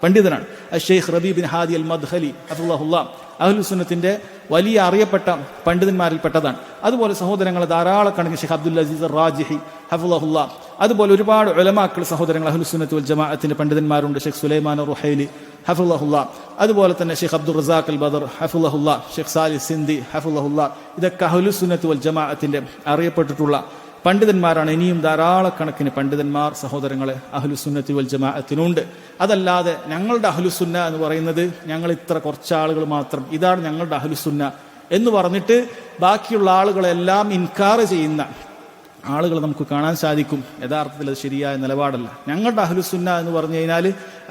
പണ്ഡിതനാണ്. ഷെയ്ഖ് റബീ ബിൻ ഹാദി അൽ മദ്ഖലി ഹഫിളഹുല്ലാ അഹ്ലുസ് സുന്നത്തിന്റെ വലിയ അറിയപ്പെട്ട പണ്ഡിതന്മാരിൽപ്പെട്ടതാണ്. അതുപോലെ സഹോദരങ്ങളെ ധാരാളക്കണക്കിന് ഷെയ്ഖ് അബ്ദുൽ അസീസ് റാജിഹി ഹഫിളഹുല്ലാ, അതുപോലെ ഒരുപാട് ഉലമാക്കൾ സഹോദരങ്ങൾ അഹ്ലുസ് സുന്നത്ത് വൽ ജമാഅത്തിന്റെ പണ്ഡിതന്മാരുണ്ട്. ഷെയ്ഖ് സുലൈമാൻ റുഹൈലി ഹഫിളഹുല്ലാ, അതുപോലെ തന്നെ ഷെയ്ഖ് അബ്ദുൾ റസാഖ് അൽ ബദർ ഹഫിളഹുല്ലാ, ഷെയ്ഖ് സാലിഹ് സിന്ദി ഹഫിളഹുല്ലാ, ഇതൊക്കെ അഹ്ലുസ് സുന്നത്ത് വൽ ജമാഅത്തിന്റെ അറിയപ്പെട്ടിട്ടുള്ള പണ്ഡിതന്മാരാണ്. ഇനിയും ധാരാളക്കണക്കിന് പണ്ഡിതന്മാർ സഹോദരങ്ങളെ അഹ്ലുസുന്നത്തി വൽ ജമാഅത്തിനുണ്ട്. അതല്ലാതെ ഞങ്ങളുടെ അഹ്ലുസുന്ന എന്ന് പറയുന്നത് ഞങ്ങൾ ഇത്ര കുറച്ച് ആളുകൾ മാത്രം, ഇതാണ് ഞങ്ങളുടെ അഹ്ലുസുന്ന എന്ന് പറഞ്ഞിട്ട് ബാക്കിയുള്ള ആളുകളെല്ലാം ഇൻകാർ ചെയ്യുന്ന ആളുകൾ നമുക്ക് കാണാൻ സാധിക്കും. യഥാർത്ഥത്തിൽ അത് ശരിയായ നിലപാടല്ല. ഞങ്ങളുടെ അഹ്ലുസുന്ന എന്ന് പറഞ്ഞു കഴിഞ്ഞാൽ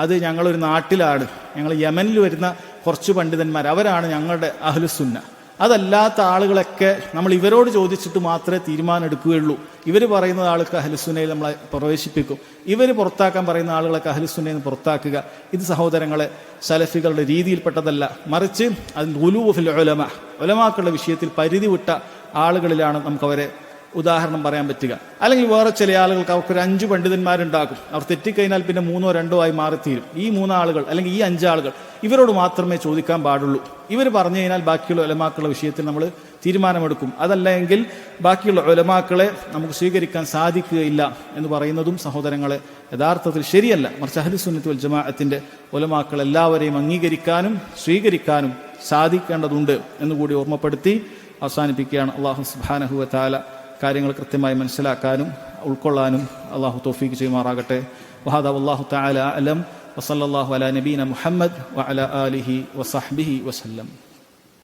അത് ഞങ്ങളൊരു നാട്ടിലാണ്, ഞങ്ങൾ യമനിൽ വരുന്ന കുറച്ച് പണ്ഡിതന്മാർ, അവരാണ് ഞങ്ങളുടെ അഹ്ലുസുന്ന. അതല്ലാത്ത ആളുകളൊക്കെ നമ്മൾ ഇവരോട് ചോദിച്ചിട്ട് മാത്രമേ തീരുമാനം എടുക്കുകയുള്ളൂ. ഇവർ പറയുന്ന ആൾക്ക് അഹ്ലുസുന്നയിൽ നമ്മളെ പ്രവേശിപ്പിക്കും, ഇവർ പുറത്താക്കാൻ പറയുന്ന ആളുകളൊക്കെ അഹ്ലുസുന്നയിൽ നിന്ന് പുറത്താക്കുക. ഇത് സഹോദരങ്ങളെ സലഫികളുടെ രീതിയിൽപ്പെട്ടതല്ല. മറിച്ച് അതിൽ ഗുലൂ ഫിൽ ഉലമ, ഉലമാക്കളുടെ വിഷയത്തിൽ പരിധി വിട്ട ആളുകളിലാണ് നമുക്കവരെ ഉദാഹരണം പറയാൻ പറ്റുക. അല്ലെങ്കിൽ വേറെ ചില ആളുകൾക്ക് അവർക്കൊരു 5 പണ്ഡിതന്മാരുണ്ടാകും, അവർ തെറ്റിക്കഴിഞ്ഞാൽ പിന്നെ 3 or 2 ആയി മാറിത്തീരും. ഈ 3 ആളുകൾ അല്ലെങ്കിൽ ഈ 5 ആളുകൾ ഇവരോട് മാത്രമേ ചോദിക്കാൻ പാടുള്ളൂ. ഇവർ പറഞ്ഞു കഴിഞ്ഞാൽ ബാക്കിയുള്ള ഉലമാക്കളുടെ വിഷയത്തിൽ നമ്മൾ തീരുമാനമെടുക്കും. അതല്ലെങ്കിൽ ബാക്കിയുള്ള ഉലമാക്കളെ നമുക്ക് സ്വീകരിക്കാൻ സാധിക്കുകയില്ല എന്ന് പറയുന്നതും സഹോദരങ്ങളെ യഥാർത്ഥത്തിൽ ശരിയല്ല. മറിച്ച് അഹ്ലുസ് സുന്നത്ത് വൽ ജമാഅത്തിന്റെ ഉലമാക്കൾ എല്ലാവരെയും അംഗീകരിക്കാനും സ്വീകരിക്കാനും സാധിക്കേണ്ടതുണ്ട് എന്നുകൂടി ഓർമ്മപ്പെടുത്തി അവസാനിപ്പിക്കുകയാണ്. അല്ലാഹു സുബ്ഹാനഹു വ തആല കാര്യങ്ങൾ കൃത്യമായി മനസ്സിലാക്കാനും ഉൾക്കൊള്ളാനും അള്ളാഹു തൗഫീഖ് ചെയ്യുമാറാകട്ടെ. വഹാദാ വല്ലാഹു തആല അഅലം വസല്ലല്ലാഹു അലാ നബീന മുഹമ്മദ് വഅലാ ആലിഹി വസഹ്ബിഹി വസല്ലം.